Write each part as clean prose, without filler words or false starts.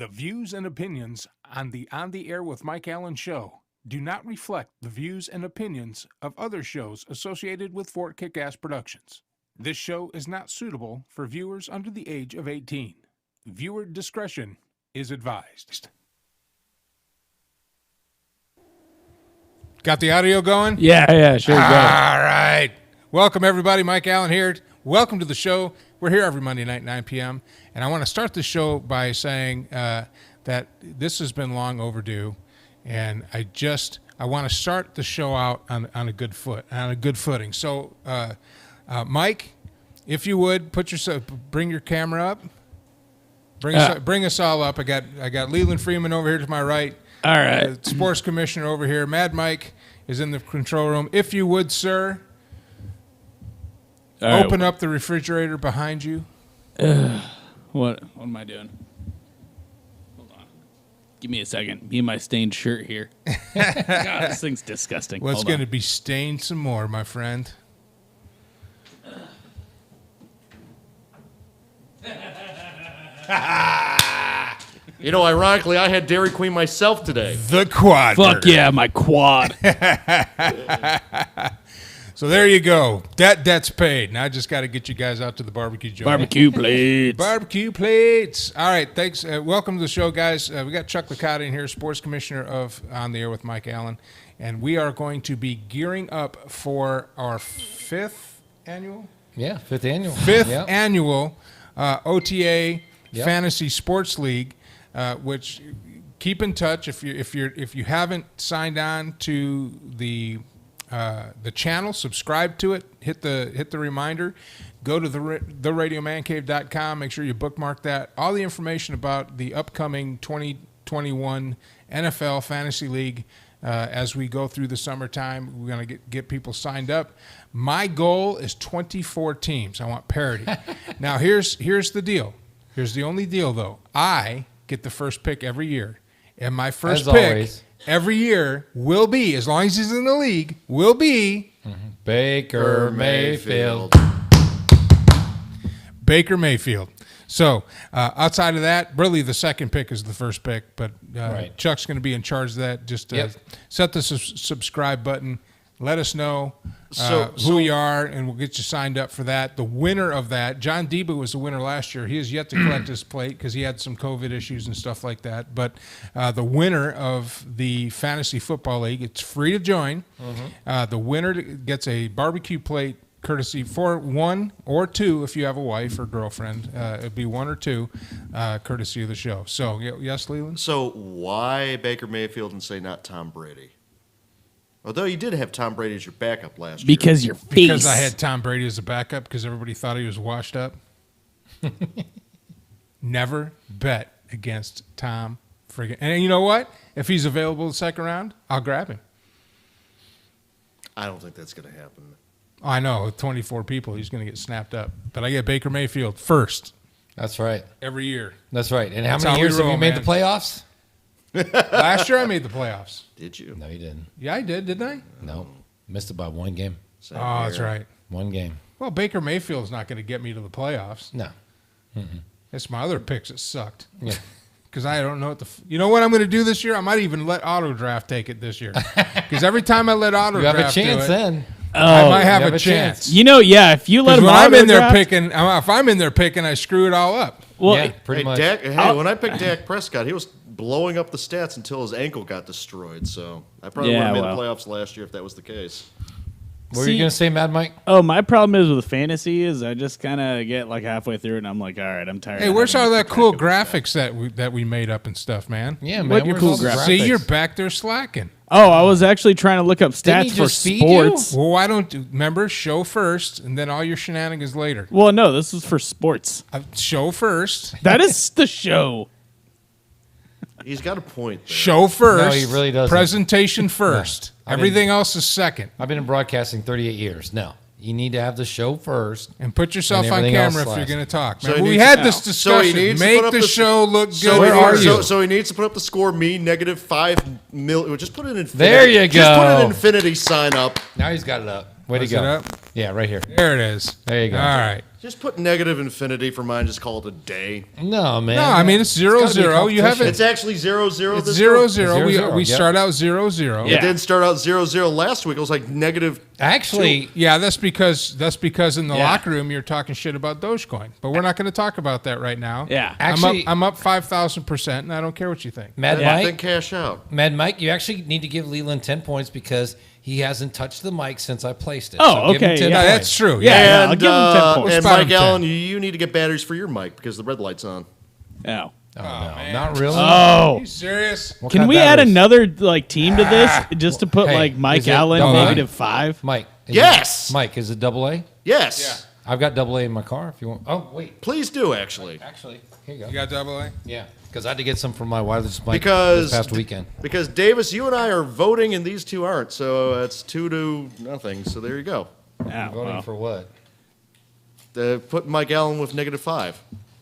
The views and opinions on the Air with Mike Allen show do not reflect the views and opinions of other shows associated with Fort Kick-Ass Productions. This show is not suitable for viewers under the age of 18. Viewer discretion is advised. Got the audio going? Yeah, sure. All right. Welcome, everybody. Mike Allen here. Welcome to the show. We're here every Monday night, 9 p.m., and I want to start the show by saying that this has been long overdue, and I want to start the show out on a good footing. So, Mike, if you would bring your camera up, bring us all up. I got Leland Freeman over here to my right. All right. The sports commissioner over here. Mad Mike is in the control room. If you would, sir. Open up the refrigerator behind you. What am I doing? Hold on. Give me a second. Me and my stained shirt here. God, this thing's disgusting. Well, it's going to be stained some more, my friend. You know, ironically, I had Dairy Queen myself today. The quad. Fuck yeah, my quad. So there you go. Debt's paid. Now I just got to get you guys out to the barbecue joint. Barbecue plates. Barbecue plates. All right, thanks. Welcome to the show, guys. We got Chuck Licata in here, sports commissioner of On the Air with Mike Allen, and we are going to be gearing up for our fifth annual. Yeah, fifth annual. Annual OTA Fantasy Sports League, which keep in touch if you haven't signed on to the channel, subscribe to it, hit the reminder, go to theradiomancave.com, make sure you bookmark that. All the information about the upcoming 2021 NFL Fantasy League as we go through the summertime. We're going to get people signed up. My goal is 24 teams. I want parity. Now, here's the deal. Here's the only deal, though. I get the first pick every year, and my first pick always every year will be, as long as he's in the league, will be Baker Mayfield. Baker Mayfield. So outside of that, really the second pick is the first pick, but right. Chuck's going to be in charge of that. Just set the subscribe button. Let us know who you are, and we'll get you signed up for that. The winner of that, John Deba was the winner last year. He has yet to collect his plate because he had some COVID issues and stuff like that. But the winner of the Fantasy Football League, it's free to join. The winner gets a barbecue plate courtesy for one or two if you have a wife or girlfriend. It'd be one or two courtesy of the show. So, yes, Leland? So why Baker Mayfield and say not Tom Brady? Although you did have Tom Brady as your backup last year. Because your face. Because I had Tom Brady as a backup because everybody thought he was washed up. Never bet against Tom friggin'. And you know what? If he's available the second round, I'll grab him. I don't think that's going to happen. I know. With 24 people, he's going to get snapped up. But I get Baker Mayfield first. That's right. Every year. That's right. And how many years have you made the playoffs? Last year I made the playoffs. Did you? No, you didn't. Yeah, I did, didn't I? No. Missed it by one game. Same Oh, here. that's right. One game. Well, Baker Mayfield's not going to get me to the playoffs. No. It's my other picks that sucked. Yeah. Because I don't know what you know what I'm going to do this year? I might even let Auto Draft take it this year. Because every time I let Auto Draft You have a chance do it, then. I might have a chance. You know, yeah, if you let him when I'm in there auto-draft- picking, if I'm in there picking, I screw it all up. Well, Yeah, pretty much. When I picked Dak Prescott, he was blowing up the stats until his ankle got destroyed. So I probably would have made the playoffs last year if that was the case. What were you going to say, Mad Mike? Oh, my problem is with fantasy is I just kind of get like halfway through it and I'm like, all right, I'm tired. Hey, where's all that cool graphics that we made up and stuff, man? Yeah, man. What where's cool all the graphics? See, you're back there slacking. Oh, I was actually trying to look up Didn't he stats for just feed sports. Well, why don't you remember show first and then all your shenanigans later? Well, no, this is for sports. Show first. That is the show. He's got a point there. Show first. No, he really doesn't. Presentation first. No, I mean- Everything else is second. I've been in broadcasting 38 years. No. You need to have the show first. And put yourself And on everything camera else if you're last. going to talk. So Remember, he we needs had to- this So he discussion. needs to Make put up the the- show look good. So Where are you? So he needs to put up the score, me, -5 million. Just put an infinity. There you Just put go. an infinity sign up. Now he's got it up. Way Was to go. it up? Yeah, right here. There it is. There you go. All right. Just put negative infinity for mine. Just call it a day. No, man. No, I mean it's 0-0. You have it. It's actually 0-0. It's this 0-0. time? We start out 0-0. It did start out 0-0 last week. It was like negative. Actually, Yeah, that's because in the locker room you're talking shit about Doge Coin, but we're not going to talk about that right now. Yeah. Actually, I'm up 5,000%, and I don't care what you think. Mad Then Mike, cash out. Mad Mike, you actually need to give Leland 10 points because he hasn't touched the mic since I placed it. Oh, So give him okay, 10 yeah. No, points. that's true. Yeah. And, I'll give him 10 points. and Let's Mike spot him Allen, 10. you need to get batteries for your mic because the red light's on. Oh. Oh, no, man. not really. Oh. Are you serious? What Can kind we of add batteries? another like team to this just to put Hey, like Mike is it Allen double A? -5? Mike. is Yes! it- Mike, is it AA? Yes. I've got AA in my car if you want. Oh, wait. Please do, actually. Actually, here you go. You got AA? Yeah, because I had to get some from my wireless mic Because this past weekend. Because Davis, you and I are voting, and these two aren't. So it's 2-0. So there you go. Oh, Voting well. for what? Put Mike Allen with -5.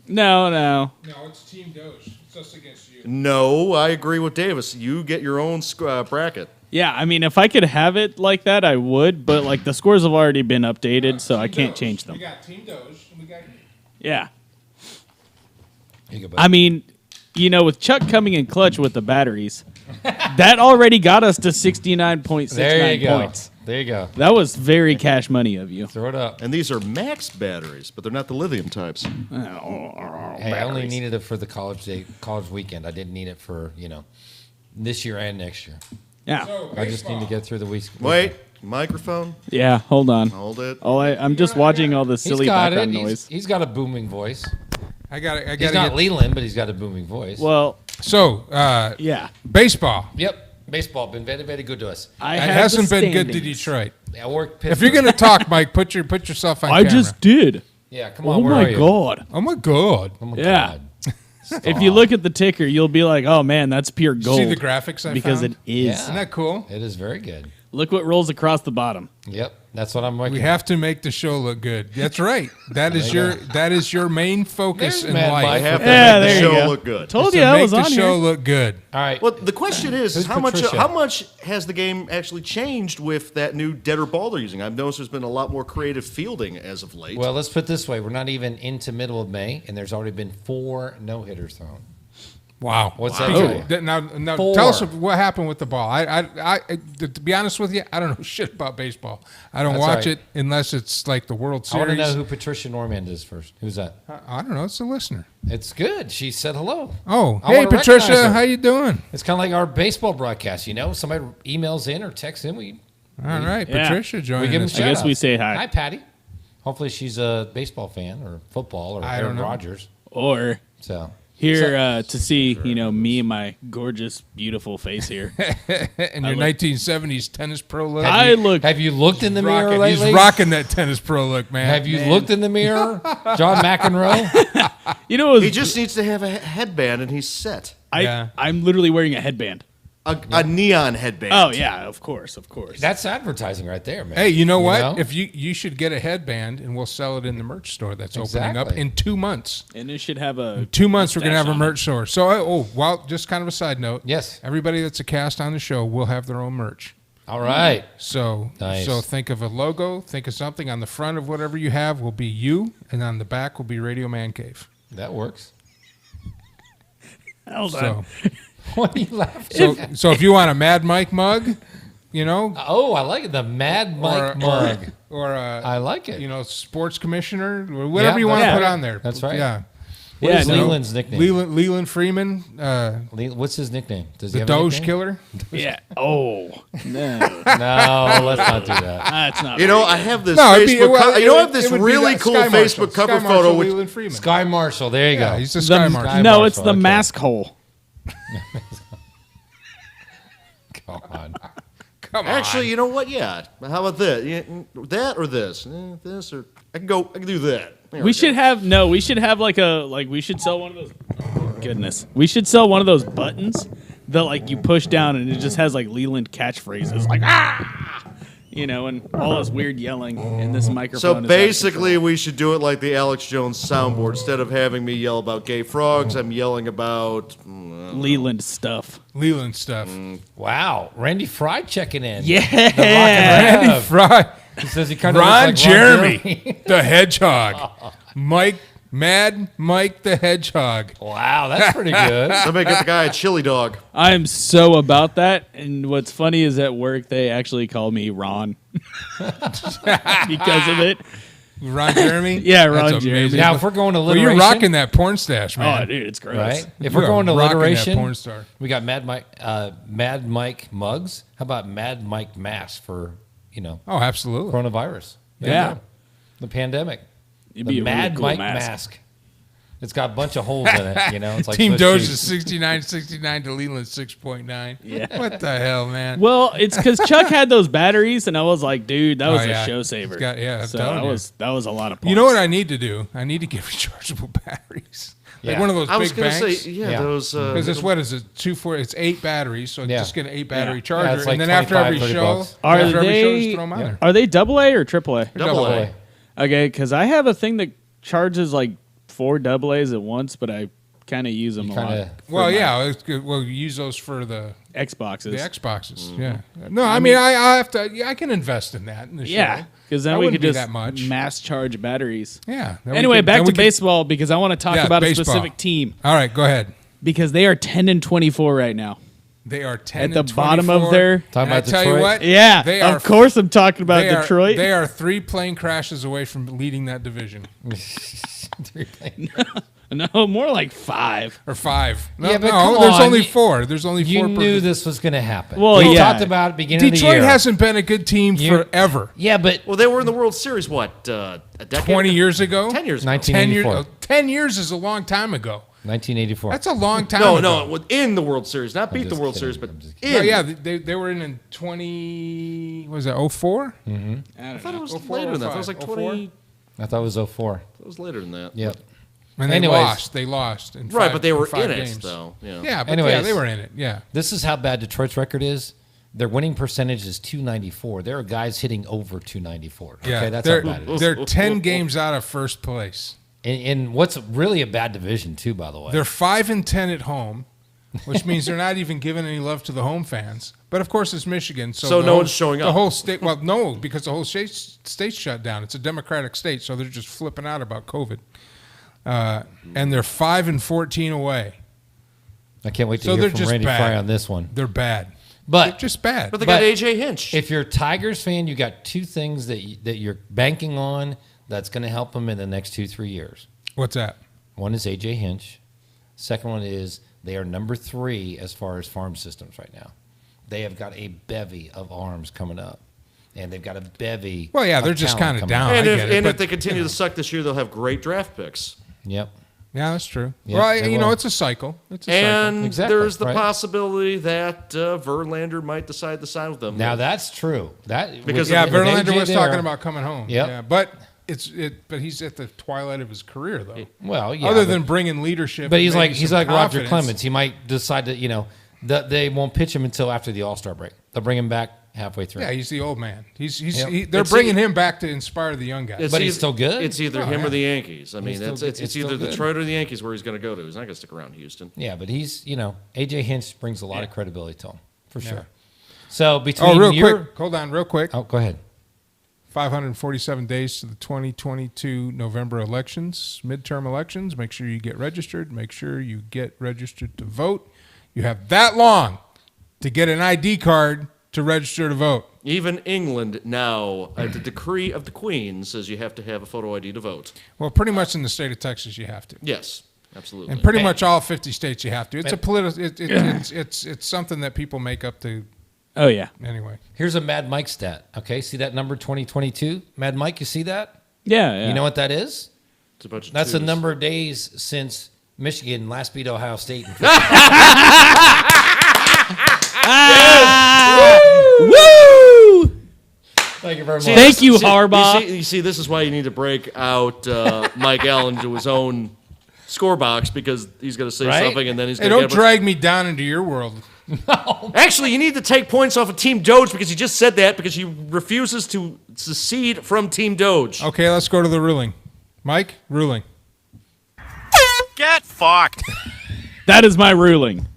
No. No, it's Team Doge. It's us against you. No, I agree with Davis. You get your own bracket. Yeah, I mean, if I could have it like that, I would. But like the scores have already been updated, so I can't change them. We got Team Doge, and we got you. Yeah. Here you go, I mean, with Chuck coming in clutch with the batteries, that already got us to 69.69 there you go. points. There you go. That was very cash money of you. Throw it up. And these are max batteries, but they're not the lithium types. Hey, I only needed it for the college weekend. I didn't need it for this year and next year. Yeah. So, I just need to baseball. get through the week. Wait, microphone. Yeah, hold on. Hold it. Oh, I'm just watching all the He's silly got background it. noise. He's got a booming voice. I got it. I He's got not to Leland, but he's got a booming voice. Well, So, yeah. baseball. Yep. Baseball been very, very good to us. I It have hasn't the been good to standings. Detroit. I work. If you're going to talk, Mike, put yourself on I camera. just did. yeah, come on. Oh where are my you? god. Oh, my God. Oh my Yeah. God. If you look at the ticker, you'll be like, "Oh man, that's pure gold." See the graphics I because found? it is. Yeah. Isn't that cool? It is very good. Look what rolls across the bottom. Yep. That's what I'm working. We have to make the show look good. That's right. That is your main focus There's in Mad life. I have to Yeah, make the there you show go. look good. Told to you I make was the on show here. look good. All right. Well, the question is Who's how Patricia? much has the game actually changed with that new deader ball they're using? I've noticed there's been a lot more creative fielding as of late. Well, let's put it this way: we're not even into middle of May, and there's already been 4 no-hitters thrown. Wow. What's that Speaking tell of- you? Now 4. tell us what happened with the ball. To be honest with you, I don't know shit about baseball. I don't That's watch right. it unless it's like the World I want to Series. know who Patricia Normand is first. Who's that? I don't know. It's a listener. It's good. She said hello. Oh, I hey wanna recognize Patricia, her. how you doing? It's kind of like our baseball broadcast. Somebody emails in or texts in. All right, Yeah. Patricia We joining give them us. I guess shout-outs. we say hi. Hi, Patty. Hopefully she's a baseball fan or football or I don't Aaron know. Rodgers. Or So here to see, me and my gorgeous, beautiful face here. In your look- 1970s tennis pro look. I look. have you looked in the mirror rocking, lately? he's rocking that tennis pro look, man. Have you looked in the mirror, John McEnroe? You know, he just needs to have a headband and he's set. Yeah. I'm literally wearing a headband. A neon headband. Oh yeah, of course. That's advertising right there, man. Hey, you know what? know? If you should get a headband and we'll sell it in the merch store that's opening up Exactly. in 2 months. And it should have a 2 months, we're going to have a on it. merch store. So, well, just kind of a side note. Yes. Everybody that's a cast on the show will have their own merch. All right. So, Nice. so think of a logo, think of something on the front of whatever you have will be you, and on the back will be Radio Man Cave. That works. Hold So, on. What are you laughing so if you want a Mad Mike mug, Oh, I like it. The Mad Mike mug. or I like it. sports commissioner, or whatever Yeah, you want to that's put right. on there. That's right. Yeah. What Yeah, is no. Leland's nickname? Leland Freeman, What's his nickname? Does he the have a Doge nickname? Killer. Yeah. Oh no, No, let's not do that. that's not. You know, very I have this No, it'd be- Facebook. well, I have it this would be really that cool Sky Marshal. Facebook cover Sky photo. Marshal Which, Leland Freeman. Sky Marshall. There you Yeah, go. he's the The- Sky Marshal. no, Marshal, it's the okay. mask hole. Come on. Come on. actually, you know what? Yeah. How about this? That or this? This or I can do that. There We should go. have we should have we should sell one of those. Oh, goodness, we should sell one of those buttons that you push down and it just has Leland catchphrases and all this weird yelling in this microphone. So is out of basically, we should do it like the Alex Jones soundboard. Instead of having me yell about gay frogs, I'm yelling about. control. Leland stuff. Leland stuff. Wow. Randy Fry checking in. Yeah. Randy Fry. He says he kind of Ron looks like Jeremy, the Hedgehog. Mad Mike the Hedgehog. Wow, that's pretty good. Somebody get the guy a chili dog. I'm so about that. And what's funny is at work, they actually call me Ron because of it. Ron Jeremy? Yeah, Ron That's Jeremy. amazing. Now, if we're going to Well, alliteration, you're rocking that porn stash, man. Oh, dude, it's gross. right? If You we're going to are rocking that alliteration, porn star. we got Mad Mike Muggs. How about Mad Mike Mask for Oh, absolutely. coronavirus? There Yeah. you go. The pandemic. It'd The be a really Mad cool Mike mask. Mask. It's got a bunch of holes in it. It's like Team Swiss Doge cheese. is 69 to Leland 6.9. Yeah. What the hell, man? Well, it's because Chuck had those batteries, and I was like, dude, that was Oh, yeah. a show saver. It's got- yeah, I'm so telling you. that was a lot of points. You know what I need to do? I need to get rechargeable batteries. Like Yeah. one of those I was big going to banks. say, Yeah. those. Because it's what is it? It's 8 batteries, so Yeah. just get an 8 battery Yeah. charger, Yeah, it's like and then after every 25, 30 show, bucks. Are after every show, just they throw them on there. are they AA or AAA? Double A. Okay, because I have a thing that charges like 4 AA's at once, but I kind of use them a lot. Kinda- Well, yeah, it's good. Well, you use those for the Xboxes. Xboxes. Yeah. No, I mean, I have to. Yeah, I can invest in that in the Yeah, show. because I then we wouldn't could be just that much. mass charge batteries. Yeah. then we Anyway, could- back then to we could- baseball because I want to talk Yeah, about baseball. a specific team All right, go ahead. because they are 10-24 right now. They are 10 At the and bottom of 24. their- And Talking I about tell you Detroit? what, Yeah, they are. of course I'm talking about they are- Detroit. They are 3 plane crashes away from leading that division, No, more like 5. or 5. No, Yeah, but no, come there's on. only 4. There's only 4. You per knew division. this was going to happen. Well, we yeah. talked about it at the beginning of the Detroit year. hasn't been a good team forever. Yeah, but Well, they were in the World Series, what, a decade 20 ago? years ago? 10 years ago. 10 years, 1984. 10 years is a long time ago. 1984. That's a long time No, ago. no, in the World Series. Not beat the just World kidding. Series, but I'm just in. Oh, yeah, they were in 20, was it 04? I thought it was 04, later than that. It was like 05, 20. I thought it was 04. It was later than that. Yep. And they Anyways. lost. They lost. In Right, 5 but they were 5 in games. it, though. Yeah. Yeah, but Anyways. yeah, they were in it. Yeah. This is how bad Detroit's record is. Their winning percentage is 294. There are guys hitting over 294. Yeah. Okay, that's they're, how bad it is. they're 10 games out of first place. And what's really a bad division, too, by the way. They're 5-10 at home, which means they're not even giving any love to the home fans. But of course, it's Michigan, so So the no whole- one's showing The up. whole state, well, no, because the whole state's shut down. It's a Democratic state, so they're just flipping out about COVID. And they're 5-14 away. I can't wait to So hear they're from just Randy bad. Fry on this one. They're bad. But They're just bad. But they got But A.J. Hinch. if you're a Tigers fan, you got 2 things that you're banking on that's going to help them in the next 2-3 years. What's that? One is A.J. Hinch. Second one is they are number 3 as far as farm systems right now. They have got a bevy of arms coming up. And they've got a bevy. Well, yeah, of they're just talent kind of coming up. down. and I if, get it, and but, if they continue you know. to suck this year, they'll have great draft picks. Yep. Yeah, that's true. Yeah, well, they you know, will. it's a cycle. It's a And cycle. Exactly, there's the right. possibility that Verlander might decide to sign with them. Now that's true. That Because Yeah, with Verlander AJ was there- talking about coming home. Yep. Yeah, but but he's at the twilight of his career, though. Well, yeah. Other but- than bringing leadership, But and he's maybe like some Roger confidence. Clemens. He might decide to that they won't pitch him until after the All-Star break. They'll bring him back halfway through. Yeah, he's the old man. Yep. They're It's bringing e- him back to inspire the young guys. But he's still good? It's either Oh, him yeah. or the Yankees. I mean, still it's good. it's It's either still good. Detroit or the Yankees where he's going to go to. He's not going to stick around in Houston. Yeah, but he's AJ Hinch brings a lot of credibility to him for sure. So between Oh, real your quick. Hold on, real quick. go ahead. 547 days to the 2022 November elections, midterm elections. Make sure you get registered. Make sure you get registered to vote. You have that long to get an ID card to register to vote. Even England now, the decree of the Queen says you have to have a photo ID to vote. Well, pretty much in the state of Texas, you have to. Yes, absolutely. And pretty much all 50 states, you have to. It's a political. It's something that people make up to Oh yeah, anyway. Here's a Mad Mike stat. Okay, see that number 2022? Mad Mike, you see that? yeah. You know what that is? It's a bunch of That's the twos. number of days since Michigan last beat Ohio State. Woo! Thank you very much. Thank you, Harbaugh. You see, this is why you need to break out Mike Allen into his own score box because he's going to say Right? something and then he's Hey, going don't to drag me down into your world. Actually, you need to take points off of Team Doge because he just said that because he refuses to secede from Team Doge. Okay, let's go to the ruling. Mike, ruling. Get fucked. That is my ruling.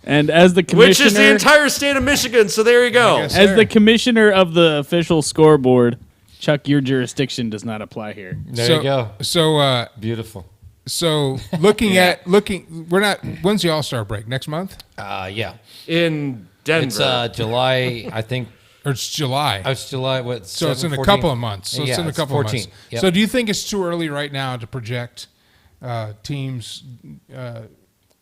And as the commissioner, which is the entire state of Michigan. So there you go. As the commissioner of the official scoreboard, Chuck, your jurisdiction does not apply here. There you go. So Beautiful. So looking, we're not. When's the All-Star break? Next month? Yeah. In Denver. It's July, I think. Or it's July. It's July. What? So it's in 14? a couple of months. So it's in a couple of 14. months. Yep. So do you think it's too early right now to project teams?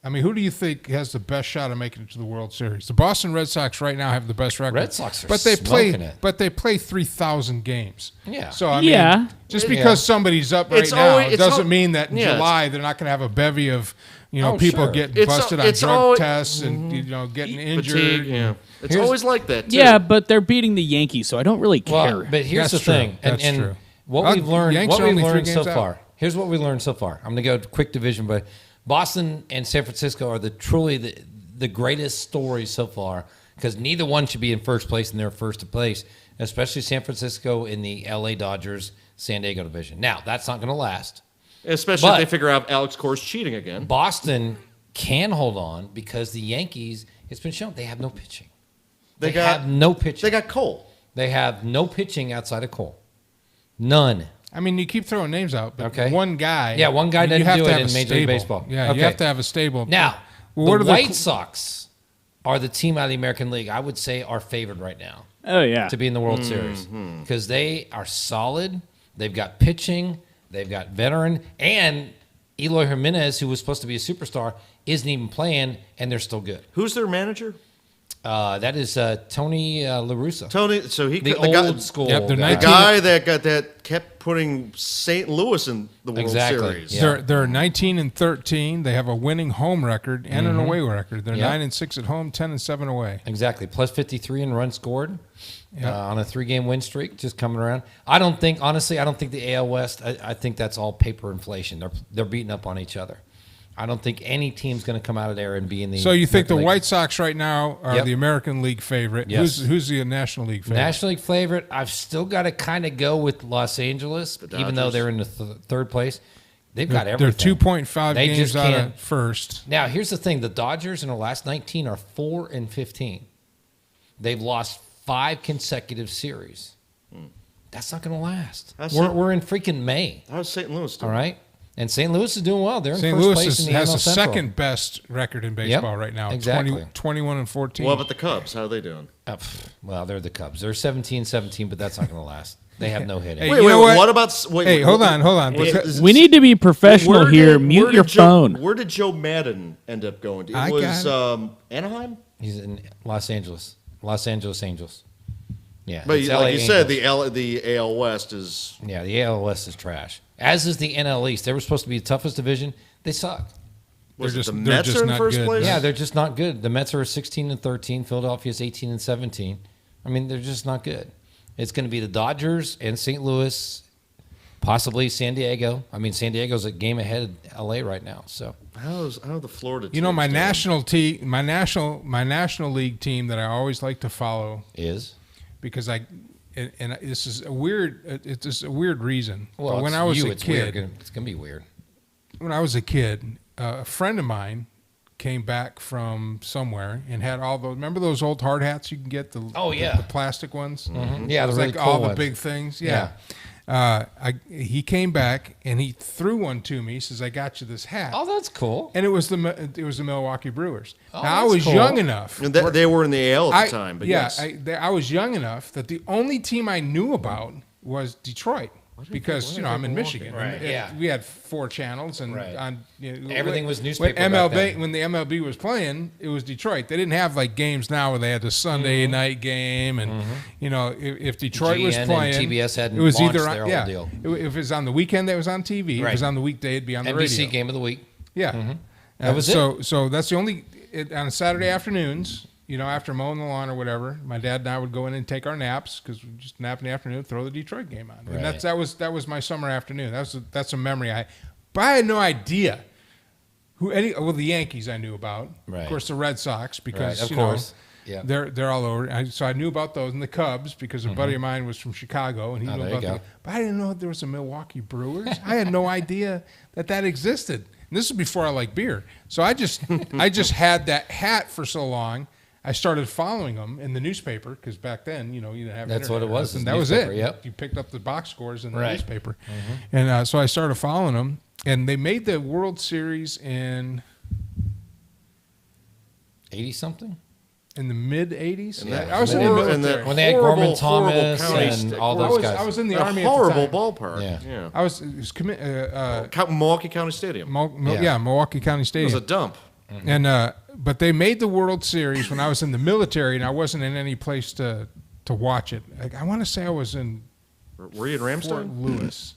I mean, who do you think has the best shot of making it to the World Series? The Boston Red Sox right now have the best record. Red Sox are but they smoking it. But they play 3,000 games. Yeah. So I mean, just because somebody's up right now doesn't mean that in July they're not going to have a bevy of people getting busted on drug tests and getting injured. Fatigue, yeah. It's always like that, too. Yeah, but they're beating the Yankees, so I don't really care. Well, but here's That's the thing. true. That's true. What we've learned, Yanks are only 3 so games far. out. Here's what we learned so far. I'm going to go quick division, but Boston and San Francisco are truly the greatest stories so far because neither one should be in first place and they're first to place, especially San Francisco in the LA Dodgers San Diego division. Now, that's not going to last. Especially if they figure out Alex Core's cheating again. Boston can hold on because the Yankees, it's been shown, they have no pitching. They have no pitching. They got Cole. They have no pitching outside of Cole. None. I mean, you keep throwing names out, but one guy. Yeah, one guy doesn't do it in Major League Baseball. Yeah, you have to have a stable. Now, the White Sox are the team out of the American League I would say are favored right now. Oh, yeah. To be in the World Series because they are solid. They've got pitching. They've got veteran. And Eloy Jimenez, who was supposed to be a superstar, isn't even playing, and they're still good. Who's their manager? That is Tony La Russa. Tony, so he the the old school. Yep, the guy that kept putting St. Louis in the World Series. Yeah. They're 19-13. They have a winning home record and an away record. They're 9-6 at home, 10-7 away. Exactly, plus 53 in runs scored on a 3-game win streak, just coming around. I don't think the AL West. I think that's all paper inflation. They're beating up on each other. I don't think any team's going to come out of there and be in the. So you think the League. White Sox right now are the American League favorite? Yes. Who's the National League favorite? National League favorite. I've still got to kind of go with Los Angeles, even though they're in the third place. They've got everything. They're 2.5 games out of first. Now here's the thing: the Dodgers in their last 19 are 4-15. They've lost 5 consecutive series. That's not going to last. We're in freaking May. How's St. Louis doing? All right. And St. Louis is doing well. They're in St. first Louis place in the has NL the Central. second best record in baseball right now. Exactly. 21-14. What about the Cubs? How are they doing? Well, they're the Cubs. They're 17-17, but that's not going to last. They have no hitting. Hey, Wait, what about? Hey, hold on. We need to be professional here. Mute your phone. Where did Joe Madden end up going? It was Anaheim? He's in Los Angeles. Los Angeles Angels. Yeah. But it's like LA you said, Angels. the AL West is... Yeah, the AL West is trash. As is the NL East. They were supposed to be the toughest division. They suck. The Mets are in first place? Yeah, they're just not good. The Mets are 16-13. Philadelphia's 18-17. I mean, they're just not good. It's going to be the Dodgers and St. Louis, possibly San Diego. I mean, San Diego's a game ahead of LA right now. So how the Florida team? My national league team that I always like to follow is because this is a weird. It's just a weird reason. Well, but when I was a kid, it's gonna be weird. When I was a kid, a friend of mine came back from somewhere and had all those. Remember those old hard hats you can get? The plastic ones. Mm-hmm. Yeah, it was really like cool all ones. the big things. Yeah. He came back and he threw one to me. He says, "I got you this hat." Oh, that's cool. And it was the Milwaukee Brewers. Oh, now I was young enough. And they were in the AL at the time. But yes. I was young enough that the only team I knew about was Detroit. Because I'm in Michigan, right? We had 4 channels, and everything was newspaper. When the MLB was playing, it was Detroit. They didn't have like games now where they had the Sunday night game, and if Detroit was playing, and TBS hadn't it was launched either their whole deal. If it was on the weekend, that was on TV. If it was on the weekday, it'd be on the radio. NBC Game of the Week. Yeah, that was it. So that's the only on Saturday afternoons. After mowing the lawn or whatever, my dad and I would go in and take our naps because we just nap in the afternoon, throw the Detroit game on. Right. And that was my summer afternoon. That's a memory but I had no idea the Yankees I knew about. Right. Of course, the Red Sox because of course. Yeah. They're all over. So I knew about those and the Cubs because a buddy of mine was from Chicago and he knew about them. But I didn't know there was a Milwaukee Brewers. I had no idea that existed. And this is before I like beer. So I just had that hat for so long. I started following them in the newspaper because back then, you didn't have. That's what it was. And that was it. Yep. You picked up the box scores in the Right. newspaper, and so I started following them. And they made the World Series in 80-something? the mid '80s. Yeah. I was in the And military. that When they had horrible, Gorman Thomas horrible county and stick. all those guys. I was in the A Army horrible at the time. ballpark. Yeah. Yeah. I was Milwaukee County Stadium. Milwaukee County It was Stadium. a dump. And but they made the World Series when I was in the military, and I wasn't in any place to watch it. I want to say I was in Were you in Fort Ramstein? Lewis.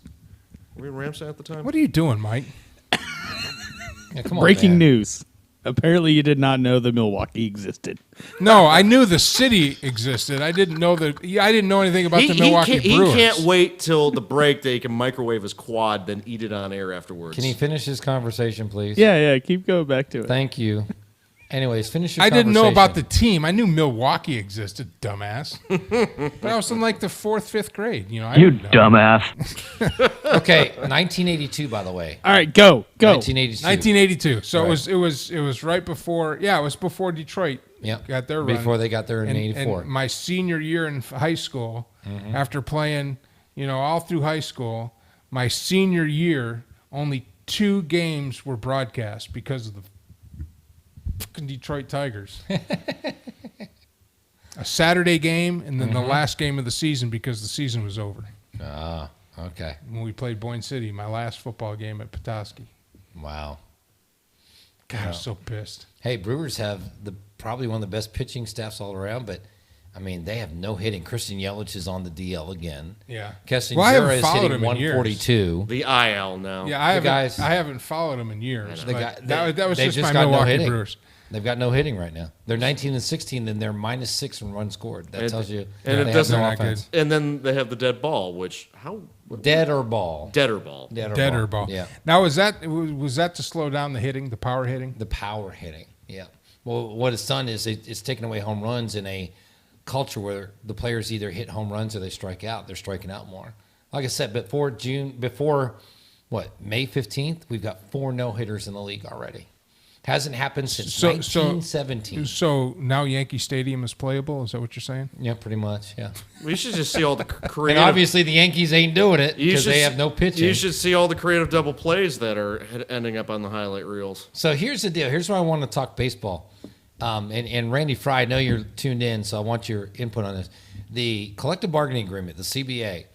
Were you in Ramstein at the time? What are you doing, Mike? Yeah, come on, Breaking man. news. Apparently, you did not know that Milwaukee existed. No, I knew the city existed. I didn't know anything about the Milwaukee Brewers. He can't wait till the break that he can microwave his quad, then eat it on air afterwards. Can he finish his conversation, please? Yeah, keep going back to it. Thank you. Anyways, finish your I didn't know about the conversation. team. I knew Milwaukee existed, dumbass. But I was in like the 4th, 5th grade. I You didn't know. dumbass. Okay, 1982, by the way. All right, go. 1982. 1982. So Right. it was right before. Yeah, it was before Detroit. Yep. Got their run. Before they got there in And 84. my senior year in high school, after playing, all through high school, my senior year, only 2 games were broadcast because of the fucking Detroit Tigers. A Saturday game, and then the last game of the season because the season was over. Ah, okay. When we played Boyne City, my last football game at Petoskey. Wow. God, I was so pissed. Hey, Brewers have probably one of the best pitching staffs all around, but I mean, they have no hitting. Christian Yelich is on the DL again. Yeah. Keston Well, I haven't is followed hitting him in years. 142. The IL now. Yeah, I guys- haven't followed them in years. The but guy- that was they've just my got no Milwaukee hitting. Brewers. They've got no hitting right now. They're 19-16, and they're -6 in runs scored. That And- tells you and they it have doesn't- no They're not offense. And then they have the dead ball, which Dead or ball. deader ball. Deader ball. Yeah. Now, was that to slow down the hitting, the power hitting? The power hitting. Yeah. Well, what it's done is it's taken away home runs in a culture where the players either hit home runs or they strike out. They're striking out more. Like I said, before May 15th, we've got 4 no-hitters in the league already. Hasn't happened since 1917. So now Yankee Stadium is playable? Is that what you're saying? Yeah, pretty much, yeah. We should just see all the And creative. obviously the Yankees ain't doing it You because should they s- have no pitching. You should see all the creative double plays that are ending up on the highlight reels. So here's the deal. Here's where I want to talk baseball. And Randy Fry, I know you're tuned in, so I want your input on this. The collective bargaining agreement, the CBA,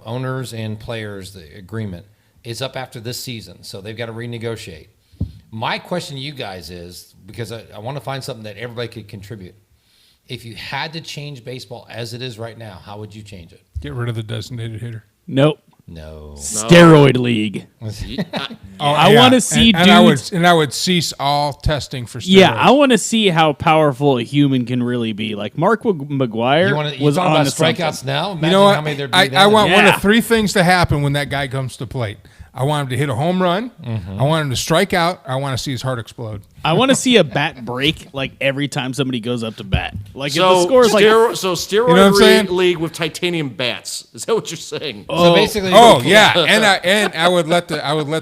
owners and players, the agreement is up after this season, so they've got to renegotiate. My question to you guys is, because I want to find something that everybody could contribute. If you had to change baseball as it is right now, how would you change it? Get rid of the designated hitter. Nope. No. Steroid league. I want to see and dudes. I would cease all testing for steroids. Yeah, I want to see how powerful a human can really be. Like Mark McGuire You was talking on about to something. strikeouts now? Imagine You know what? how many there'd be I then. want one Yeah. of 3 things to happen when that guy comes to plate. I want him to hit a home run. I want him to strike out. I want to see his heart explode. I want to see a bat break like every time somebody goes up to bat. Like if the So, score is like steroid You know what I'm saying? league with titanium bats. Is that what you're saying? So basically, Oh yeah, and I would let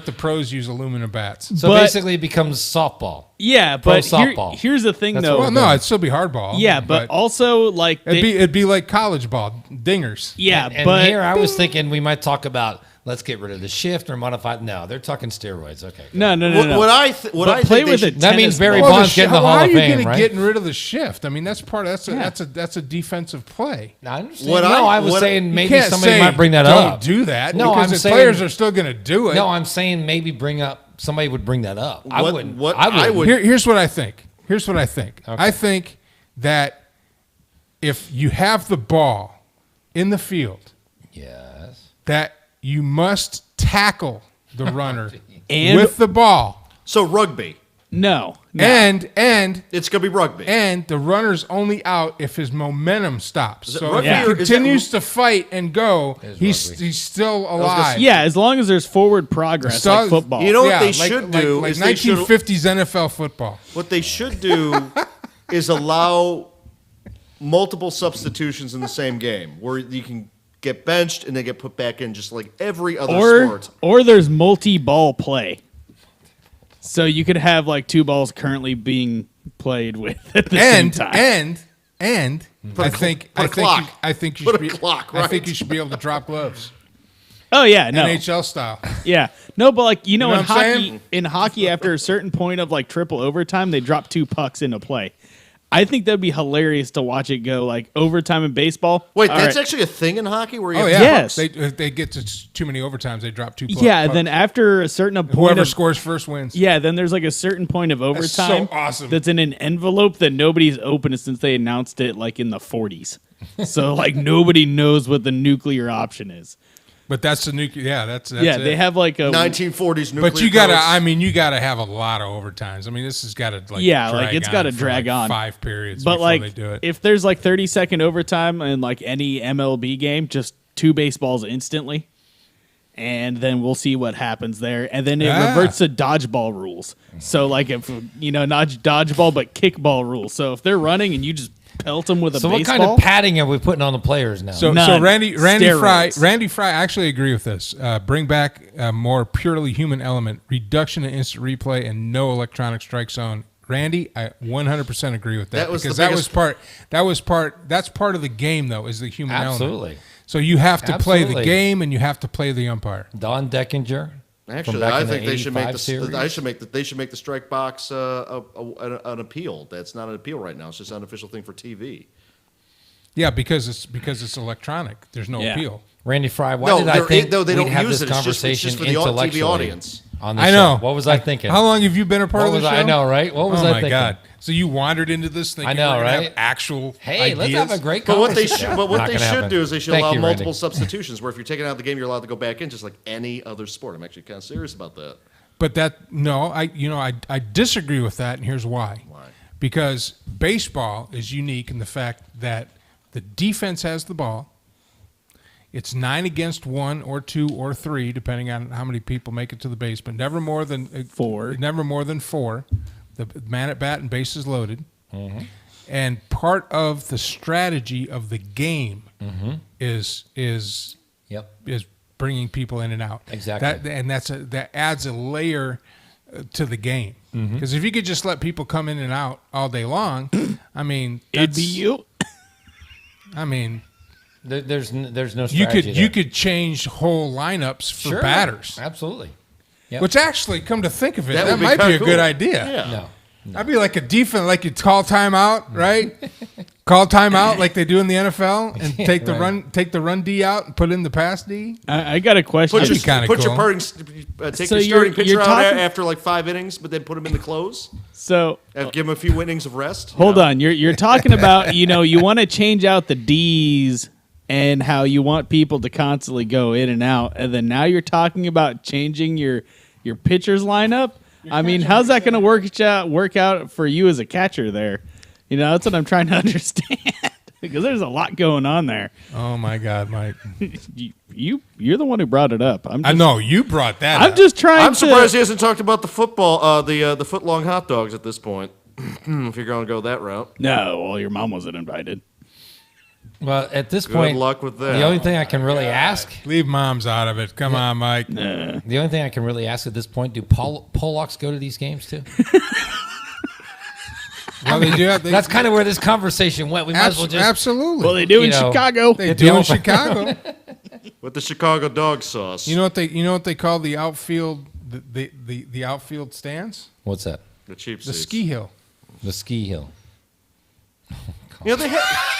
the pros use aluminum bats. So But- basically, it becomes softball. yeah, Pro but softball. here's the thing That's though. Well, no, it'd still be hardball. Yeah, but also like it'd be like college ball dingers. yeah, And but here I was thinking we might talk about let's get rid of the shift or modify. No, they're talking steroids. Okay. no. What I think play with should, it. That means tennis Barry ball. Bonds getting the how Hall are of you Fame, gonna right? getting rid of the shift? I mean, that's part. That's a defensive play. I understand. What no, I- I was what- saying You maybe can't somebody say, might bring that don't up. do that. No, because I'm the saying players are still going to do it. No, I'm saying maybe somebody would bring that up. I What- wouldn't. what I I would. would- Here's what I think. Okay. I think that if you have the ball in the field, Yes. that you must tackle the runner And- with the ball, So rugby. No. and It's gonna be rugby. the runner's only out if his momentum stops. it So rugby if or he is that- continues to fight and go, Is rugby. he's still gonna alive. say- Yeah, as long as there's forward progress, So- like football. You know what Yeah, they like- should like- do like is they should 1950s NFL football. what they should do is allow multiple substitutions in the same game where you can get benched and they get put back in just like every other sport. or there's multi-ball play. So you could have like two balls currently being played with at the same time. And I think you should be able to drop gloves. Oh yeah, no. NHL style. Yeah. No, but like know what I'm in hockey after a certain point of like triple overtime, they drop 2 pucks into play. I think that'd be hilarious to watch it go like overtime in baseball. Wait, that's actually a thing in hockey where you Yes. They get to too many overtimes, they drop 2 pucks. Yeah, then after a certain point whoever scores first wins. Yeah, then there's like a certain point of overtime so awesome. that's in an envelope that nobody's opened since they announced it like in the 40s. So like nobody knows what the nuclear option is. But that's the nuclear. Yeah, that's yeah. it. They have like a 1940s nuclear. But you gotta. Codes. I mean, you gotta have a lot of overtimes. I mean, this has got to like. Yeah, like it's got to drag on 5 periods. But before like, they do it. if there's like 30-second overtime in like any MLB game, just 2 baseballs instantly, and then we'll see what happens there. And then it reverts to dodgeball rules. So like if not dodgeball but kickball rules. So if they're running and you just pelt them with a baseball. So what kind of padding are we putting on the players now? So Randy Fry, I actually agree with this. Bring back a more purely human element, reduction in instant replay, and no electronic strike zone. Randy, I 100% agree with that. That's part of the game though, is the human element. Absolutely. So you have to play the game and you have to play the umpire. Don Deckinger. Actually, I think they should make the strike box an appeal. That's not an appeal right now. It's just an unofficial thing for TV. Yeah, because it's electronic. There's no appeal. Randy Fry, why did I think they don't have use this it. conversation it's just for the intellectually TV audience? On the I show? know. What was I thinking? How long have you been a part of the show? I know, right? What was I thinking? Oh my God! So you wandered into this thing. I know, right? Have actual. Hey, ideas? let's have a great But conversation. what they should do is they should allow multiple Randy. substitutions. Where if you're taking out the game, you're allowed to go back in, just like any other sport. I'm actually kind of serious about that. But I disagree with that, and here's why. Why? Because baseball is unique in the fact that the defense has the ball. It's 9 against 1 or 2 or 3, depending on how many people make it to the base, but never more than 4. Never more than 4. The man at bat and bases loaded. Mm-hmm. And part of the strategy of the game is bringing people in and out. Exactly. That adds a layer to the game. Because if you could just let people come in and out all day long, I mean, it'd be you. I mean, there's no strategy. You could change whole lineups for batters. Absolutely. Yep. Which actually, come to think of it, that might be a cool. good idea. Yeah. No. I'd be like a defense, like you call timeout, right? Call timeout like they do in the NFL, and take the run D out and put in the pass D. I got a question. Take your starting pitcher out after like 5 innings, but then put him in the close. So and give him a few innings of rest. Hold on, you're talking about you want to change out the D's and how you want people to constantly go in and out, and then now you're talking about changing your pitcher's lineup. I mean, how's that going to work out for you as a catcher there? That's what I'm trying to understand because there's a lot going on there. Oh my God, Mike! You're the one who brought it up. I know you brought that. I'm just trying. I'm surprised he hasn't talked about the football, the foot long hot dogs at this point. If you're going to go that route. No, well, your mom wasn't invited. Well, at this point, good luck with that. The only thing I can really ask... Leave moms out of it. Come on, Mike. Nah. The only thing I can really ask at this point, do Polacks go to these games too? Well, they do. That's kind of where this conversation went. We might as well just... Absolutely. Well, they do in Chicago. They do in Chicago. With the Chicago dog sauce. You know what they call the outfield the outfield stands? What's that? The cheap The seats. ski hill. The ski hill. They have...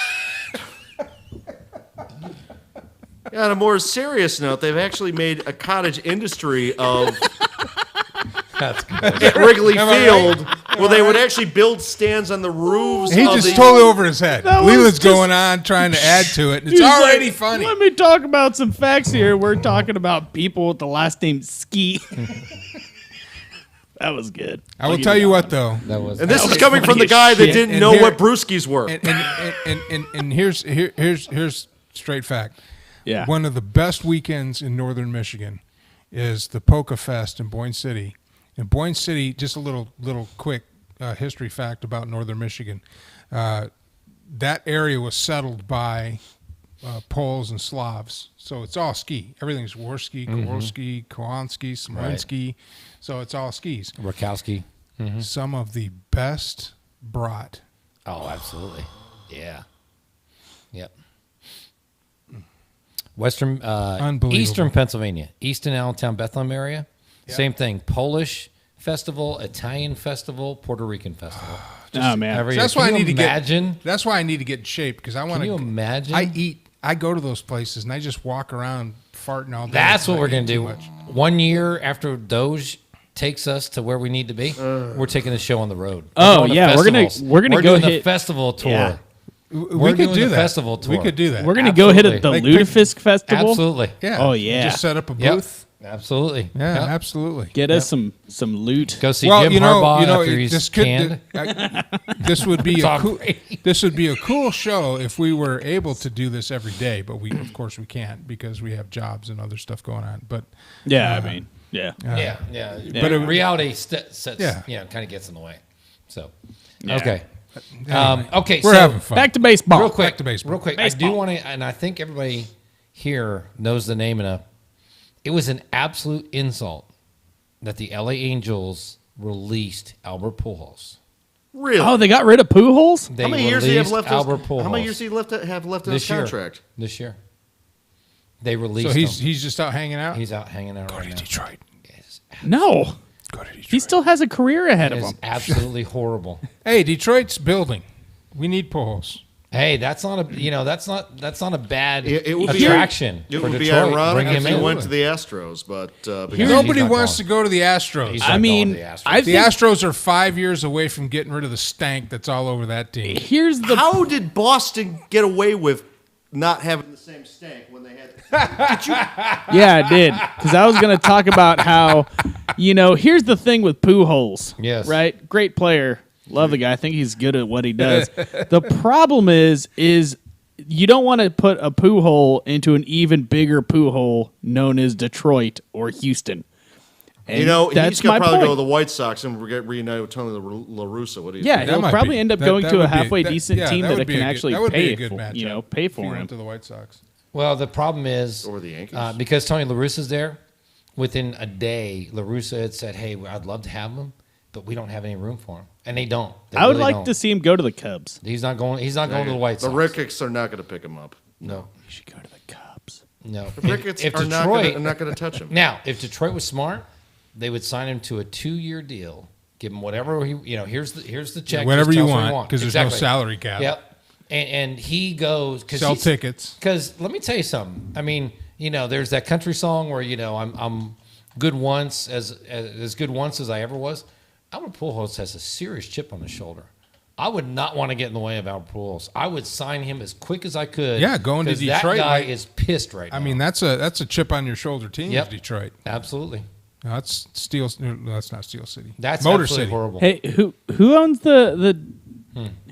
Yeah, on a more serious note, they've actually made a cottage industry of That's good. at Wrigley Field where they would actually build stands on the roofs. He's just totally over his head. Leland's going on trying to add to it. And it's already like, funny. Let me talk about some facts here. We're talking about people with the last name Ski. That was good. I will tell you what, though. And this is coming from the guy that didn't know what brewskis were. And here's straight fact. Yeah. One of the best weekends in northern Michigan is the Polka Fest in Boyne City. In Boyne City, just a little quick history fact about northern Michigan. That area was settled by Poles and Slavs. So it's all ski. Everything's Worski, Kowalski, Kowanski, Smolenski. So it's all skis. Rakowski. Some of the best brat. Oh, absolutely. Yeah. Yep. Western, Unbelievable. Eastern Pennsylvania, Easton, Allentown, Bethlehem area. Yep. Same thing. Polish festival, Italian festival, Puerto Rican festival. Oh man, Every So that's year. why I Can you need to imagine? get. That's why I need to get in shape because I want Can to. you imagine? I go to those places and I just walk around farting all day. That's what because I we're going eat to too do. much. 1 year after Doge takes us to where we need to be, we're taking the show on the road. Oh, We're going to yeah, we're gonna- festivals. we're gonna go doing the hit- festival tour. Yeah. We We're could doing do the that. festival tour. We could do that. we're gonna go hit at the Like, Lutefisk Festival. Absolutely. Yeah. Oh, yeah. Just set up a Yep. booth. Absolutely. Yeah, Yep. absolutely. Get us some loot. Go see Well, Jim you know, Harbaugh after this he's could canned. this would be a Tom cool. Brady. This would be a cool show if we were able to do this every day, but we of course we can't because we have jobs and other stuff going on. But Yeah, I mean, yeah. Yeah. But it- reality sets, Yeah. kind of gets in the way. So, Yeah. okay. anyway, Okay. we're so having fun. Back to baseball. real quick, Back to baseball. Real quick. I do want to, and I think everybody here knows the name enough. It was an absolute insult that the LA Angels released Albert Pujols. Really? Oh, they got rid of Pujols? They how many years do you have released left? Albert Pujols How many years do you have left in his this year? contract? This year. They released So he's him. just out hanging out. He's out hanging out Go right to now. Detroit. No, Go to Detroit. he still has a career ahead It of is him. absolutely horrible. Hey, Detroit's building. We need Pujols. Hey, that's not a that's not a bad It would be- attraction It for would be Detroit. ironic Bring if him he in. went to the Astros, but because Nobody not wants going. to go to the Astros. He's I not going mean, to the Astros. I The think Astros are 5 years away from getting rid of the stank that's all over that team. here's the how did Boston get away with not having the same stank when they had? Yeah, I did. Because I was going to talk about how, here's the thing with Pujols. Yes. Right? Great player. Love the guy. I think he's good at what he does. The problem is you don't want to put a poo hole into an even bigger poo hole known as Detroit or Houston. And he's my gonna probably point. go to the White Sox and get reunited with Tony La Russa. What do you Yeah, think? That he'll might probably be- end up that- going that to a would be- halfway that- decent yeah, team that that would be can a good- actually that would be pay a good for, matchup pay if for he him. went to the White Sox. Well, the problem is, Or the Yankees. because Tony La Russa's there. Within a day, La Russa had said, "Hey, I'd love to have him, but we don't have any room for him," and they don't. They I would really like don't. to see him go to the Cubs. He's not going. He's not going to the White The Sox. Ricketts are not going to pick him up. No, You should go to the Cubs. no. The Ricketts if are Detroit not going to touch him. now, if Detroit was smart, they would sign him to a 2-year deal. Give him whatever he. Here's the check. Whatever just you tell us what want, because there's no salary cap. Yep. And he goes because Sell tickets. Because let me tell you something. I mean, there's that country song where I'm good once as good once as I ever was. Albert Pujols has a serious chip on his shoulder. I would not want to get in the way of Albert Pujols. I would sign him as quick as I could. Yeah, going to 'cause Detroit, That guy like- is pissed right now. I mean, that's a chip on your shoulder team. Yep. Is Detroit. absolutely. No, that's Steel. No, that's not Steel City. That's Motor absolutely City. horrible. Hey, who owns the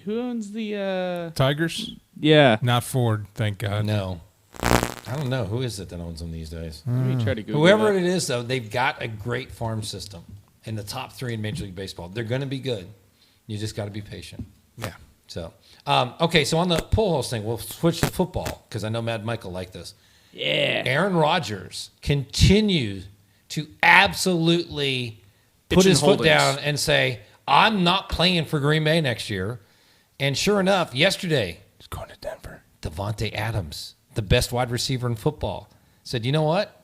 who owns the Tigers, yeah? not Ford. Thank God. No. I don't know. Who is it that owns them these days? Let me try to Google Whoever that. it is, though, they've got a great farm system in the top 3 in Major League Baseball. They're going to be good. You just got to be patient. Yeah. So, okay, so on the Pujols thing, we'll switch to football because I know Mad Michael liked this. Yeah. Aaron Rodgers continues to absolutely put Itching his foot holdings. down and say, I'm not playing for Green Bay next year. And sure enough, yesterday, He's going to Denver. Devontae Adams, the best wide receiver in football, said, you know what?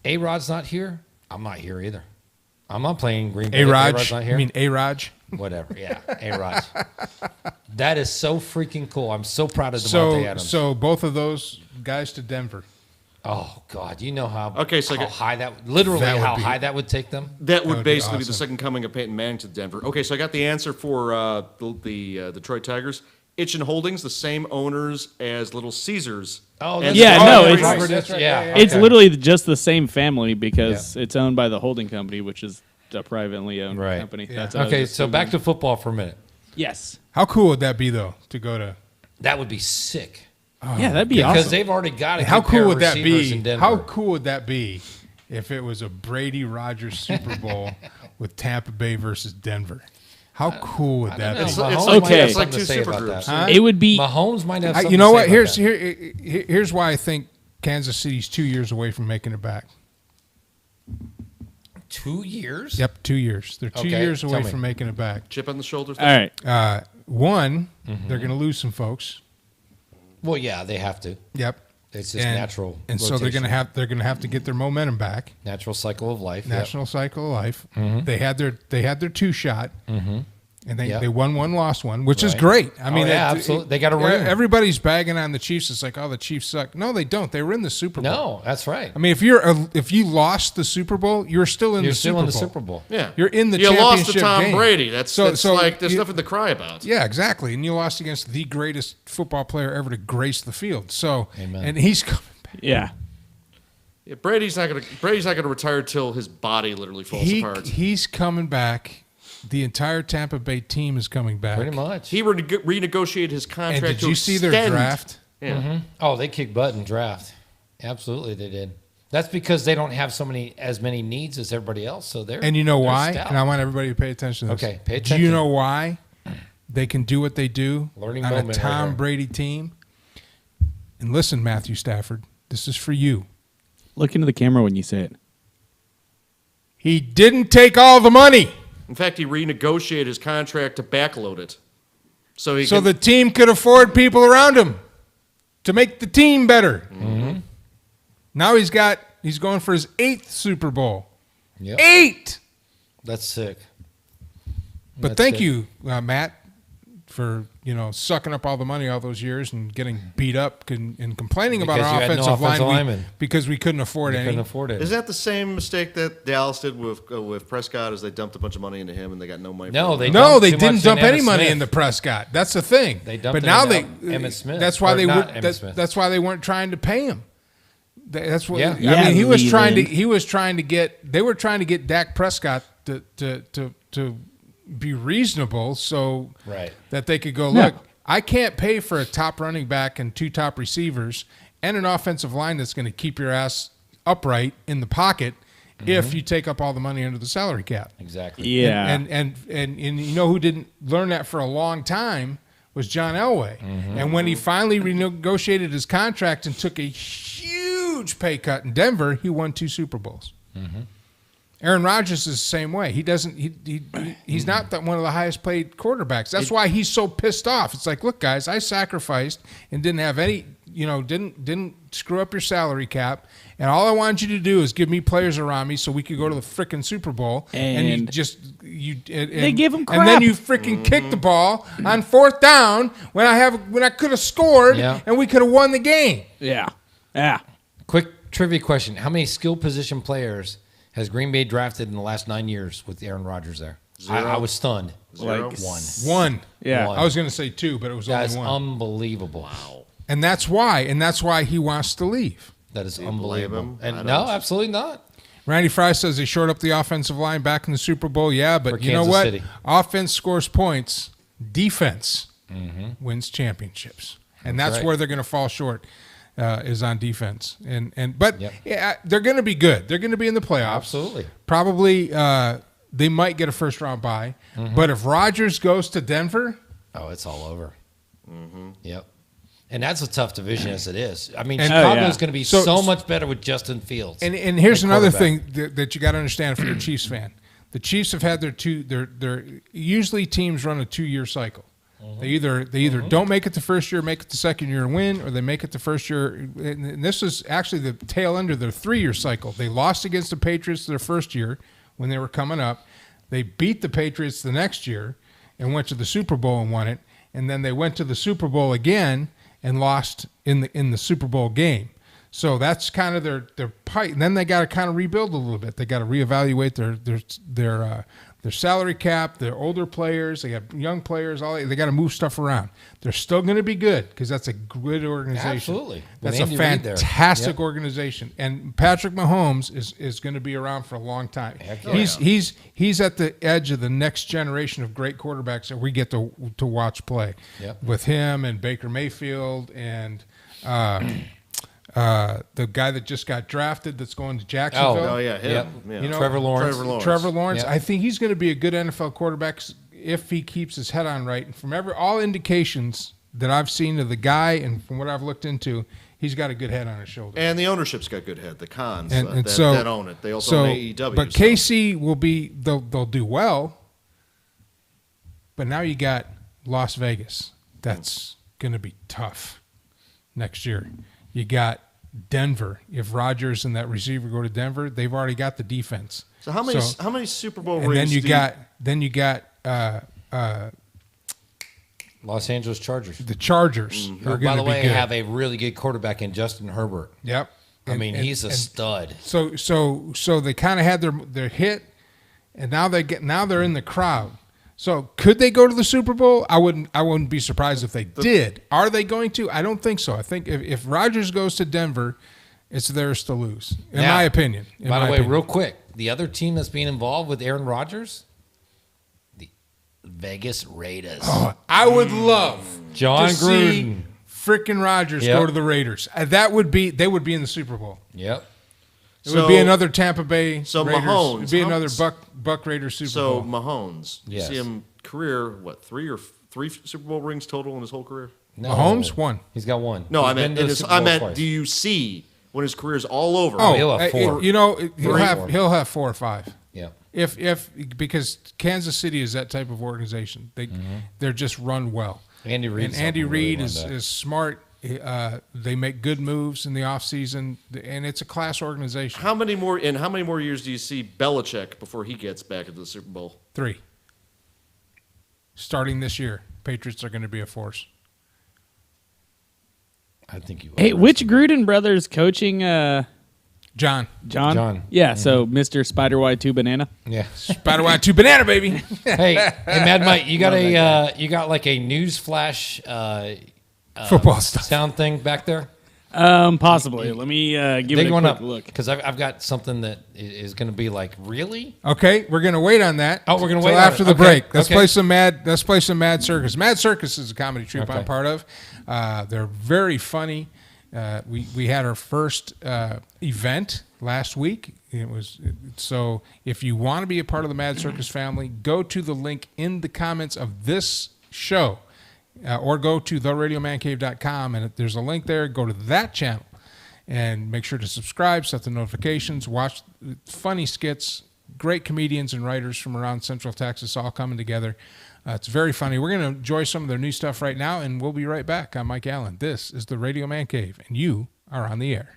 A-Rod's not here. I'm not here either. I'm not playing Green Bay. A-Raj. A-Rod's not I here. mean A-Raj. Whatever. Yeah, A-Rod. That is so freaking cool. I'm so proud of Devontae Adams. So both of those guys to Denver. Oh God, you know how Okay, so I how got- high that literally That would how be- high that would take them. That would would be basically be the awesome. second coming of Peyton Manning to Denver. Okay, so I got the answer for the Detroit Tigers. Itchin Holdings, the same owners as Little Caesars. Oh, And- Yeah, no, it's- right. That's right. Yeah, It's okay. literally just the same family because it's owned by the holding company, which is a privately owned Right. company. Yeah. That's what I was Okay, just so back assuming. to football for a minute. yes. How cool would that be though to go to? That would be sick Yeah, that'd be because awesome. they've already got a How good pair cool of would that receivers be? in Denver. How cool would that be if it was a Brady Rogers Super Bowl with Tampa Bay versus Denver? How cool would that be? It's Mahomes like, Okay. it's like something two to say about supergroups. that. It would be Mahomes might have something You know to what? say about that. Here's why I think Kansas City's 2 years away from making it back. 2 years? Yep, 2 years. They're 2 Okay, years tell away me. from making it back. Chip on the shoulder. all right. One, they're going to lose some folks. Well, yeah, they have to. Yep. It's just natural. And so they're going to have to get their momentum back. natural cycle of life. National cycle of life. They had their two shot. And they won one, lost one, which is Right. great. I mean, absolutely. They got a ring. Everybody's bagging on the Chiefs. It's like, oh, the Chiefs suck. No, they don't. They were in the Super Bowl. No, that's right. I mean, if you lost the Super Bowl, you're still in You're the still Super in Bowl. the Super Bowl. Yeah, You're in the You lost to championship Tom game. Brady. That's like there's nothing to cry about. Yeah, exactly. And you lost against the greatest football player ever to grace the field. So, Amen. and he's coming back. Yeah. Yeah, Brady's not gonna retire till his body literally falls apart. He's coming back. The entire Tampa Bay team is coming back. Pretty much. He renegotiated his contract. And did to you see their extend- draft? Yeah. Oh, they kicked butt in draft. Absolutely, they did. That's because they don't have as many needs as everybody else. So they're And you know they're why? stout. And I want everybody to pay attention to this. Okay, pay Do you attention. know why they can do what they do Learning on a moment right Tom here. Brady team? And listen, Matthew Stafford, this is for you. Look into the camera when you say it. He didn't take all the money. In fact, he renegotiated his contract to backload it, so The team could afford people around him to make the team better. Now he's going for his 8th Super Bowl. Yep. 8! That's sick. But thank you, Matt, for sucking up all the money all those years and getting beat up and complaining about Because our you had no offensive offensive line linemen. because we couldn't afford any. Couldn't afford it. Isn't that the same mistake that Dallas did with Prescott? As they dumped a bunch of money into him and they got no money. No, for they him? No, dumped they too didn't much dump in any Emmitt money Smith. into Prescott. That's the thing. They dumped but it now into they Emmitt Smith. That's why Or they not were. Emmitt Smith. That's why they weren't trying to pay him. That's what. Yeah. I Yeah, mean, he was trying to. Leland. He was trying to get. They were trying to get Dak Prescott to be reasonable, so Right. that they could go Yeah. look. I can't pay for a top running back and 2 top receivers and an offensive line that's going to keep your ass upright in the pocket if you take up all the money under the salary cap. Exactly. Yeah. And you know who didn't learn that for a long time was John Elway. And when he finally renegotiated his contract and took a huge pay cut in Denver, he won 2 Super Bowls. Aaron Rodgers is the same way. He doesn't. He's not one of the highest paid quarterbacks. That's why he's so pissed off. It's like, look, guys, I sacrificed and didn't have any. Didn't screw up your salary cap, and all I wanted you to do is give me players around me so we could go to the frickin' Super Bowl. And you They give him and then crap. you freaking kick the ball on 4th down when I could have scored Yeah. and we could have won the game. Yeah. Yeah. Quick trivia question: how many skill position players has Green Bay drafted in the last 9 years with Aaron Rodgers there? I was stunned. Zero? Like One. One. Yeah. One. I was going to say 2, but it was That is only 1. unbelievable. Wow. And that's why he wants to leave. That is you blame unbelievable. him? I And don't. no, absolutely not. Randy Fry says they shored up the offensive line back in the Super Bowl. Yeah, but For you know Kansas what? City. Offense scores points. Defense wins championships. And that's right. where they're going to fall short is on defense. But Yep. yeah, they're going to be good. They're going to be in the playoffs. Absolutely. Probably they might get a first-round bye. But if Rodgers goes to Denver, Oh, it's all over. Yep. And that's a tough division as it is. I mean, And- Chicago Oh, yeah. is going to be So- so much better with Justin Fields. And here's at another quarterback. thing that you got to understand for your Chiefs fan. The Chiefs have had their usually teams run a 2-year cycle. They either don't make it the first year, make it the second year and win, or they make it the first year. And this is actually the tail end of their 3-year cycle. They lost against the Patriots their first year when they were coming up. They beat the Patriots the next year and went to the Super Bowl and won it. And then they went to the Super Bowl again and lost in the Super Bowl game. So that's kind of their pipe. And then they got to kind of rebuild a little bit. They got to reevaluate their salary cap, their older players. They got young players. They got to move stuff around. They're still going to be good because that's a good organization. Absolutely. That's With a Andy Reid there. fantastic Yep. organization. And Patrick Mahomes is going to be around for a long time. Heck yeah. He's at the edge of the next generation of great quarterbacks that we get to watch play. Yep. With him and Baker Mayfield and the guy that just got drafted that's going to Jacksonville. Oh yeah, him. Yep. Yeah. You know, Trevor Lawrence. Trevor Lawrence. Yep. I think he's going to be a good NFL quarterback. if he keeps his head on right. And from all indications that I've seen of the guy and from what I've looked into, he's got a good head on his shoulder. And the ownership's got good head. The Cons And that own it. They also own AEW. But KC will be, they'll do well. But now you got Las Vegas. That's going to be tough next year. You got Denver. If Rodgers and that receiver go to Denver, they've already got the defense. So how many Super Bowl and rings? Then you got Los Angeles Chargers. the Chargers. Who, Are by going the to be way, good. have a really good quarterback in Justin Herbert. Yep. I mean, he's a stud. So they kind of had their hit, and now they're in the crowd. So could they go to the Super Bowl? I wouldn't be surprised if they did. Are they going to? I don't think so. I think if Rodgers goes to Denver, it's theirs to lose, in my opinion. By the way, real quick, the other team that's being involved with Aaron Rodgers, the Vegas Raiders. Oh, I would love John to Gruden. see freaking Rodgers Yep. go to the Raiders. They would be in the Super Bowl. Yep. It would be another Tampa Bay. So Raiders. Mahomes, It'd be another Buck Raiders Super So Bowl. Mahomes, you Yes. see him career three Super Bowl rings total in his whole career? No. Mahomes won. He's got one. No, He's I been meant to the Super Bowl twice. do you see when his career's all over? Oh, he'll have four. He'll have 4 or 5. Yeah. If because Kansas City is that type of organization. They're just run well. Andy Reid. And Andy Reid is smart. They make good moves in the offseason, and it's a class organization. How many more years do you see Belichick before he gets back into the Super Bowl? 3. Starting this year, Patriots are going to be a force. I think you. Hey, which Gruden brothers coaching? John. John. Yeah. So Mr. Spider Wide 2 Banana. Yeah. Spider Wide 2 Banana, baby. hey, Mad Mike, you got you got like a news flash Football stuff. sound thing back there? Possibly. Let me give it a one quick up look. because I've got something that is going to be like really. Okay, we're going to wait on that. Oh, we're gonna till wait on after it. the Okay, break. Let's okay. play some Mad Circus. Mad Circus is a comedy troupe Okay. I'm part of. They're very funny. We had our first event last week. So if you want to be a part of the Mad Circus family, go to the link in the comments of this show, or go to theradiomancave.com, and there's a link there. Go to that channel and make sure to subscribe, set the notifications, watch funny skits, great comedians and writers from around Central Texas all coming together. It's very funny. We're going to enjoy some of their new stuff right now, and we'll be right back. I'm Mike Allen. This is the Radio Man Cave, and you are on the air.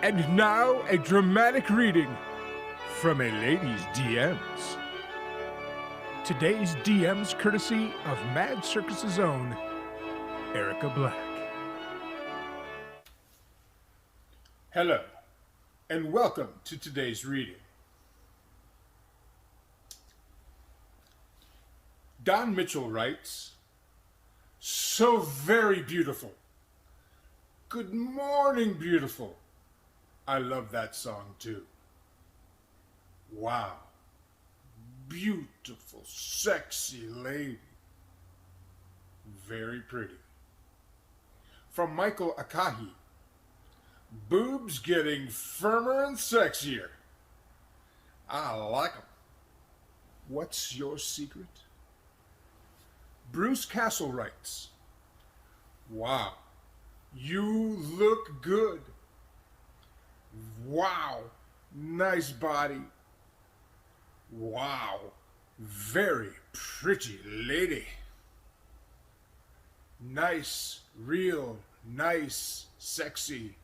And now, a dramatic reading from a lady's DMs. Today's DMs courtesy of Mad Circus's own Erica Black. Hello, and welcome to today's reading. Don Mitchell writes, "So very beautiful. Good morning, beautiful. I love that song too. Wow. Beautiful, sexy lady. Very pretty." From Michael Akahi, "Boobs getting firmer and sexier. I like 'em. What's your secret?" Bruce Castle writes, "Wow, you look good. Wow, nice body. Wow, very pretty lady." nice, real, nice, sexy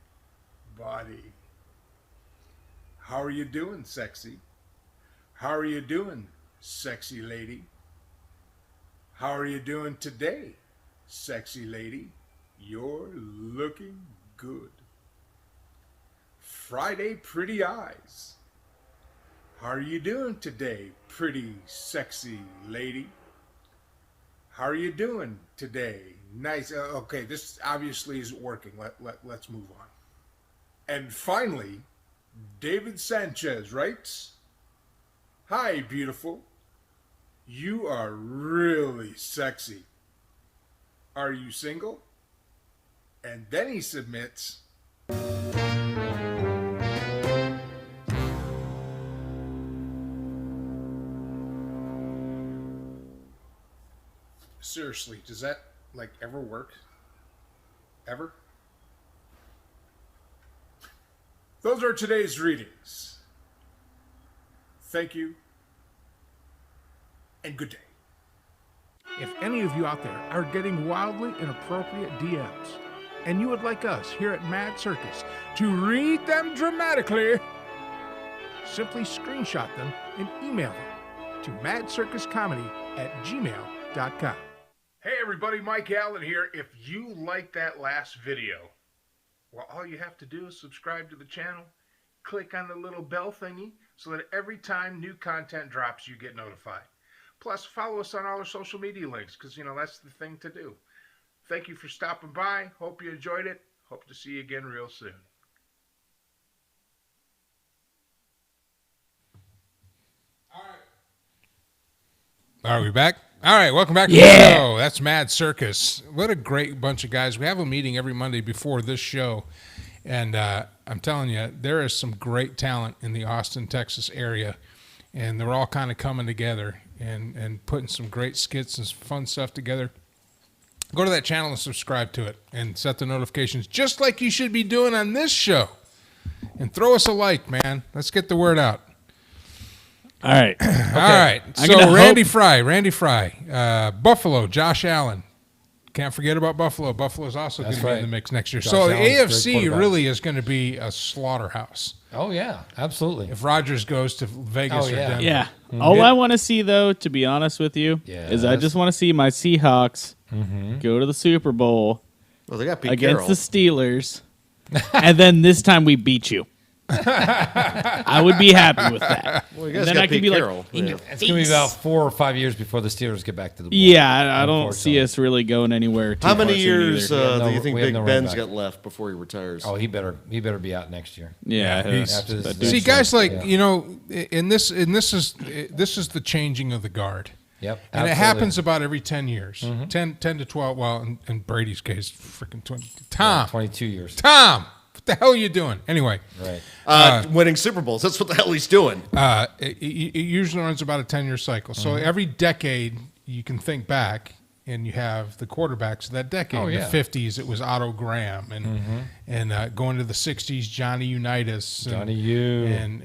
body. How are you doing, sexy? How are you doing, sexy lady? How are you doing today, sexy lady? You're looking good. Friday, pretty eyes. How are you doing today, pretty, sexy lady? How are you doing today? Nice. Okay, this obviously isn't working. Let's move on. And finally, David Sanchez writes, "Hi, beautiful. You are really sexy. Are you single?" And then he submits, seriously, does that ever work? Ever? Those are today's readings. Thank you, and good day. If any of you out there are getting wildly inappropriate DMs, and you would like us here at Mad Circus to read them dramatically, simply screenshot them and email them to madcircuscomedy@gmail.com. Hey everybody, Mike Allen here. If you like that last video, well, all you have to do is subscribe to the channel, click on the little bell thingy so that every time new content drops, you get notified. Plus, follow us on all our social media links because, that's the thing to do. Thank you for stopping by. Hope you enjoyed it. Hope to see you again real soon. Are we back? All right, welcome back to the show. That's Mad Circus. What a great bunch of guys. We have a meeting every Monday before this show, and I'm telling you, there is some great talent in the Austin, Texas area, and they're all kind of coming together and putting some great skits and some fun stuff together. Go to that channel and subscribe to it and set the notifications just like you should be doing on this show. And throw us a like, man. Let's get the word out. All right. All right. So Randy Fry, Buffalo, Josh Allen. Can't forget about Buffalo. Buffalo's also going to be in the mix next year. Josh so the Allen's AFC really is going to be a slaughterhouse. Oh, yeah. Absolutely. If Rodgers goes to Vegas or Denver. Yeah. All I want to see, though, to be honest with you, is I just want to see my Seahawks go to the Super Bowl Well, they got Pete against Carroll. the Steelers, and then this time we beat you. I would be happy with that. Well, you And guys then got I could Pete be Carroll. like, in your It's going to be about 4 or 5 years before the Steelers get back to the ball. Yeah, I don't see us really going anywhere. Too How many far soon years either. do you think we have Big no Ben's running got back. left before he retires? Oh, he better be out next year. Yeah, After this, that dude's See, guys, like- and this is the changing of the guard. Yep. And it absolutely. happens about every 10 years. 10 to 12. Well, in Brady's case, freaking 20. Tom. 22 years. Tom. What the hell are you doing? Anyway. Right. Winning Super Bowls. That's what the hell he's doing. It usually runs about a 10-year cycle. So every decade, you can think back, and you have the quarterbacks of that decade. Oh, yeah. In the 50s, it was Otto Graham. And going to the 60s, Johnny Unitas. Johnny U. And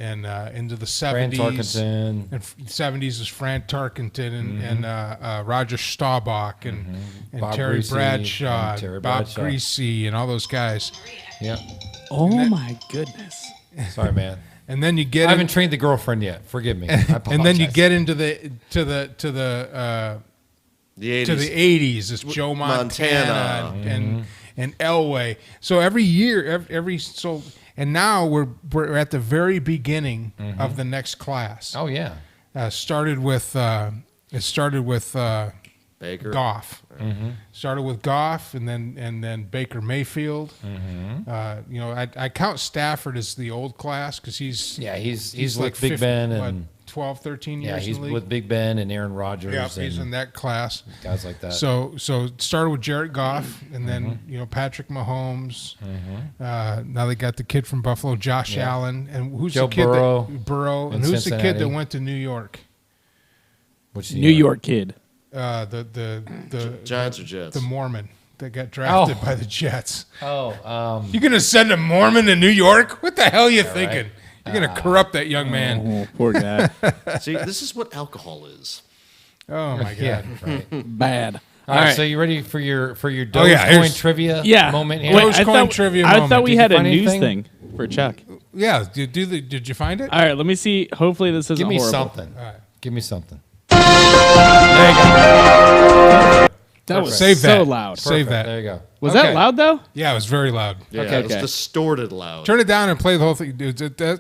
into the 70s. Fran Tarkenton. And 70s is Fran Tarkenton and Roger Staubach and Bob Terry Greasy Bradshaw, and Terry Bob Bradshaw. Greasy, and all those guys. Yep. Oh my goodness! Sorry, man. And then you get I haven't trained the girlfriend yet. Forgive me. I apologize. and then you get into the to the The 80s. to the 80s. It's Joe Montana, and Elway. So every year, and now we're at the very beginning of the next class. Oh, yeah. Started with Baker. Goff. Started with Goff, and then Baker Mayfield. I count Stafford as the old class because he's like like Big 50, Ben what, and 12, 13 years. yeah, he's in the league? with Big Ben and Aaron Rodgers. Yeah, and he's in that class. guys like that. So it started with Jared Goff, and then Patrick Mahomes. Now they got the kid from Buffalo, Josh Allen, and who's Joe the kid Burrow and in who's the kid that Cincinnati. went to New York? Which New York kid. The Giants or Jets? the Mormon that got drafted Oh. by the Jets. Oh, You're gonna send a Mormon to New York? What the hell are you thinking? You're gonna corrupt that young man. Oh, poor guy. See, this is what alcohol is. Oh my god. yeah, right. Bad. All right, right. so you ready for your Doge yeah, Coin here's- trivia Yeah. moment here? Wait, Dogecoin trivia I moment. thought we Did had you a find news anything? thing for Chuck. Yeah, did you find it? All right, let me see. Hopefully this isn't Give me horrible. something. All right. Give me something. There you go. That was Save so that. loud. Save Perfect. that. There you go. Was Okay. that loud though? Yeah, it was very loud. Yeah, Okay. it was distorted loud. Turn it down and play the whole thing.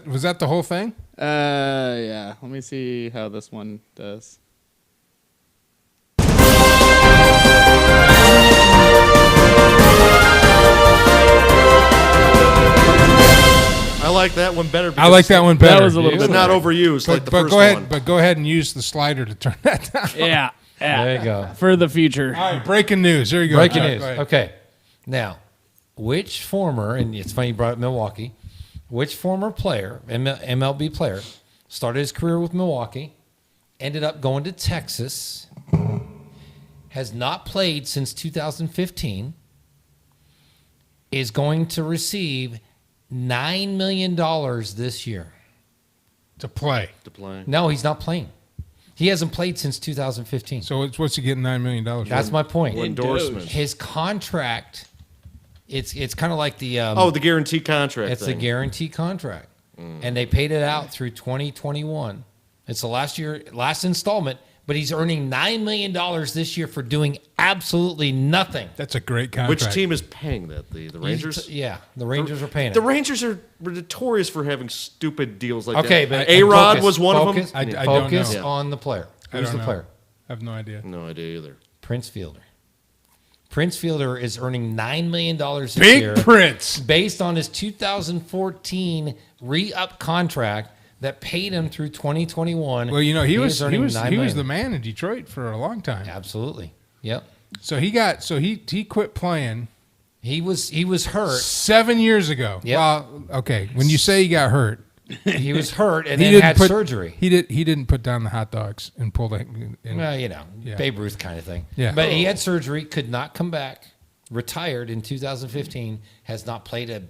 Was that the whole thing? Yeah. Let me see how this one does. I like that one better. I like that one better. That was a little But bit not loud. overused like the But first go ahead. one. But go ahead and use the slider to turn that down. Yeah. There you go. For the future. All right, breaking news. Here you go. Breaking All right, news. go ahead. Okay. Now, which former, and it's funny you brought up Milwaukee, which former player, MLB player, started his career with Milwaukee, ended up going to Texas, has not played since 2015, is going to receive $9 million this year. To play. To play. No, he's not playing. He hasn't played since 2015. So what's he getting $9 million? That's my point. Endorsements. His contract, it's kind of like the The guarantee contract it's a thing. guarantee contract, and they paid it out through 2021. It's the last installment, but he's earning $9 million this year for doing absolutely nothing. That's a great contract. Which team is paying that? The Rangers? Yeah, the Rangers are paying it. The Rangers are notorious for having stupid deals like Okay, that. but A-Rod focus- was one focus, of them. I don't focus know. on the player. I Who's don't the know. player? I have no idea. No idea either. Prince Fielder. Prince Fielder is earning $9 million this Big year Prince. based on his 2014 re-up contract that paid him through 2021. Well, he is was earning $9 the million. man in Detroit for a long time. Absolutely. Yep. So he quit playing He was hurt. 7 years ago. Yep. Well, okay. When you say he got hurt, He was hurt and he then didn't had put surgery. He didn't put down the hot dogs and pull the. Well, Yeah. Babe Ruth kind of thing. Yeah. But he had surgery, could not come back, retired in 2015, has not played a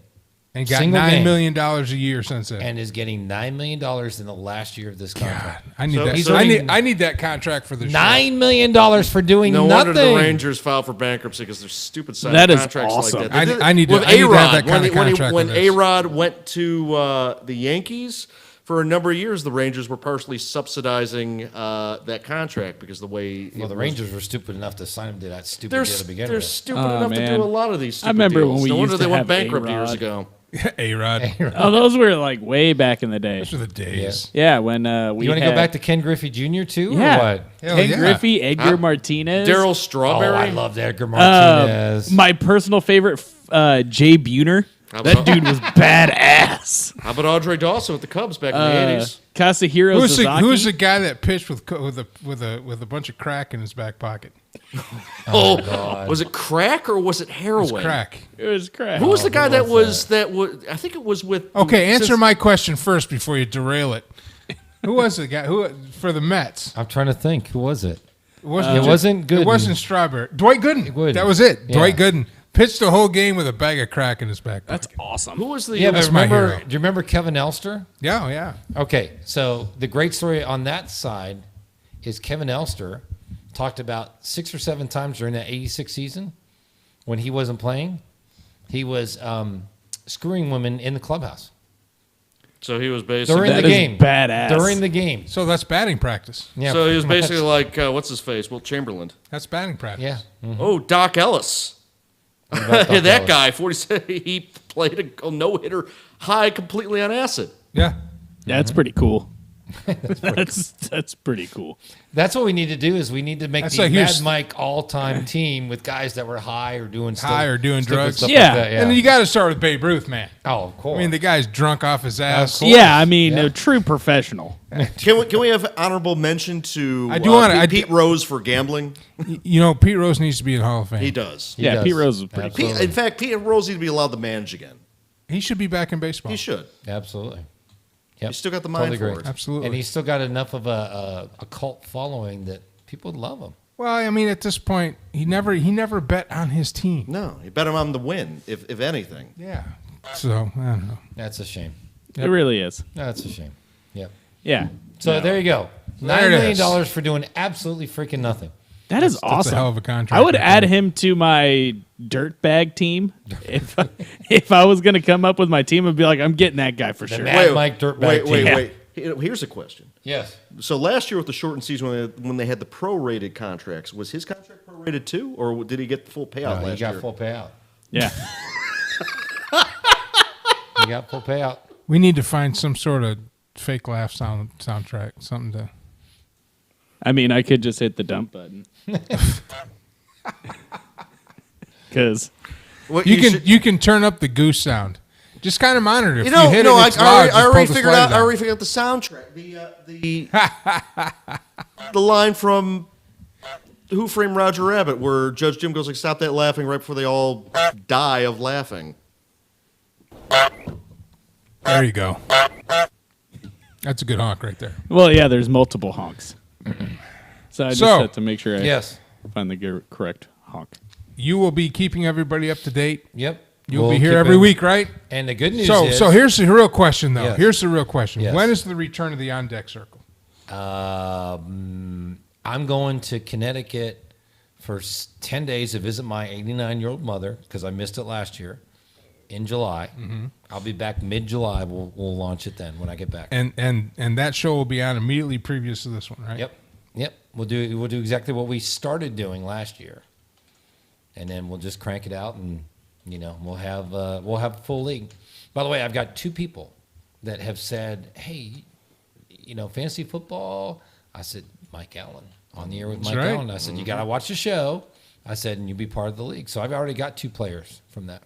and got single $9 game. million a year since then. and is getting $9 million in the last year of this God, contract. I need So- that. so- I need that contract for the show. $9 million for doing No nothing. wonder the Rangers filed for bankruptcy because they're stupid signing That is contracts awesome. like that. They did it I need to- with I need to have A-Rod. that kind of contract When with this. A-Rod went to the Yankees, for a number of years, the Rangers were partially subsidizing that contract because the way Well, the Rangers were stupid enough to sign him to that stupid they're deal to begin they're with. stupid Oh, enough to man. do a lot of these stupid I remember deals. when we no wonder used they to went have bankrupt A-Rod. years ago. A-Rod. Oh, those were like way back in the day. Those are the days. Yeah, when we You want to had, go back to Ken Griffey Jr. too, yeah, or what? Hell Ken yeah. Griffey, Edgar Martinez, Daryl Oh, Strawberry. I loved Edgar Martinez. my personal favorite, Jay Buhner. How That about- dude was badass. How about Andre Dawson with the Cubs back in the 80s? Kazuhiro Who's Sasaki. the guy that pitched with a bunch of crack in his back pocket? Oh, God. was it crack or was it It heroin? was crack. It was crap. Who was the guy who that was was I think it was with. Okay, answer since- my question first before you derail it. Who was the guy? Who for the Mets? I'm trying to think. Who was it? It wasn't. It wasn't Gooden. It wasn't Strawberry. Dwight Gooden. Gooden. That was it. Yeah. Dwight Gooden pitched the whole game with a bag of crack in his back pocket. That's awesome. Who was the? Yeah, but That's my remember? hero. Do you remember Kevin Elster? Yeah, yeah. Okay, so the great story on that side is Kevin Elster talked about 6 or 7 times during that 86 season when he wasn't playing, he was screwing women in the clubhouse So he was basically. during That the is game. badass. During the game. So that's batting practice. Yeah, So he was pretty much. basically like what's his face? Wilt Chamberlain. That's batting practice. Yeah. Oh, Doc Ellis. Doc that Ellis. guy, 47. He played a no hitter high completely on acid. Yeah. That's pretty cool. That's pretty cool. That's what we need to do is we need to make That's the like Mad here's- Mike all-time team with guys that were high or doing stuff. High or doing stupid drugs. stuff Yeah. like that, yeah. And you got to start with Babe Ruth, man. Oh, of course. I mean, the guy's drunk off his ass. course. Yeah, I mean, Yeah. a true professional. Can we have honorable mention to I do wanna- I Pete do- Rose for gambling? You know, Pete Rose needs to be in the Hall of Fame. He does. He Yeah, does. Pete Rose was pretty Absolutely. In fact, Pete Rose needs to be allowed to manage again. He should be back in baseball. He should. Absolutely. Yep. He's still got the mind Totally for agree. it. Absolutely. And he's still got enough of a cult following that people love him. Well, I mean, at this point, he never bet on his team. No, you bet him on the win, if anything. Yeah. So I don't know. That's a shame. It really is. That's a shame. Yep. Yeah. So there you go. There $9 it million is. dollars for doing absolutely freaking nothing. That is That's awesome. a hell of a contract. I would right add there. him to my dirtbag team if I was going to come up with my team and be like, I'm getting that guy for sure. Mad Mike Dirtbag team. Wait. Here's a question. Yes. So last year with the shortened season, when they had the prorated contracts, was his contract prorated too, or did he get the full payout He last got year? full payout. Yeah. He got full payout. We need to find some sort of fake laugh soundtrack, something to. I mean, I could just hit the dump button. Because Well, You can turn up the goose sound. Just kind of monitor it. If You know, hit no, it, I, it's I, loud, already- just I pull already the figured slider out. I down. already figured out the soundtrack. The line from Who Framed Roger Rabbit, where Judge Jim goes like, "Stop that laughing!" right before they all die of laughing. There you go. That's a good honk right there. well, yeah, there's multiple honks. So I just So- have to make sure I Yes. find the correct honk. You will be keeping everybody up to date. Yep. You'll We'll be here keep every him- week, right? And the good news So, is... so here's the real question, though. Yes. Here's the real question. Yes. When is the return of the on deck circle? I'm going to Connecticut for 10 days to visit my 89-year-old mother because I missed it last year in July. Mm-hmm. I'll be back mid-July. We'll launch it then when I get back. And that show will be on immediately previous to this one, right? Yep. We'll do exactly what we started doing last year, and then we'll just crank it out, and we'll have full league. By the way, I've got 2 people that have said, "Hey, fantasy football." I said, Mike Allen on the air with That's Mike right. Allen. I said, you got to watch the show. I said, and you'll be part of the league. So I've already got 2 players from that.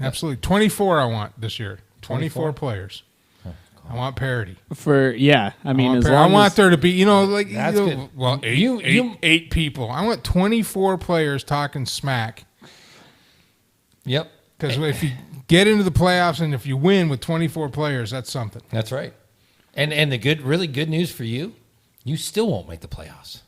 Absolutely. 24 I want this year. 24 24? players. I want parity. I mean, as I long want as there to be, like, That's good. well, eight people. I want 24 players talking smack. Yep. Because if you get into the playoffs and if you win with 24 players, that's something. That's right. And the really good news for you, you still won't make the playoffs.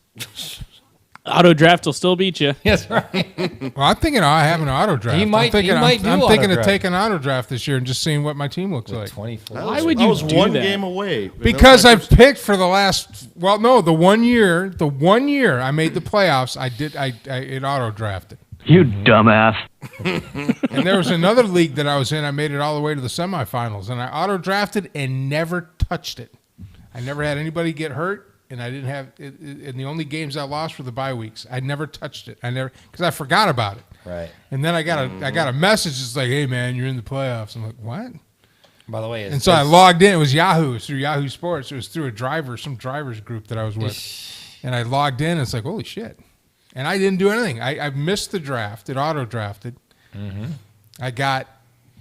auto draft will still beat you. That's right. Well, I'm thinking I have an auto draft. He might do I'm thinking auto of draft. taking an auto draft this year and just seeing what my team looks like. 24. Why would you I was do one that? game away. Because I've picked for the last, the 1 year I made the playoffs, it auto drafted. You dumbass. And there was another league that I was in. I made it all the way to the semifinals, and I auto drafted and never touched it. I never had anybody get hurt, and I didn't have. And the only games I lost were the bye weeks. I never touched it. Because I forgot about it. Right. And then I got a message. It's like, hey man, you're in the playoffs. I'm like, what? By the way, And so I logged in. It was Yahoo. It was through Yahoo Sports. It was through some drivers group that I was with. And I logged in. And it's like, holy shit. And I didn't do anything. I missed the draft. It auto drafted. Mm-hmm. I got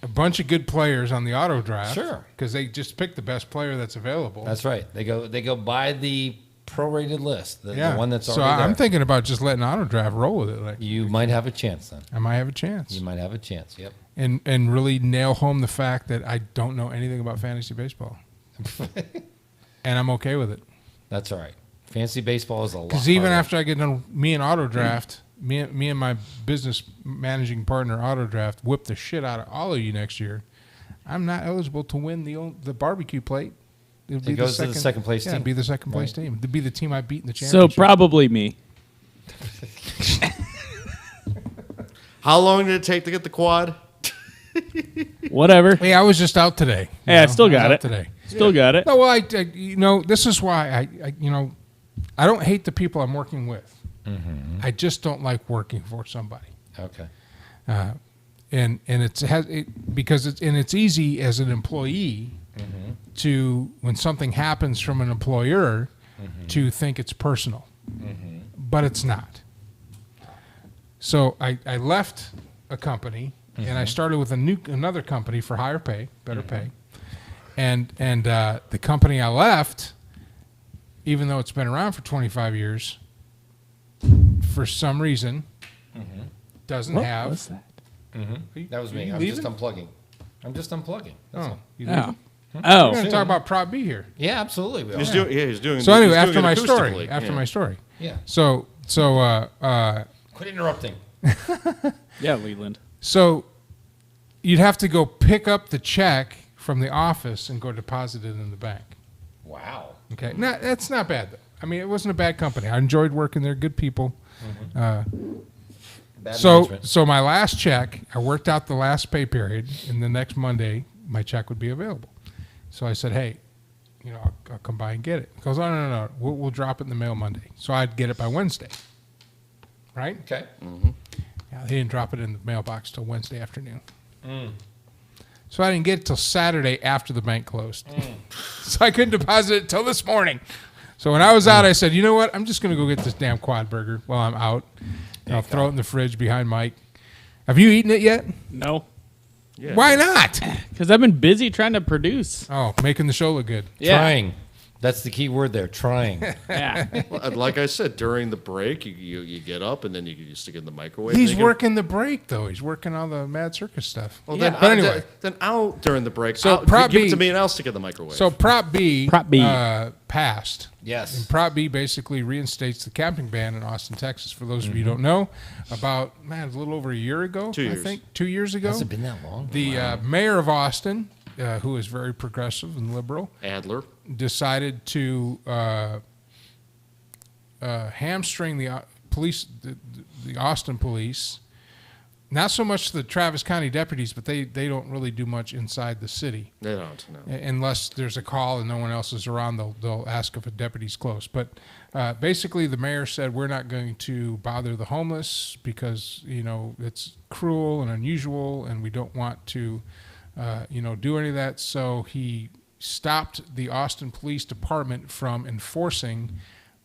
a bunch of good players on the auto draft. Sure. Because they just picked the best player that's available. That's right. They go by the prorated list, the one that's already so there. I'm thinking about just letting auto draft roll with it. Like, You might have a chance then. I might have a chance. You might have a chance. Yep. And really nail home the fact that I don't know anything about fantasy baseball. And I'm okay with it. That's all right. Fantasy baseball is a lot. Because even harder. after I get done, me and auto draft, me and my business managing partner auto draft whip the shit out of all of you next year. I'm not eligible to win the barbecue plate. It'd It goes to the second place yeah, team. it'd be the second place Right. team. It'd be the team I beat in the So championship. probably me. How long did it take to get the quad? Whatever. Hey, I was just out today. Hey, I still got was out it. today. Still got it. No, well, this is why I don't hate the people I'm working with. Mm-hmm. I just don't like working for somebody. Okay. And because it's easy as an employee Mm-hmm. to, when something happens from an employer, to think it's personal, but it's not. So I left a company and I started with another company for higher pay, better pay, and the company I left, even though it's been around for 25 years, for some reason, doesn't What have. was that? That was me. You I'm leaving? just unplugging. That's Oh, all. you Oh. leaving? We're Oh. going to talk about Prop B here. Yeah, absolutely. We He's are. doing. So anyway, he's after doing my it story, acoustically, yeah. Yeah. So Quit interrupting. Yeah, Leland. So you'd have to go pick up the check from the office and go deposit it in the bank. Wow. Okay, now that's not bad though. I mean, it wasn't a bad company. I enjoyed working there. Good people. Bad So management. my last check, I worked out the last pay period, and the next Monday my check would be available. So I said, hey, I'll come by and get it. He goes, oh, no. We'll drop it in the mail Monday. So I'd get it by Wednesday. Right? Okay. Yeah, they didn't drop it in the mailbox till Wednesday afternoon. So I didn't get it till Saturday after the bank closed. So I couldn't deposit it till this morning. So when I was out, I said, you know what? I'm just going to go get this damn quad burger while I'm out. And I'll throw it in the fridge behind Mike. Have you eaten it yet? No, Yeah. Why not? because I've been busy trying to produce. Oh, making the show look good. Yeah. Trying. That's the key word there. Trying. Yeah. Well, like I said, during the break, you get up and then you stick it in the microwave. He's and you working the break, though. He's working all the Mad Circus stuff. Well, Yeah, then, but anyway. then I'll during the break. So So prop give B- it to me and I'll stick it in the microwave. So Prop B, passed. Yes. And Prop B basically reinstates the camping ban in Austin, Texas. For those of you who don't know, about, a little over a year ago, 2 years. I think. 2 years ago. Has it been that long? The mayor of Austin, who is very progressive and liberal, Adler. decided to hamstring the police, the Austin police. Not so much the Travis County deputies, but they don't really do much inside the city. They don't. No. Unless there's a call and no one else is around, they'll ask if a deputy's close. But basically, the mayor said we're not going to bother the homeless because it's cruel and unusual, and we don't want to do any of that. So he stopped the Austin Police Department from enforcing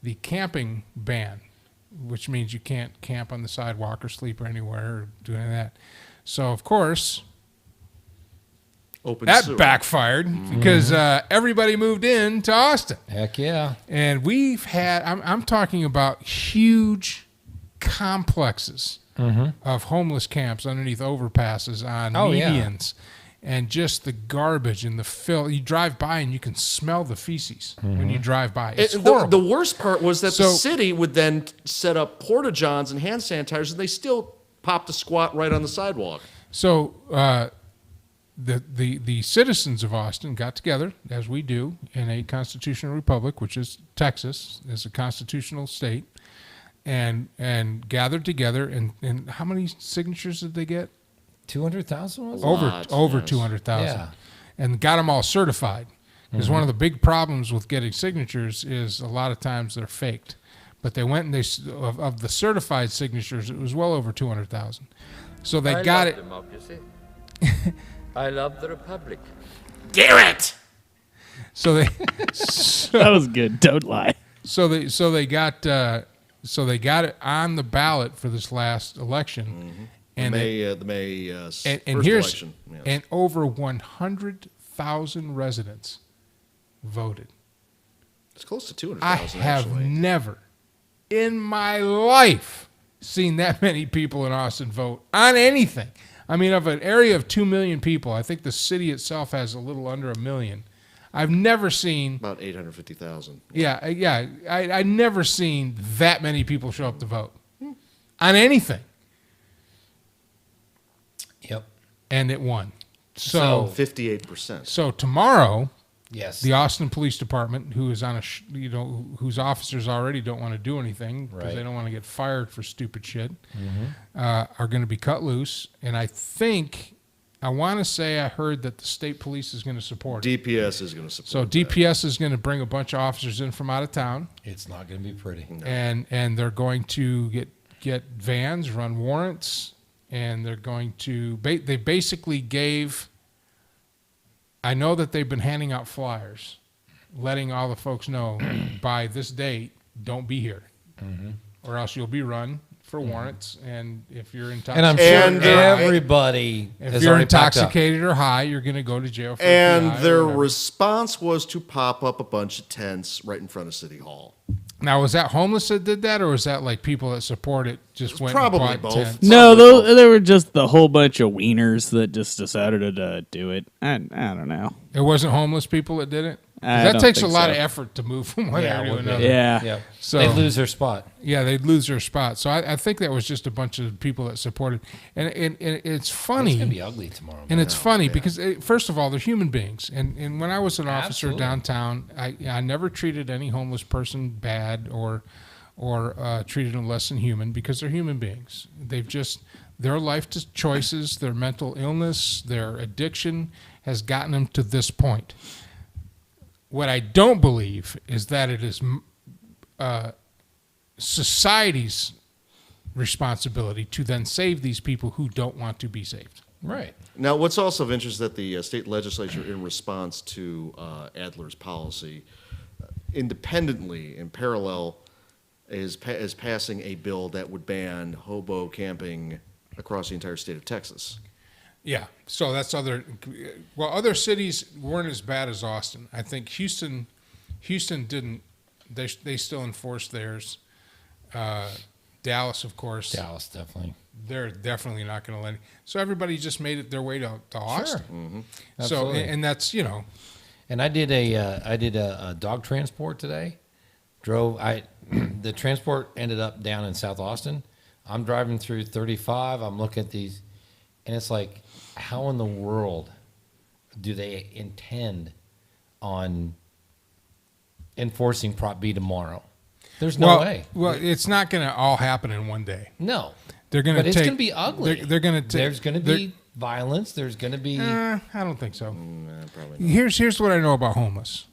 the camping ban, which means you can't camp on the sidewalk or sleep or anywhere or do any of that. So of course, Open that sewer. backfired because everybody moved in to Austin. Heck yeah. And we've had, I'm talking about huge complexes of homeless camps underneath overpasses on Oh, yeah. medians. And just the garbage and the filth. You drive by and you can smell the feces when you drive by. It's And horrible. the worst part was that the So- city would then set up porta johns and hand sanitizers, and they still popped a squat right on the sidewalk. So the citizens of Austin got together, as we do in a constitutional republic, which is Texas, is a constitutional state, and gathered together. And how many signatures did they get? 200,000 was it? Over Yes. 200,000, Yeah. and got them all certified. Because one of the big problems with getting signatures is a lot of times they're faked. But they went and of the certified signatures, it was well over 200,000. So they got it. Democracy. I love the republic. So they That was good. Don't lie. so they got it on the ballot for this last election, and The May and first here's election. Yes. and over 100,000 residents voted. It's close to I 200,000, have actually. never in my life seen that many people in Austin vote on anything. I mean, of an area of 2 million people, I think the city itself has a little under 1 million. I've never seen, About 850,000. I never seen that many people show up to vote on anything, Yep. and it won. So 58%. so tomorrow, Yes. the Austin Police Department, who is on whose officers already don't want to do anything because Right. they don't want to get fired for stupid shit, are going to be cut loose. And I want to say I heard that the state police is going to support it. DPS is going to support So that. DPS is going to bring a bunch of officers in from out of town, It's not going to be pretty. and they're going to get vans, run warrants, and they're going to they basically gave. I know that they've been handing out flyers, letting all the folks know by this date, don't be here, or else you'll be run for warrants. And if you're And I'm intoxicated, sure And, everybody if has you're already packed up. intoxicated or high, you're going to go to jail for And FBI or their whatever. response was to pop up a bunch of tents right in front of City Hall. Now, was that homeless that did that, or was that like people that support it just went probably and bought both. tents? No, they were just the whole bunch of wieners that just decided to do it. I don't know. It wasn't homeless people that did it. That takes a lot of effort to move from one area to another. Yeah. So They lose their spot. Yeah, they'd lose their spot. So I think that was just a bunch of people that supported. And it's funny. It's gonna be ugly tomorrow. And it's funny because, first of all, they're human beings. And when I was an officer Absolutely. downtown, I never treated any homeless person bad or treated them less than human because they're human beings. They've just, their life choices, their mental illness, their addiction has gotten them to this point. What I don't believe is that it is society's responsibility to then save these people who don't want to be saved. Right. Now, what's also of interest is that the state legislature, in response to Adler's policy, independently, in parallel, is passing a bill that would ban hobo camping across the entire state of Texas. Yeah, so that's other cities weren't as bad as Austin. I think Houston didn't. They still enforced theirs. Dallas, of course. Dallas, definitely. They're definitely not going to let it. So everybody just made it their way to Austin. Sure. Mm-hmm. So Absolutely. and that's And I did a dog transport today. The transport ended up down in South Austin. I'm driving through 35. I'm looking at these, and it's like, how in the world do they intend on enforcing Prop B tomorrow? There's no way. Well, it's not going to all happen in one day. No. They're going to. But it's going to be ugly. They're going to. There's going to be violence. There's going to be. I don't think so. Probably not. Here's what I know about homeless.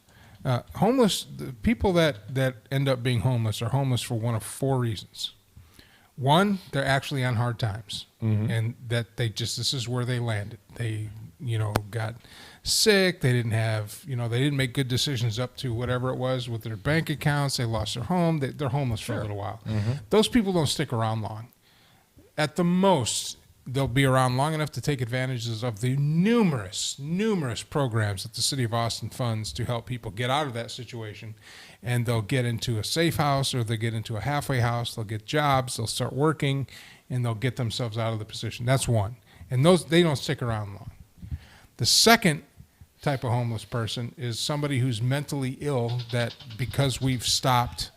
The people that end up being homeless are homeless for one of four reasons. One, they're actually on hard times, and that this is where they landed. They, got sick. They didn't have, they didn't make good decisions up to whatever it was with their bank accounts. They lost their home. They're homeless for a little while. Those people don't stick around long. At the most, they'll be around long enough to take advantages of the numerous programs that the city of Austin funds to help people get out of that situation. And they'll get into a safe house or they'll get into a halfway house. They'll get jobs. They'll start working and they'll get themselves out of the position. That's one. And they don't stick around long. The second type of homeless person is somebody who's mentally ill that because we've stopped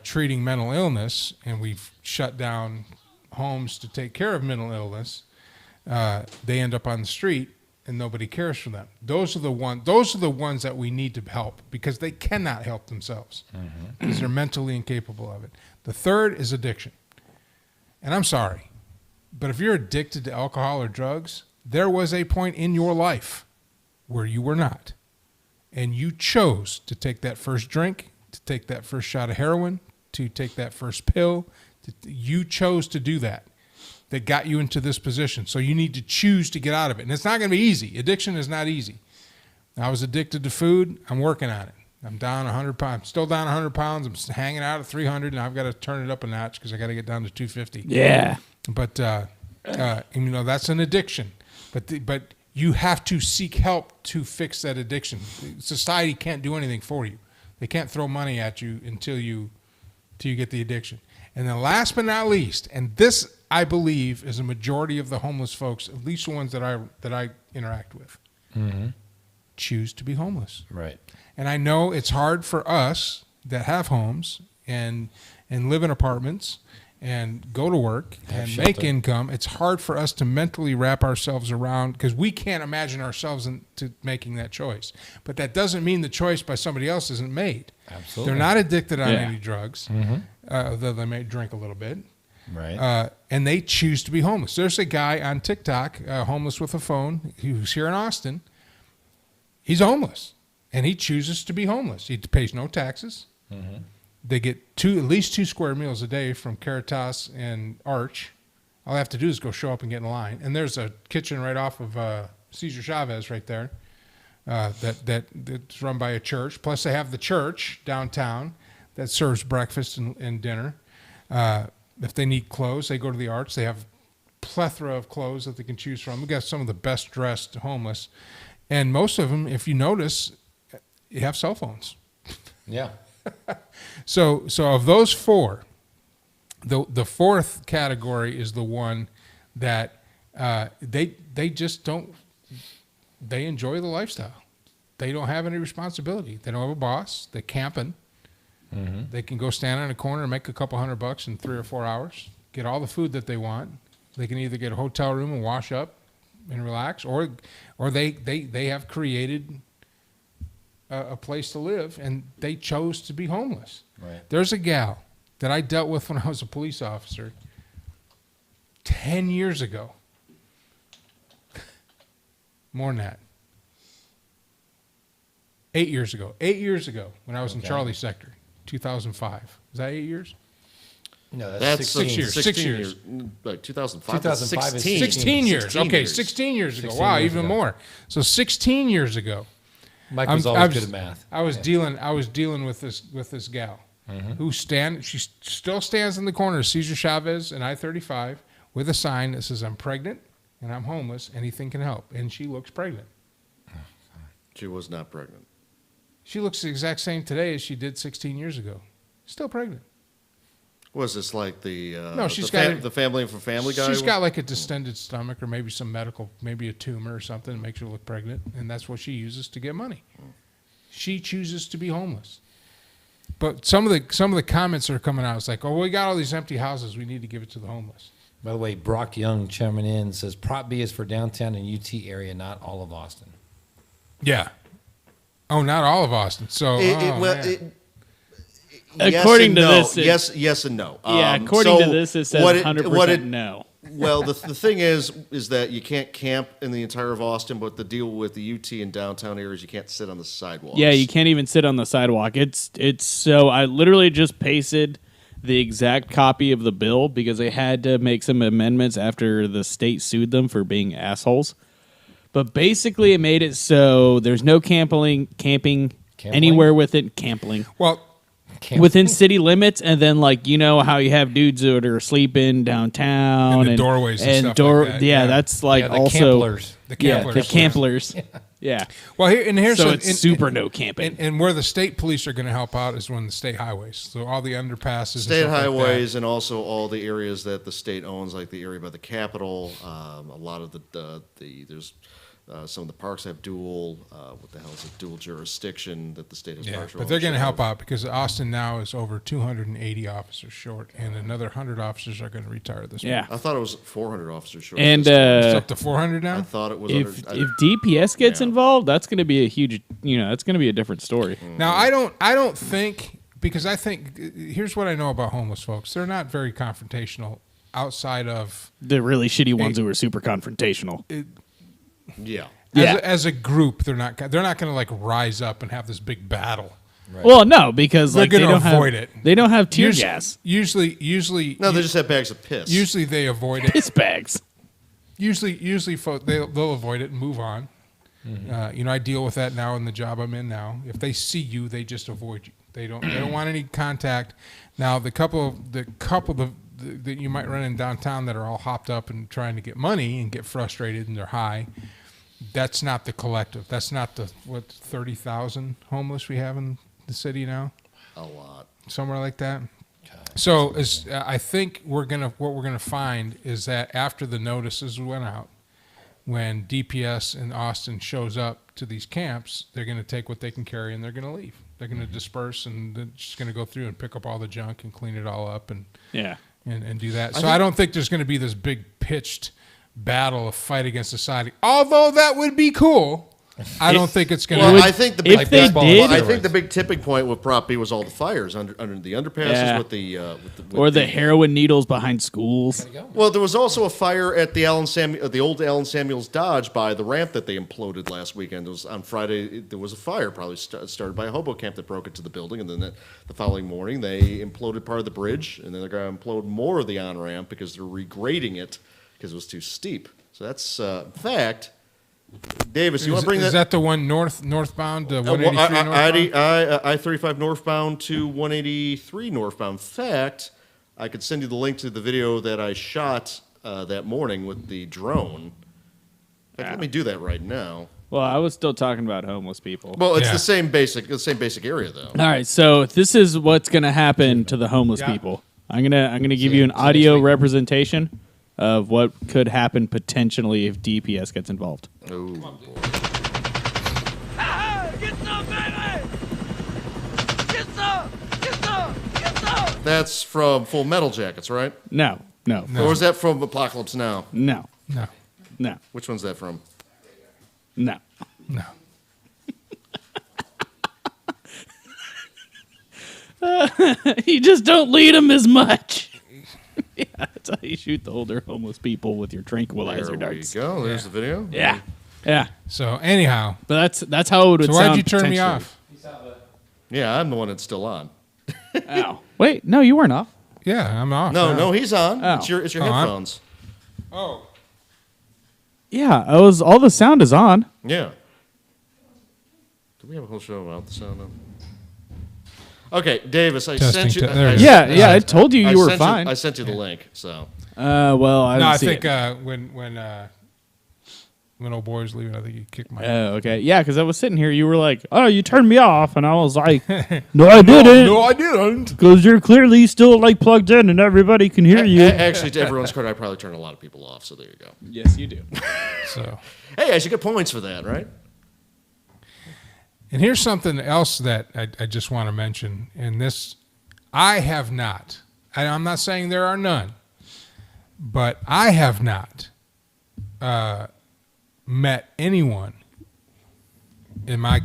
treating mental illness and we've shut down homes to take care of mental illness, they end up on the street and nobody cares for them. Those are the ones that we need to help because they cannot help themselves because they're mentally incapable of it. The third is addiction. And I'm sorry, but if you're addicted to alcohol or drugs, there was a point in your life where you were not. And you chose to take that first drink, to take that first shot of heroin, to take that first pill. You chose to do that. That got you into this position. So you need to choose to get out of it. And it's not going to be easy. Addiction is not easy. I was addicted to food. I'm working on it. I'm down 100 pounds. I'm still down 100 pounds. I'm hanging out at 300, and I've got to turn it up a notch because I got to get down to 250. Yeah. But that's an addiction. But you have to seek help to fix that addiction. Society can't do anything for you. They can't throw money at you until you get the addiction. And then last but not least, and this I believe is a majority of the homeless folks, at least the ones that I interact with, choose to be homeless. Right. And I know it's hard for us that have homes and live in apartments and go to work and make income. It's hard for us to mentally wrap ourselves around because we can't imagine ourselves into making that choice. But that doesn't mean the choice by somebody else isn't made. Absolutely. They're not addicted on any drugs, though they may drink a little bit. Right. And they choose to be homeless. There's a guy on TikTok, homeless with a phone, who's here in Austin. He's homeless, and he chooses to be homeless. He pays no taxes. They get at least 2 square meals a day from Caritas and Arch. All I have to do is go show up and get in line. And there's a kitchen right off of Cesar Chavez right there that's run by a church. Plus, they have the church downtown that serves breakfast and dinner. If they need clothes, they go to the Arch. They have a plethora of clothes that they can choose from. We've got some of the best dressed homeless. And most of them, if you notice, you have cell phones. Yeah. So of those four, the fourth category is the one that they just don't. They enjoy the lifestyle. they don't have any responsibility. They don't have a boss. They're camping. They can go stand on a corner and make a couple $100 in 3 or 4 hours, get all the food that they want. They can either get a hotel room and wash up and relax, or they have created a place to live, and they chose to be homeless. Right. There's a gal that I dealt with when I was a police officer 10 years ago. More than that. 8 years ago. 8 years ago when I was in Charlie Sector, 2005. Is that 8 years? No, That's 6 years. 16 years. Like 2005. 2005 is 16 years. 16 Okay, years. 16 years ago. 16 Wow, years even ago. more. So 16 years ago. Mike was always good at math. I was dealing with this gal who she still stands in the corner of Cesar Chavez and I-35 with a sign that says, "I'm pregnant and I'm homeless. Anything can help." And she looks pregnant. She was not pregnant. She looks the exact same today as she did 16 years ago. Still pregnant. Was this like the No, she's got the family from Family Guy? She's got like a distended stomach or maybe some medical, maybe a tumor or something that makes her look pregnant, and that's what she uses to get money. She chooses to be homeless. But some of the comments that are coming out, it's like, "Oh, we got all these empty houses. We need to give it to the homeless." By the way, Brock Young chiming in says Prop B is for downtown and UT area, not all of Austin. Yeah. Oh, not all of Austin. So, man. According to this, yes and no. Yeah, according to this, it says 100% no. Well, the thing is that you can't camp in the entire of Austin, but the deal with the UT and downtown areas, you can't sit on the sidewalks. Yeah, you can't even sit on the sidewalk. It's so I literally just pasted the exact copy of the bill because they had to make some amendments after the state sued them for being assholes. But basically, it made it so there's no camping anywhere within camping. Well, Within city limits, and then like you know how you have dudes that are sleeping downtown In the doorways and stuff like that, yeah, yeah. that's like the also camplers. the yeah, camplers. the camplers. Yeah. Well, here's So a- it's super no camping. And where the state police are going to help out is when the state highways. So all the underpasses, and State stuff like that. highways and also all the areas that the state owns, like the area by the Capitol. A lot of there's some of the parks have dual. What the hell is it? Dual jurisdiction that the state has. Yeah, partial but they're going to ownership help of. out because Austin now is over 280 officers short, and another 100 officers are going to retire this Yeah. month. I thought it was 400 officers short. And It's up to 400 I now? thought it was. if under, DPS gets Yeah. involved, that's going to be a huge, that's going to be a different story. Now, I don't think, because I think, here's what I know about homeless folks. They're not very confrontational outside of, The really shitty ones who are super confrontational. yeah. as a group, they're not going to like rise up and have this big battle. Well, no, because They're like they gonna don't avoid have, it. They don't have tear Usually- gas. Usually, No, they just have bags of piss. usually they avoid it. Piss bags. Usually, they'll avoid it and move on. I deal with that now in the job I'm in now. If they see you, they just avoid you. They don't want any contact. Now, the couple that you might run in downtown that are all hopped up and trying to get money and get frustrated and they're high. That's not the collective. That's not the 30,000 homeless we have in the city now. A lot. Somewhere like that. So I think what we're gonna find is that after the notices went out, when DPS in Austin shows up to these camps, they're gonna take what they can carry and they're gonna leave. They're gonna disperse and they're just gonna go through and pick up all the junk and clean it all up and Yeah. do that. So I don't think there's gonna be this big pitched battle of fight against society. Although that would be cool. I don't think it's gonna. Well, I think the if they did- I think the big tipping point with Prop B was all the fires under the underpasses Yeah. with the Or the heroin needles behind schools. Well, there was also a fire at the the old Allen Samuels Dodge by the ramp that they imploded last weekend. It was on Friday. There was a fire, probably started by a hobo camp that broke into the building, and then the following morning they imploded part of the bridge, and then they're going to implode more of the on ramp because they're regrading it because it was too steep. So that's in fact. Davis, you want to bring is that the one northbound, 183 well, northbound? I-35 northbound to 183 northbound. In fact, I could send you the link to the video that I shot that morning with the drone. In fact, let me do that right now. Well, I was still talking about homeless people. Well, it's Yeah. the same basic area though. All right, so this is what's going to happen to the homeless Yeah. people. I'm gonna give you an audio representation of what could happen potentially if DPS gets involved. Ooh. That's from Full Metal Jackets, right? No. Or is that from Apocalypse Now? No. No. Which one's that from? No. No. You just don't lead them as much. Yeah, that's how you shoot the older homeless people with your tranquilizer There darts. we go. There's the video. Yeah. So anyhow, But that's how it would so sound. why'd you turn me potentially. off? Yeah, I'm the one that's still on. Oh. Wait, no, you weren't off. Yeah, I'm off. No, he's on. Oh. It's your I'm- headphones. Oh. Yeah, all the sound is on. Yeah. Do we have a whole show about the sound now? Okay, Davis, I Testing, sent you. there I, it is. Yeah, I told you I you were sent fine. I sent you the link. So Well, I No, didn't I see think it. when old boy's leaving, I think he kicked my. Oh, okay. Yeah, because I was sitting here. You were like, "Oh, you turned me off," and I was like, "No, I didn't." No, I didn't. Because you're clearly still like plugged in, and everybody can hear you. actually, to everyone's credit, I probably turned a lot of people off. So there you go. Yes, you do. So, Hey, I should get points for that, right? and here's something else that I just want to mention. And this, I have not. I'm not saying there are none, but I have not met anyone in my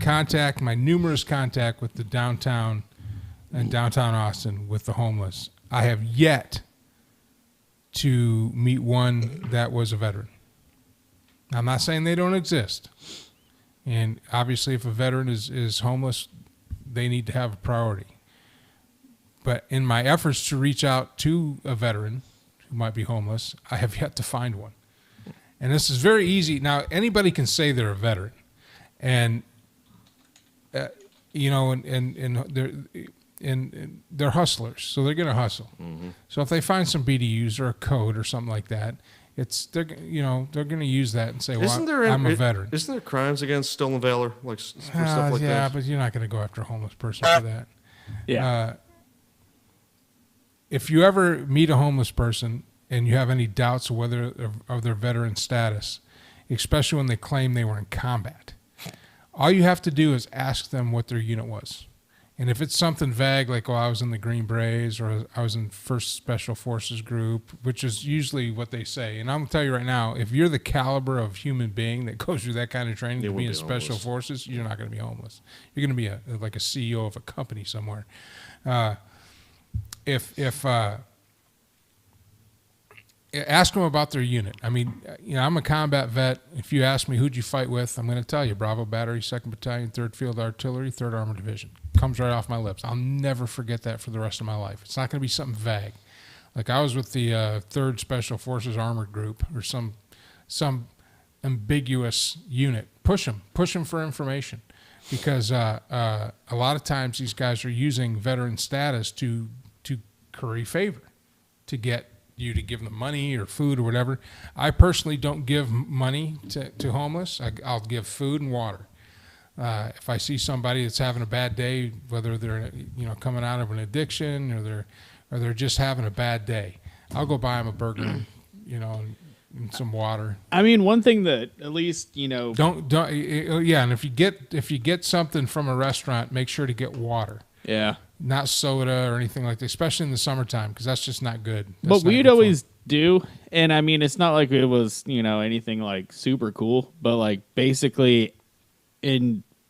numerous contact with the downtown Austin with the homeless. I have yet to meet one that was a veteran. I'm not saying they don't exist. And obviously, if a veteran is homeless, they need to have a priority. But in my efforts to reach out to a veteran who might be homeless, I have yet to find one. And this is very easy. Now, anybody can say they're a veteran. And, they're hustlers, so they're going to hustle. Mm-hmm. So if they find some BDUs or a code or something like that, they're going to use that and say, "Well, I'm a veteran." Isn't there crimes against stolen valor, like for stuff like that? Yeah, but you're not going to go after a homeless person for that. Yeah. If you ever meet a homeless person and you have any doubts of their veteran status, especially when they claim they were in combat, all you have to do is ask them what their unit was. And if it's something vague, like, I was in the Green Berets or I was in 1st Special Forces Group, which is usually what they say. And I'm going to tell you right now, if you're the caliber of human being that goes through that kind of training to be in Special Forces, you're not going to be homeless. You're going to be like a CEO of a company somewhere. Ask them about their unit. I mean, I'm a combat vet. If you ask me who'd you fight with, I'm going to tell you: Bravo Battery, 2nd Battalion, 3rd Field Artillery, 3rd Armored Division. Comes right off my lips. I'll never forget that for the rest of my life. It's not going to be something vague. Like I was with the 3rd Special Forces Armored Group or some ambiguous unit. Push them for information, because a lot of times these guys are using veteran status to curry favor, to get you to give them money or food or whatever. I personally don't give money to homeless. I'll give food and water. If I see somebody that's having a bad day, whether they're coming out of an addiction or they're just having a bad day, I'll go buy them a burger, and some water. I mean, one thing that at least don't and if you get something from a restaurant, make sure to get water. Yeah. Not soda or anything like that, especially in the summertime, because that's just not good. But we'd always do, and I mean, it's not like it was, anything like super cool, but like basically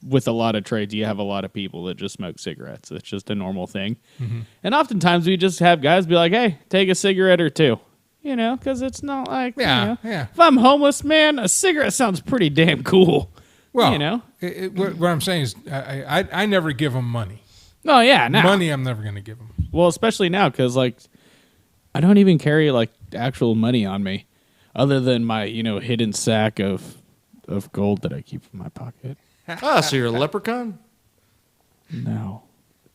with a lot of trades, you have a lot of people that just smoke cigarettes. It's just a normal thing. Mm-hmm. And oftentimes we just have guys be like, "Hey, take a cigarette or two," because it's not like, if I'm homeless, man, a cigarette sounds pretty damn cool. Well, what I'm saying is I never give them money. Oh, yeah, no. Money I'm never going to give them. Well, especially now, because, like, I don't even carry, like, actual money on me, other than my, hidden sack of gold that I keep in my pocket. So you're a leprechaun? No.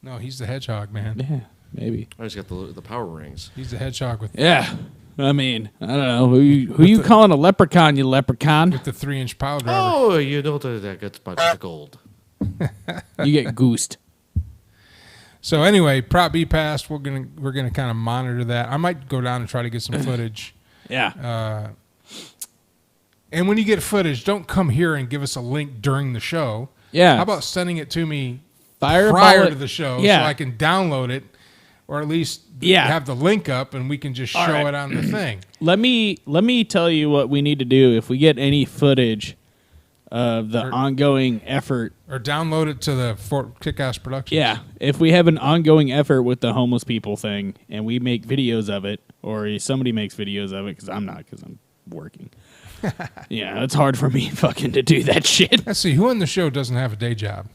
No, he's the hedgehog, man. Yeah, maybe. I just got the power rings. He's the hedgehog with I mean, I don't know. Who you calling a leprechaun, you leprechaun? with the 3-inch pile driver. Oh, you don't get much of the gold. You get goosed. So anyway, Prop B passed. We're gonna kind of monitor that. I might go down and try to get some footage. Yeah. And when you get footage, don't come here and give us a link during the show. Yeah. How about sending it to me Fireball prior it- to the show, yeah. so I can download it or at least Yeah. have the link up and we can just show right. it on the thing. Let me tell you what we need to do if we get any footage of the ongoing effort. Or download it to the Fort Kickass Productions. Yeah, if we have an ongoing effort with the homeless people thing and we make videos of it, or somebody makes videos of it, because I'm working. Yeah, it's hard for me fucking to do that shit. Let's see, who on the show doesn't have a day job?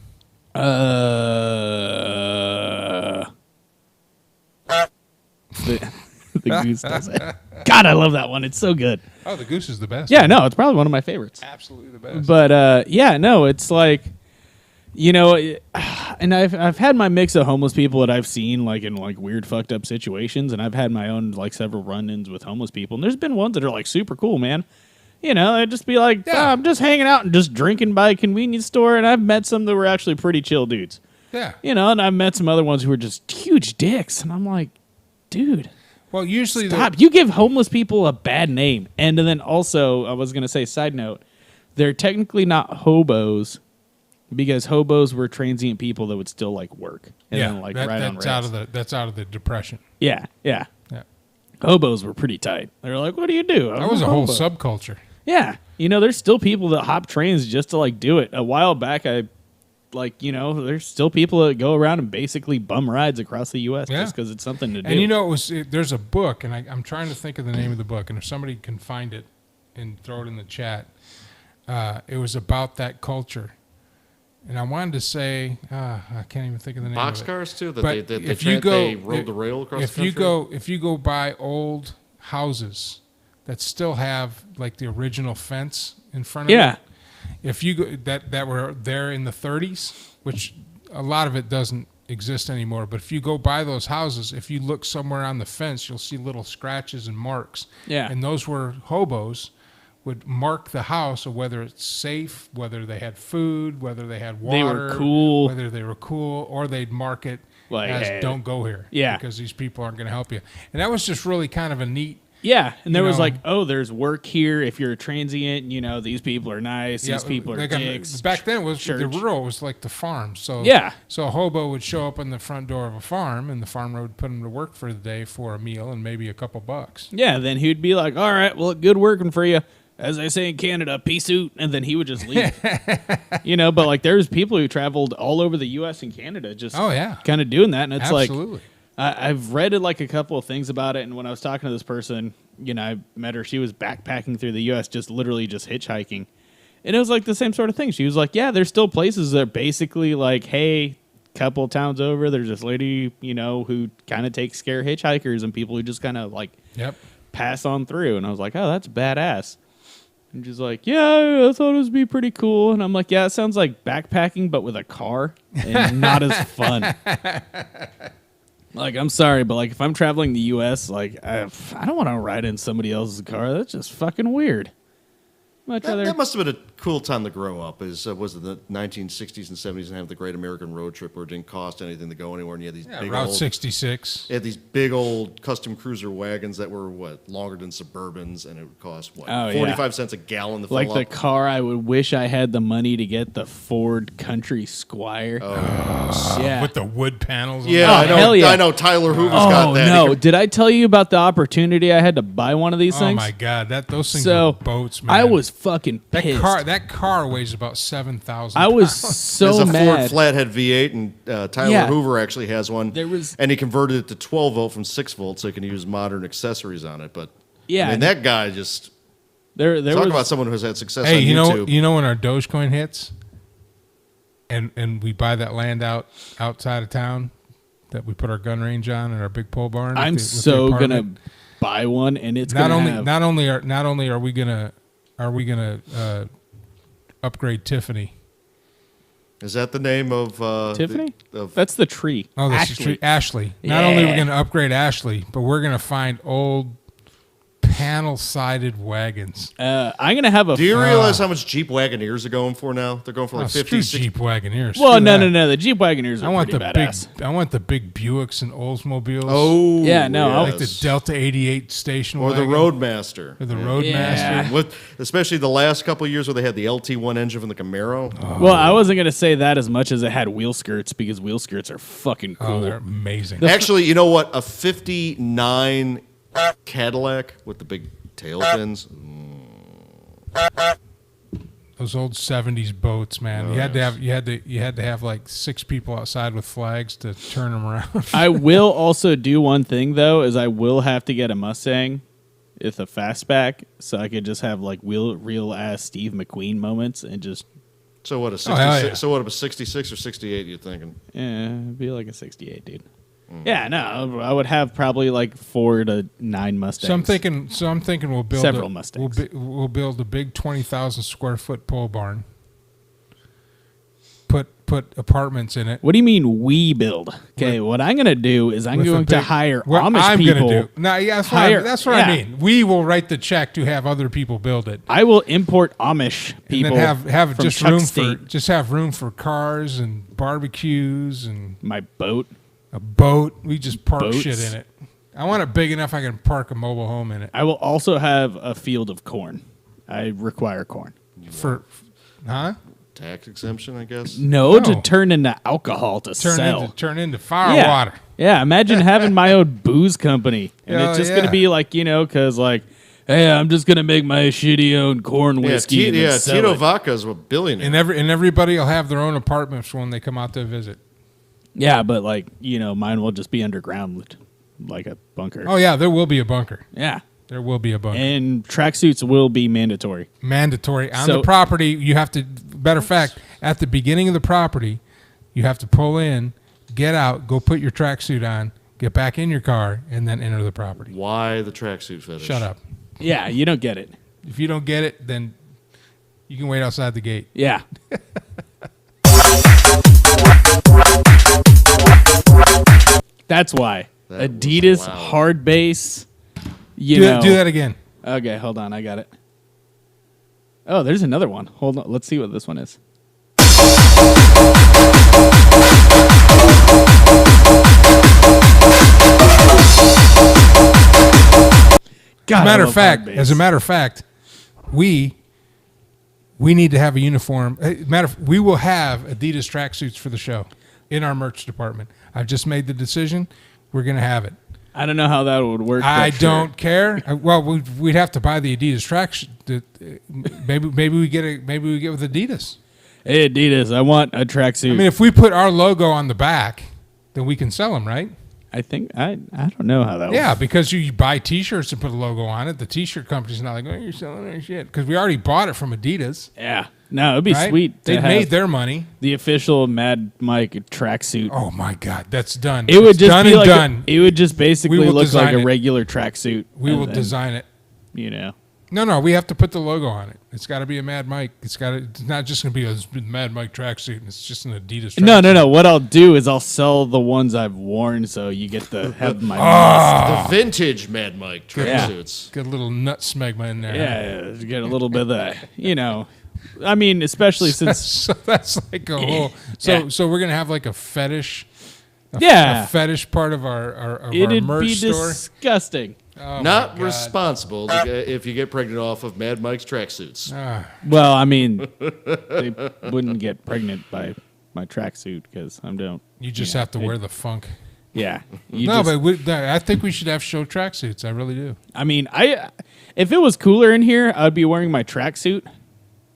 The goose does it. God, I love that one. It's so good. Oh, the goose is the best. Yeah, no, it's probably one of my favorites. Absolutely the best. But yeah, no, it's like, you know, and I've had my mix of homeless people that I've seen like in like weird fucked up situations, and I've had my own like several run-ins with homeless people, and there's been ones that are like super cool, man. You know, I'd just be like, Yeah. I'm just hanging out and just drinking by a convenience store, and I've met some that were actually pretty chill dudes. Yeah. You know, and I've met some other ones who were just huge dicks, and I'm like, dude. Well, usually Stop. You give homeless people a bad name. And then also, I was going to say, side note, they're technically not hobos because hobos were transient people that would still like work. And then, like, ride on rails. That's out of the depression. Yeah. Yeah. Hobos were pretty tight. They're like, what do you do? That was a whole subculture. Yeah. You know, there's still people that hop trains just to like do it. A while back, there's still people that go around and basically bum rides across the U.S. just because it's something to do. And you know, there's a book, and I'm trying to think of the name of the book, and if somebody can find it and throw it in the chat, it was about that culture. And I wanted to say, I can't even think of the name of it. Boxcars too. But They rode the rail across the country. If you go by old houses that still have like the original fence in front of it, if you go that were there in the 30s, which a lot of it doesn't exist anymore, but if you go by those houses, if you look somewhere on the fence, you'll see little scratches and marks. Yeah. And those were hobos would mark the house of whether it's safe, whether they had food, whether they had water, They were cool. whether they were cool, or they'd mark it Like, as hey. don't go here. Yeah. Because these people aren't going to help you. And that was just really kind of a neat. Yeah, and there You was know- like, oh, there's work here. If you're a transient, you know, these people are nice. These people are like, dicks. Back then, it was the church. rural was like the farm. So so a hobo would show up on the front door of a farm, and the farmer would put him to work for the day for a meal and maybe a couple bucks. Yeah, then he'd be like, all right, well, good working for you. As they say in Canada, peace out. And then he would just leave. You know, but like there's people who traveled all over the U.S. and Canada just kind of doing that. And it's Absolutely. like, I've read like a couple of things about it. And when I was talking to this person, you know, I met her. She was backpacking through the U.S., just literally just hitchhiking. And it was like the same sort of thing. She was like, yeah, there's still places that are basically like, hey, couple towns over, there's this lady, you know, who kind of takes care of hitchhikers and people who just kind of like pass on through. And I was like, oh, that's badass. And she's like, yeah, I thought it would be pretty cool. And I'm like, yeah, it sounds like backpacking, but with a car and not as fun. Like, I'm sorry, but like if I'm traveling the U.S., like I don't want to ride in somebody else's car. That's just fucking weird. That must have been a cool time to grow up. Was it the 1960s and 70s and have the Great American Road Trip where it didn't cost anything to go anywhere, and you had these big Route old, 66. You had these big old custom cruiser wagons that were longer than Suburbans, and it would cost 45 cents a gallon to like fill the up. car I would wish I had the money to get the Ford Country Squire. Yeah. With the wood panels. Yeah, Oh, I know. hell yeah. I know. Tyler Hoover's Oh got that. no! Did I tell you about the opportunity I had to buy one of these Oh things? my God, those things So are boats, man. I was fucking pissed. That car weighs about 7,000. I was pounds. so It's a mad. Ford Flathead V8, and Tyler Yeah. Hoover actually has one. And he converted it to 12 volt from 6 volt, so he can use modern accessories on it. But Yeah. I mean, that guy just there talk was, about someone who has had success Hey, on YouTube. you know when our Doge Coin hits, and we buy that land outside of town that we put our gun range on and our big pole barn. I'm so gonna buy one, and it's not gonna only are we gonna upgrade Tiffany. Is that the name of Tiffany? That's the tree. Oh, that's Ashley. the tree. Ashley. Not only are we going to upgrade Ashley, but we're going to find old panel-sided wagons. I'm gonna have a. Do you realize how much Jeep Wagoneers are going for now? They're going for like Screw 50, 60. Jeep Wagoneers. Well, Screw no. that. The Jeep Wagoneers are I want pretty the badass. big. I want the big Buicks and Oldsmobiles. Oh, Yeah, no, I like the Delta 88 station or the wagon. Roadmaster. Or the Yeah. Roadmaster. With, especially the last couple of years where they had the LT1 engine from the Camaro. Well, I wasn't gonna say that as much as it had wheel skirts because wheel skirts are fucking cool. Oh, they're amazing. Actually, you know what? A 59 Cadillac with the big tail fins. Those old 70s boats, man. You had to have like 6 people outside with flags to turn them around. I will also do one thing though, is I will have to get a Mustang with a fastback, so I could just have like real ass Steve McQueen moments and just So what? A hell yeah. 66? So what? A 66 or 68? You're thinking? it'd be like a 68, dude. Yeah, no, I would have probably like 4 to 9 Mustangs. So I'm thinking we'll build Several Mustangs. We'll build a big 20,000 square foot pole barn. Put apartments in it. What do you mean we build? Okay, what I'm gonna do is I'm With a going to big- hire what Amish I'm people. gonna do. No, yeah, that's what yeah. I mean. We will write the check to have other people build it. I will import Amish people. And then have from just Chuck room State. for have room for cars and barbecues and my boat. a boat. We just park Boats. shit in it. I want it big enough I can park a mobile home in it. I will also have a field of corn. I require corn. Huh? Tax exemption, I guess. No, to No. turn into alcohol to sell. Turn into fire yeah. water. Yeah, imagine having my own booze company. And Hell it's just yeah. going to be like, because like, hey, I'm just going to make my shitty own corn Yeah, whiskey and then sell Tito it. Vaca's a billionaire. And everybody will have their own apartments when they come out to visit. Yeah, but like, mine will just be underground like a bunker. Oh yeah, there will be a bunker. Yeah. There will be a bunker. And tracksuits will be mandatory. Mandatory on So- the property. You have to. Matter of fact, at the beginning of the property, you have to pull in, get out, go put your tracksuit on, get back in your car, and then enter the property. Why the tracksuit fetish? Shut up. Yeah, you don't get it. If you don't get it, then you can wait outside the gate. Yeah. That's why. That was Adidas loud. hard base. Do that again. Okay, hold on. I got it. Oh, there's another one. Hold on. Let's see what this one is. God, As a I matter of love fact, hard base. we need to have a uniform. We will have Adidas tracksuits for the show in our merch department. I've just made the decision. We're going to have it. I don't know how that would work. I but sure. don't care. Well, we'd have to buy the Adidas tracks. Maybe we get with Adidas. Hey, Adidas, I want a tracksuit. I mean, if we put our logo on the back, then we can sell them, right? I think I don't know how that. Yeah, because you buy T-shirts and put a logo on it. The T-shirt company's not like, oh, you're selling our shit, because we already bought it from Adidas. Yeah. No, it'd be Right? sweet. They to made have their money. the official Mad Mike tracksuit. Oh my God, that's done. It would It's just done be and like done. it would just basically We will look like design a it. regular tracksuit. We and will then, design it. No, we have to put the logo on it. It's got to be a Mad Mike. It's not just going to be a Mad Mike tracksuit. It's just an Adidas tracksuit. No. What I'll do is I'll sell the ones I've worn, so you get to have my. Ah. The vintage Mad Mike Yeah. tracksuits. Get a little nut smegma in there. Yeah, get a little bit of that. I mean, especially since So that's like a whole. Yeah. So we're gonna have like a fetish. Yeah. A fetish part of our it'd merch be store. disgusting. Oh my Not God. responsible if you get pregnant off of Mad Mike's tracksuits. Well, I mean, they wouldn't get pregnant by my tracksuit because I don't. You just have to wear the funk. Yeah. I think we should have show tracksuits. I really do. I mean, if it was cooler in here, I'd be wearing my tracksuit,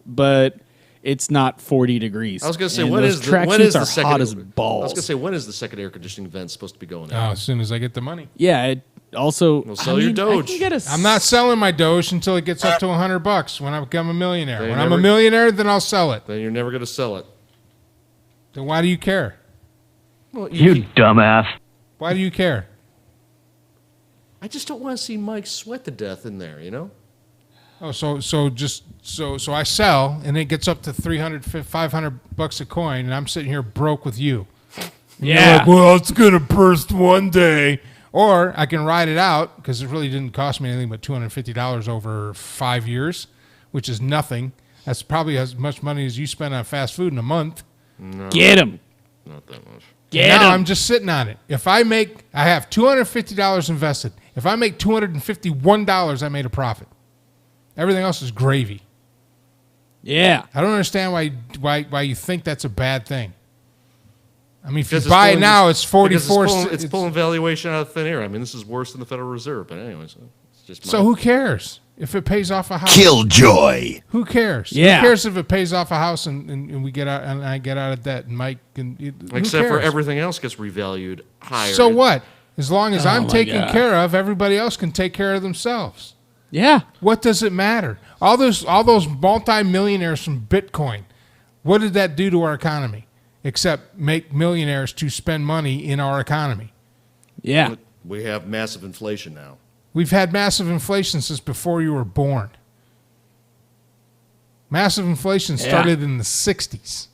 but it's not 40 degrees. I was going to say, and when those is tracksuits the are second? hot as I was balls. going to say, when is the second air conditioning vent supposed to be going Oh, out? as soon as I get the money. Yeah. It also, Well, sell your I Doge. can get I'm not selling my Doge until it gets up to $100 when I become a millionaire. They When I'm a never- millionaire, then I'll sell it. Then you're never going to sell it. Then why do you care? Well, You dumbass. Why do you care? I just don't want to see Mike sweat to death in there, Oh, so I sell, and it gets up to $300, $500 a coin, and I'm sitting here broke with you. And you're Yeah. like, well, it's gonna burst one day. Or I can ride it out because it really didn't cost me anything but $250 over 5 years, which is nothing. That's probably as much money as you spend on fast food in a month. No, Get him. not that much. Get Now him. I'm just sitting on it. If I have $250 invested. If I make $251, I made a profit. Everything else is gravy. Yeah. I don't understand why you think that's a bad thing. I mean, if Because you buy it pulling- now, it's 44. It's pulling valuation out of thin air. I mean, this is worse than the Federal Reserve. But anyways, it's just So who cares if it pays off a house? Killjoy. Who cares? Yeah. Who cares if it pays off a house and we get out and I get out of debt and Mike and who except for cares? everything else gets revalued higher. So what? As long as I'm my taken God. care of, everybody else can take care of themselves. Yeah. What does it matter? All those multimillionaires from Bitcoin, what did that do to our economy? Except make millionaires to spend money in our economy. Yeah. We have massive inflation now. We've had massive inflation since before you were born. Massive inflation started in the 60s.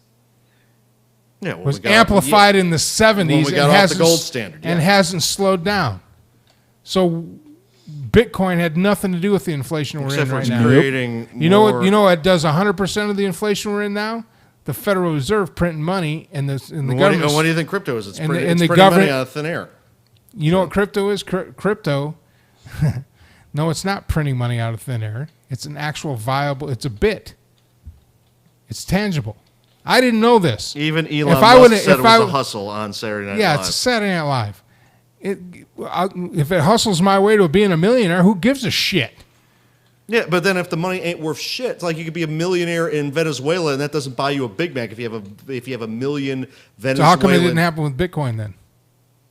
Yeah, well, Was we got- amplified in the 70s When we got and off the hasn't gold standard, and yeah. hasn't slowed down. So Bitcoin had nothing to do with the inflation we're Except in for right it's now. creating You know what? more- You know what does 100% of the inflation we're in now? The Federal Reserve printing money and the government. What do you think crypto is? It's and the- printing, and the printing money government- out of thin air. You know what crypto is? Crypto. No, it's not printing money out of thin air. It's an actual viable. It's a bit. It's tangible. I didn't know this. Even Elon If I Musk would've- said if it was I a would- hustle on Saturday Night Yeah, Live. it's Saturday Night Live. If it hustles my way to being a millionaire, who gives a shit? Yeah, but then if the money ain't worth shit, it's like you could be a millionaire in Venezuela and that doesn't buy you a Big Mac if you have a million Venezuelan. So how come it didn't happen with Bitcoin then?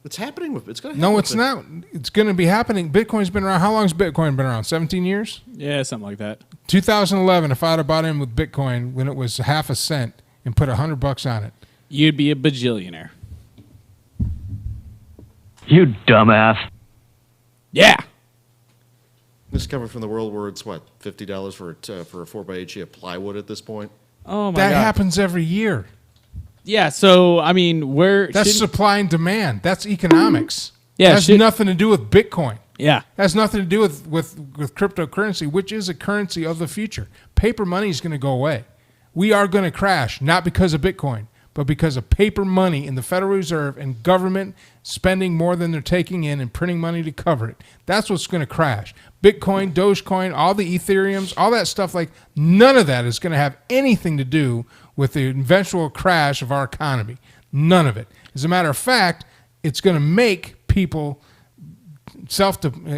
It's happening with it's going to No, happen. it's not. It's going to be happening. Bitcoin's been around. How long has Bitcoin been around? 17 years? Yeah, something like that. 2011, if I'd have bought in with Bitcoin when it was half a cent and put $100 on it. You'd be a bajillionaire. You dumbass. Yeah. This is coming from the world where it's what $50 for a 4x8 sheet of plywood at this point. Oh my That god. happens every year. Yeah, so I mean, where That's shouldn't- supply and demand. That's economics. Yeah, It has should- nothing to do with Bitcoin. Yeah. It has nothing to do with cryptocurrency, which is a currency of the future. Paper money is going to go away. We are going to crash, not because of Bitcoin, but because of paper money in the Federal Reserve and government spending more than they're taking in and printing money to cover it. That's what's going to crash. Bitcoin, Doge Coin, all the Ethereums, all that stuff, like none of that is going to have anything to do with the eventual crash of our economy. None of it. As a matter of fact, it's going to make people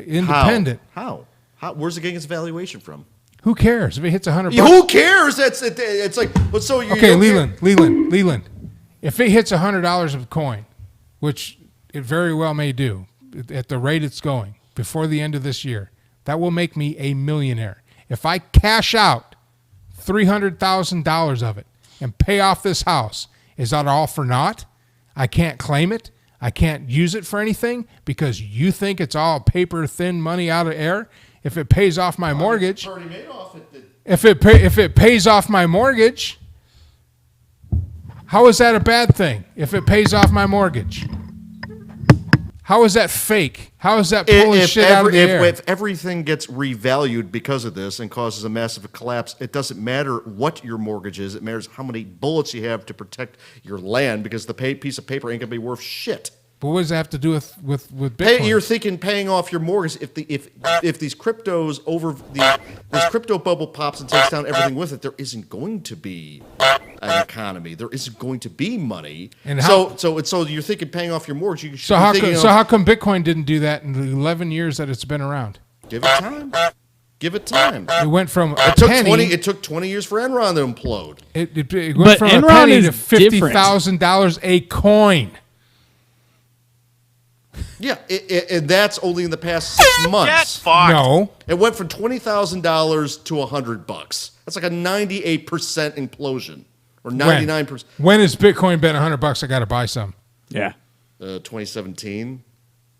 independent. How? Where's it getting its valuation from? Who cares if it hits $100? Who cares? It's like, but so you Okay, Leland. If it hits $100 of coin, which it very well may do, at the rate it's going before the end of this year, that will make me a millionaire. If I cash out $300,000 of it and pay off this house, is that all for naught? I can't claim it. I can't use it for anything because you think it's all paper thin money out of air. If it pays off my mortgage, if it pays off my mortgage, how is that a bad thing? If it pays off my mortgage, how is that fake? How is that pulling shit out of the air? If everything gets revalued because of this and causes a massive collapse, it doesn't matter what your mortgage is. It matters how many bullets you have to protect your land because the piece of paper ain't gonna be worth shit. But what does that have to do with Bitcoin? You're thinking paying off your mortgage if these cryptos this crypto bubble pops and takes down everything with it, there isn't going to be an economy. There isn't going to be money. And so you're thinking paying off your mortgage. You should So be how thinking how come Bitcoin didn't do that in the 11 years that it's been around? give it time. Give it time. It went from a It took penny. 20. It took 20 years for Enron to implode. It went But from Enron a penny is to $50,000 a coin. Yeah, and that's only in the past 6 months. No, It went from $20,000 to $100. That's like a 98% implosion, or 99%. when has Bitcoin been $100? I got to buy some. Yeah. 2017.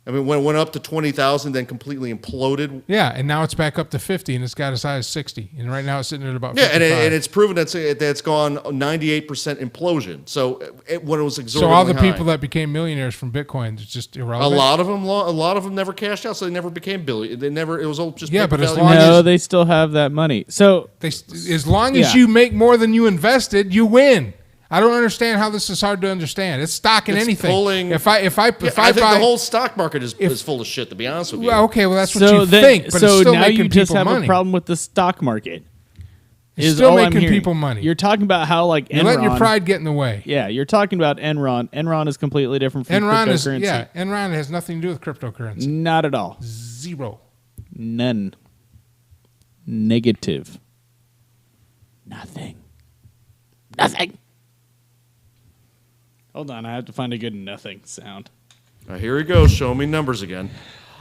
I mean, when it went up to 20,000, then completely imploded. Yeah, and now it's back up to 50, and it's got as high as 60, and right now it's sitting at about 55. And it's proven that's gone 98% implosion. So when it was exorbitantly So all the high. people that became millionaires from Bitcoin, it's just irrelevant. A lot of them never cashed out, so they never became billion. They never. It was all just Yeah, paper but as value. long No, as- they still have that money. So As long as Yeah. you make more than you invested, you win. I don't understand how this is hard to understand. It's stock in It's anything. pulling- if I I think buy the whole stock market is full of shit. To be honest with you. well, okay, well that's what so you then, think, but so it's still now making you just people have money. a problem with the stock market. It's Is still all I'm making hearing. people money. You're talking about how like You're Enron. letting your pride get in the way. Yeah, you're talking about Enron. Enron is completely different from Enron is cryptocurrency. Enron has nothing to do with cryptocurrency. Not at all. Zero. None. Negative. Nothing. Nothing. Hold on, I have to find a good nothing sound. Now, here he goes. Show me numbers again.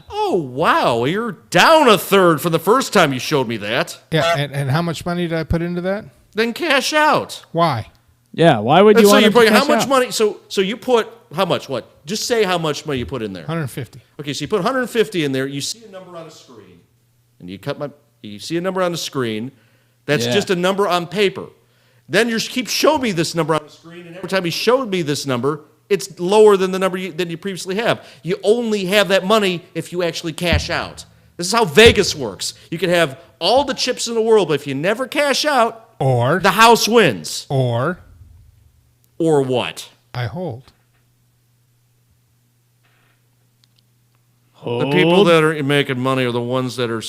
Oh wow, you're down a third from the first time you showed me that. Yeah, and how much money did I put into that? Then cash out. Why? Yeah, why would And you so want you're to putting how cash much out? money? So you put how much? What? Just say how much money you put in there. 150. Okay, so you put 150 in there. You see a number on a screen, and you see a number on the screen. That's Yeah. just a number on paper. Then you keep showing me this number on the screen, and every time you showed me this number, it's lower than the number than you previously have. You only have that money if you actually cash out. This is how Vegas works. You can have all the chips in the world, but if you never cash out, Or the house wins. or Or what? I hold. The people that are making money are the ones that are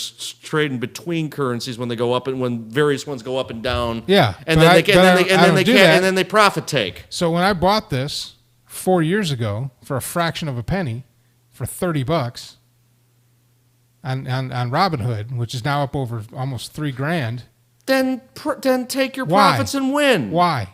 trading between currencies when they go up and when various ones go up and down. Yeah, and but then I- they but I don't do that. and then they profit take. So when I bought this 4 years ago for a fraction of a penny, for $30 on Robinhood, which is now up over almost $3,000. Then take your Why? profits and win. Why?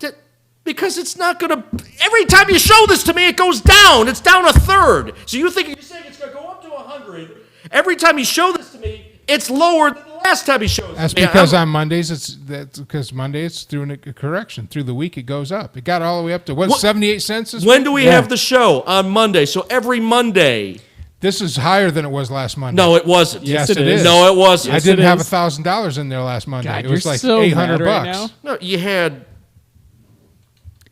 Because it's not gonna. Every time you show this to me, it goes down. It's down a third. So you're saying it's gonna go up to 100. Every time you show this to me, it's lower than the last time you showed it. That's to me. because on Mondays that's because Monday it's through a correction. Through the week it goes up. It got all the way up to what 78 cents this When week? do we have the show? On Monday. So every Monday. This is higher than it was last Monday. No, it wasn't. Yes, it it is. is. No, it wasn't. I Yes, didn't it have is. $1,000 in there last Monday. God, it was you're like so 800 mad right bucks. now. No, you had.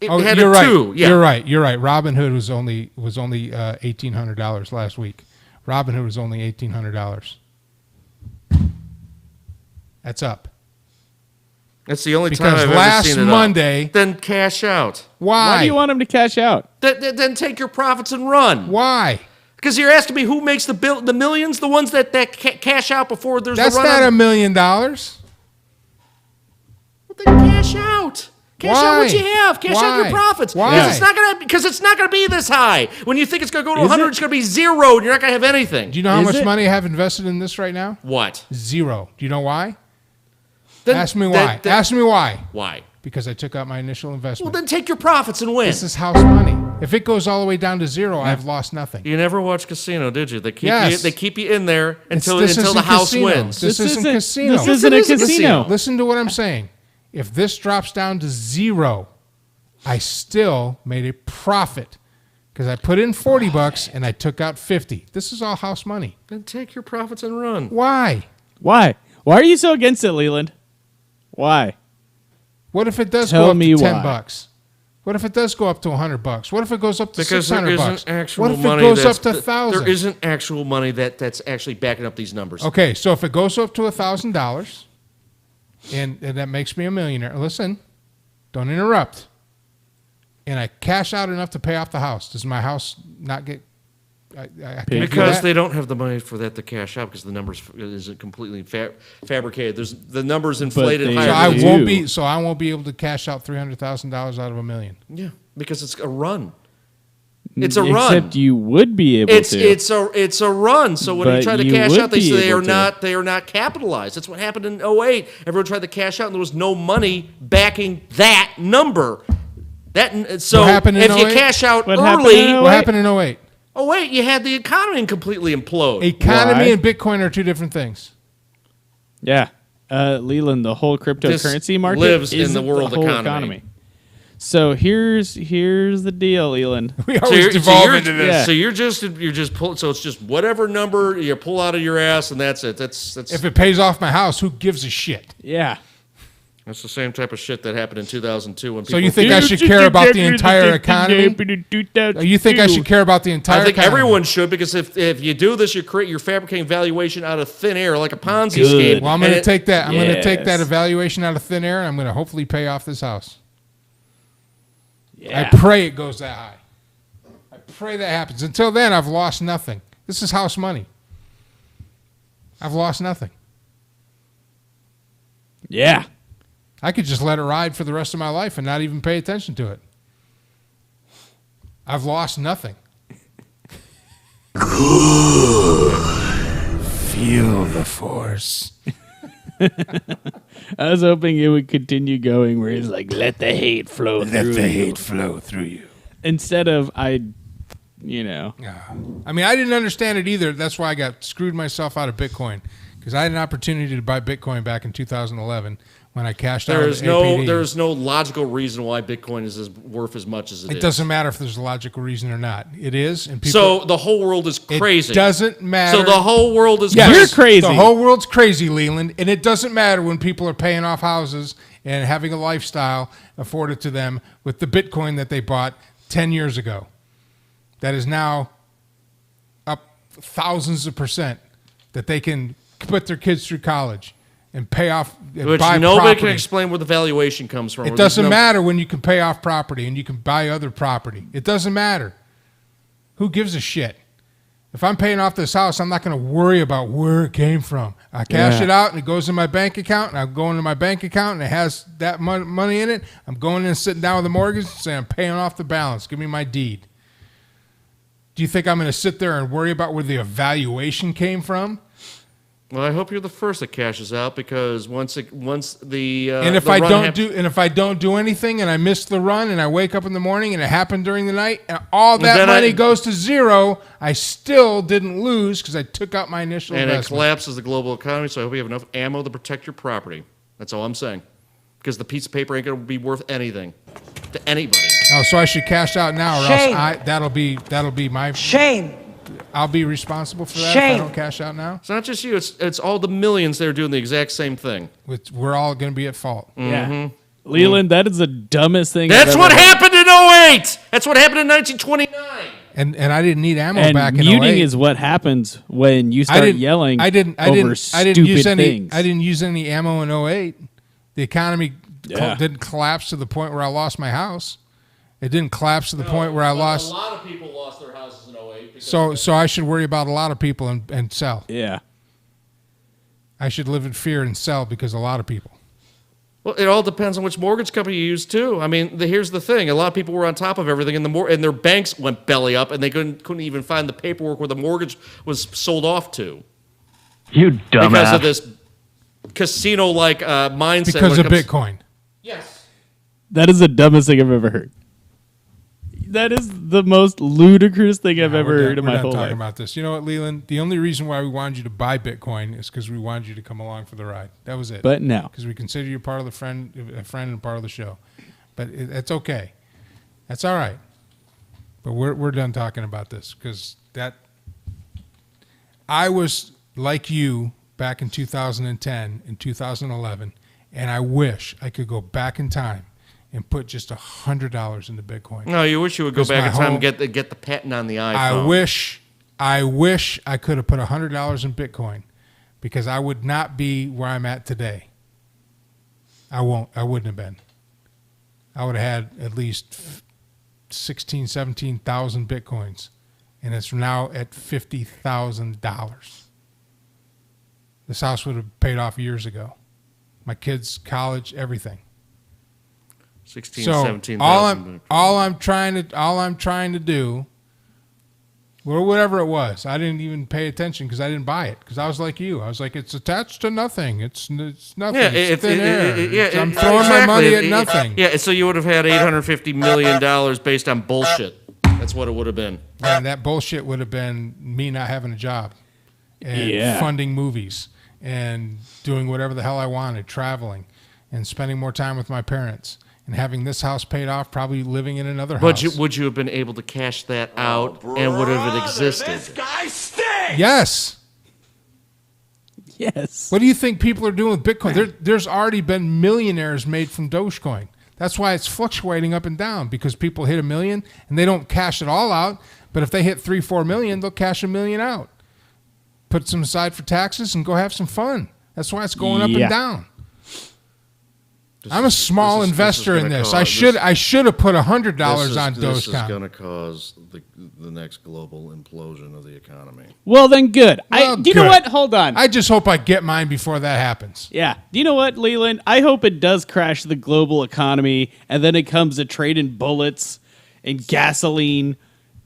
It Oh, had you're a right. two. Yeah. You're right. You're right. Robinhood was only $1,800 last week. Robinhood was only $1,800. That's up. That's the only Because time I've last ever seen it Monday- up. Then cash out. Why? Why do you want him to cash out? Then take your profits and run. Why? Because you're asking me who makes the millions, the ones that cash out before there's That's the run. not on- $1 million. Well, then cash out. Cash out what Why? you have. Cash out Why? your profits. Why? Because it's not gonna be this high. When you think it's gonna go to Is 100, it? it's gonna be zero, and you're not gonna have anything. Do you know how Is much it? money I have invested in this right now? What? Zero. Do you know why? Then, Ask me why. Ask me why. Why? Because I took out my initial Well, investment. then take your profits and win. This is house money. If it goes all the way down to zero, I've lost nothing. You never watched Casino, did you? They keep Yes. they keep you in there until This the isn't house casino. wins. This isn't casino. This isn't a Yes, it is a casino. casino. Listen to what I'm saying. If this drops down to zero, I still made a profit because I put in $40 and I took out 50. This is all house money. Then take your profits and run. Why? Why? Why are you so against it, Leland? Why? What if it does Tell go up me to $10? why. What if it does go up to $100? What if it goes up to Because there $600? isn't actual What if money it goes that's- up to 1,000? There isn't actual money that's actually backing up these numbers. Okay, so if it goes up to $1,000, and that makes me a millionaire. Listen, don't interrupt. And I cash out enough to pay off the house. Does my house not get? I can't do Because that? they don't have the money for that to cash out because the numbers isn't completely fabricated. There's the numbers inflated they higher. So I than- do. won't be. So I won't be able to cash out $300,000 out of $1 million. Yeah, because it's a run. It's a run. Except you would be able to. It's a run. So when you But try to you cash would out, they be say they able are to. not capitalized. That's what happened in 08. Everyone tried to cash out, and there was no money backing that number. So What happened in if you 08? cash out What happened early, in What happened in 08? oh wait, you had the economy completely implode. Economy Why? and Bitcoin are two different things. Yeah. Leland, the whole cryptocurrency market lives in isn't the world whole economy. So here's the deal, Leland. We always devolve into this. Yeah. So you're just pull. So it's just whatever number you pull out of your ass, and that's it. That's If it pays off my house, who gives a shit? Yeah. that's the same type of shit that happened in 2002 when people. So you think I should care about the entire economy? You think I should care about the entire I think economy? everyone should, because if you do this, you're fabricating valuation out of thin air like a Ponzi Good. scheme. Well, I'm going to take that. I'm going to take that Yes. evaluation out of thin air, and I'm going to hopefully pay off this house. Yeah. I pray it goes that high. I pray that happens. Until then, I've lost nothing. This is house money. I've lost nothing. Yeah. I could just let it ride for the rest of my life and not even pay attention to it. I've lost nothing. Feel the force. I was hoping it would continue going where he's like, let the hate flow Let through the you. hate flow through you. Instead of I mean, I didn't understand it either. That's why I got screwed myself out of Bitcoin, because I had an opportunity to buy Bitcoin back in 2011 when I cashed out. There's APD. there's no logical reason why Bitcoin is worth as much as it is. It doesn't matter if there's a logical reason or not. It is, and people. So the whole world is crazy. It doesn't matter. So the whole world is Yes, You're crazy. The whole world's crazy, Leland, and it doesn't matter when people are paying off houses and having a lifestyle afforded to them with the Bitcoin that they bought 10 years ago. That is now up thousands of percent that they can put their kids through college and pay off. Which buy nobody property. can explain where the valuation comes from. It doesn't matter when you can pay off property and you can buy other property. It doesn't matter. Who gives a shit? If I'm paying off this house, I'm not going to worry about where it came from. I cash it out and it goes in my bank account, and I go into my bank account and it has that money in it. I'm going in and sitting down with the mortgage and saying, I'm paying off the balance. Give me my deed. Do you think I'm going to sit there and worry about where the evaluation came from? Well, I hope you're the first that cashes out, because once the And if the I run don't do anything and I miss the run and I wake up in the morning and it happened during the night and all that Then money goes to zero, I still didn't lose because I took out my initial and it investment. collapses the global economy. So I hope you have enough ammo to protect your property. That's all I'm saying, because the piece of paper ain't going to be worth anything to anybody. Oh, so I should cash out now, or Shame. else that'll be my. Shame. I'll be responsible for that if I Shame. don't cash out now. It's not just you; it's all the millions that are doing the exact same thing. We're all going to be at fault. Yeah. Leland, that is the dumbest thing. That's I've what ever heard. happened in 08. That's what happened in 1929. And I didn't need ammo And back in muting 08. is what happens when you start yelling over stupid things. I didn't use any ammo in 08. The economy Yeah. didn't collapse to the point where I lost my house. It didn't collapse to the point where I lost. A lot of people lost their houses in 08. So I should worry about a lot of people and sell. Yeah. I should live in fear and sell because a lot of people. Well, it all depends on which mortgage company you use too. I mean, here's the thing: a lot of people were on top of everything, and their banks went belly up, and they couldn't even find the paperwork where the mortgage was sold off to. You dumbass. Because of this casino-like mindset. Because when of it comes- Bitcoin. Yes. That is the dumbest thing I've ever heard. That is the most ludicrous thing I've ever heard in my whole talking life. about this. You know what, Leland? The only reason why we wanted you to buy Bitcoin is because we wanted you to come along for the ride. That was it. But no. Because we consider you part of a friend and part of the show. But it's okay. That's all right. But we're done talking about this because I was like you back in 2010 and 2011, and I wish I could go back in time and put just $100 into Bitcoin. No, you wish you would go Because back my in time whole- and get the patent on the iPhone. I wish I could have put $100 in Bitcoin because I would not be where I'm at today. I wouldn't have been. I would have had at least 17,000 Bitcoins, and it's now at $50,000. This house would have paid off years ago. My kids' college, everything. 16, So 17,000. all I'm trying to do, or whatever it was, I didn't even pay attention because I didn't buy it because I was like you. I was like, it's attached to nothing. It's nothing. Yeah, it's thin air. I'm it- throwing my money at exactly. nothing. Yeah, so you would have had $850 million based on bullshit. That's what it would have been. And that bullshit would have been me not having a job and Yeah. funding movies and doing whatever the hell I wanted, traveling and spending more time with my parents and having this house paid off, probably living in another house. Would you have been able to cash that out, and would have it existed? Yes. Yes. What do you think people are doing with Bitcoin? There's already been millionaires made from Doge Coin. That's why it's fluctuating up and down, because people hit $1 million and they don't cash it all out. But if they hit 3-4 million, they'll cash $1 million out, put some aside for taxes, and go have some fun. That's why it's going up and down. I'm a small investor in this. I should have put $100 on Dogecoin. This is going to cause the next global implosion of the economy. Well, then good. Well, you know what? Hold on. I just hope I get mine before that happens. Yeah. Do you know what, Leland? I hope it does crash the global economy, and then it comes to trading bullets and gasoline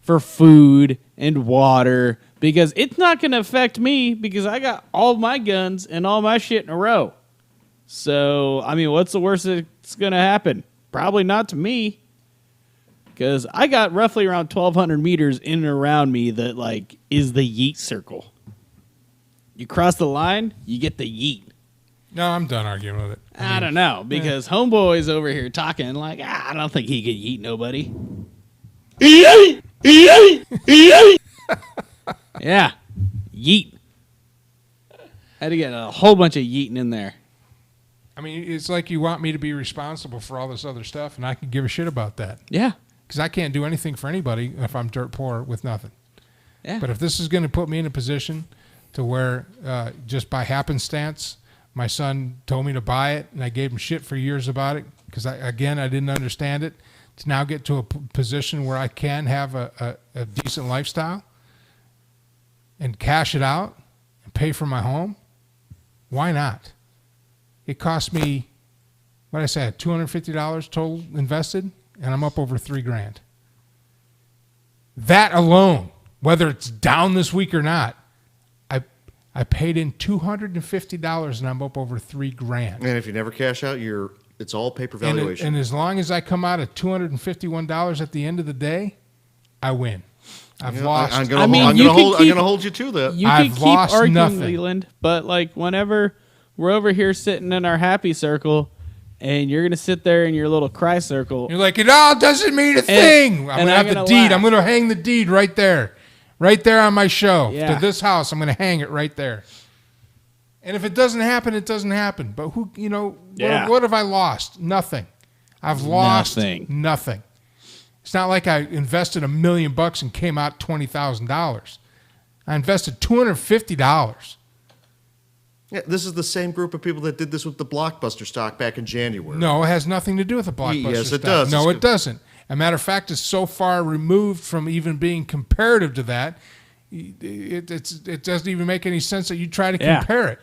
for food and water, because it's not going to affect me because I got all my guns and all my shit in a row. So, I mean, what's the worst that's going to happen? Probably not to me, because I got roughly around 1,200 meters in and around me that, like, is the yeet circle. You cross the line, you get the yeet. No, I'm done arguing with it. I don't know, because Homeboy's over here talking like, I don't think he could yeet nobody. Yeah, yeet. Had to get a whole bunch of yeeting in there. I mean, it's like you want me to be responsible for all this other stuff, and I can give a shit about that. Yeah. Because I can't do anything for anybody if I'm dirt poor with nothing. Yeah. But if this is going to put me in a position to where just by happenstance, my son told me to buy it, and I gave him shit for years about it because, I didn't understand it, to now get to a position where I can have a decent lifestyle and cash it out and pay for my home, why not? It cost me, what I said, $250 total invested, and I'm up over $3,000. That alone, whether it's down this week or not, I paid in $250 and I'm up over $3,000. And if you never cash out, it's all paper valuation. And as long as I come out at $251 at the end of the day, I win. I've lost. I'm going to hold you to that. You can keep arguing, Leland, but like whenever we're over here sitting in our happy circle, and you're gonna sit there in your little cry circle. You're like, it all doesn't mean a thing. I'm gonna have the deed. I'm gonna hang the deed right there on my show to this house. I'm gonna hang it right there. And if it doesn't happen, it doesn't happen. But what have I lost? Nothing. I've lost nothing. It's not like I invested $1 million and came out $20,000. I invested $250. Yeah, this is the same group of people that did this with the Blockbuster stock back in January. No, it has nothing to do with the Blockbuster stock. Yes, it does. No, it doesn't. As a matter of fact, it's so far removed from even being comparative to that, it doesn't even make any sense that you try to compare it.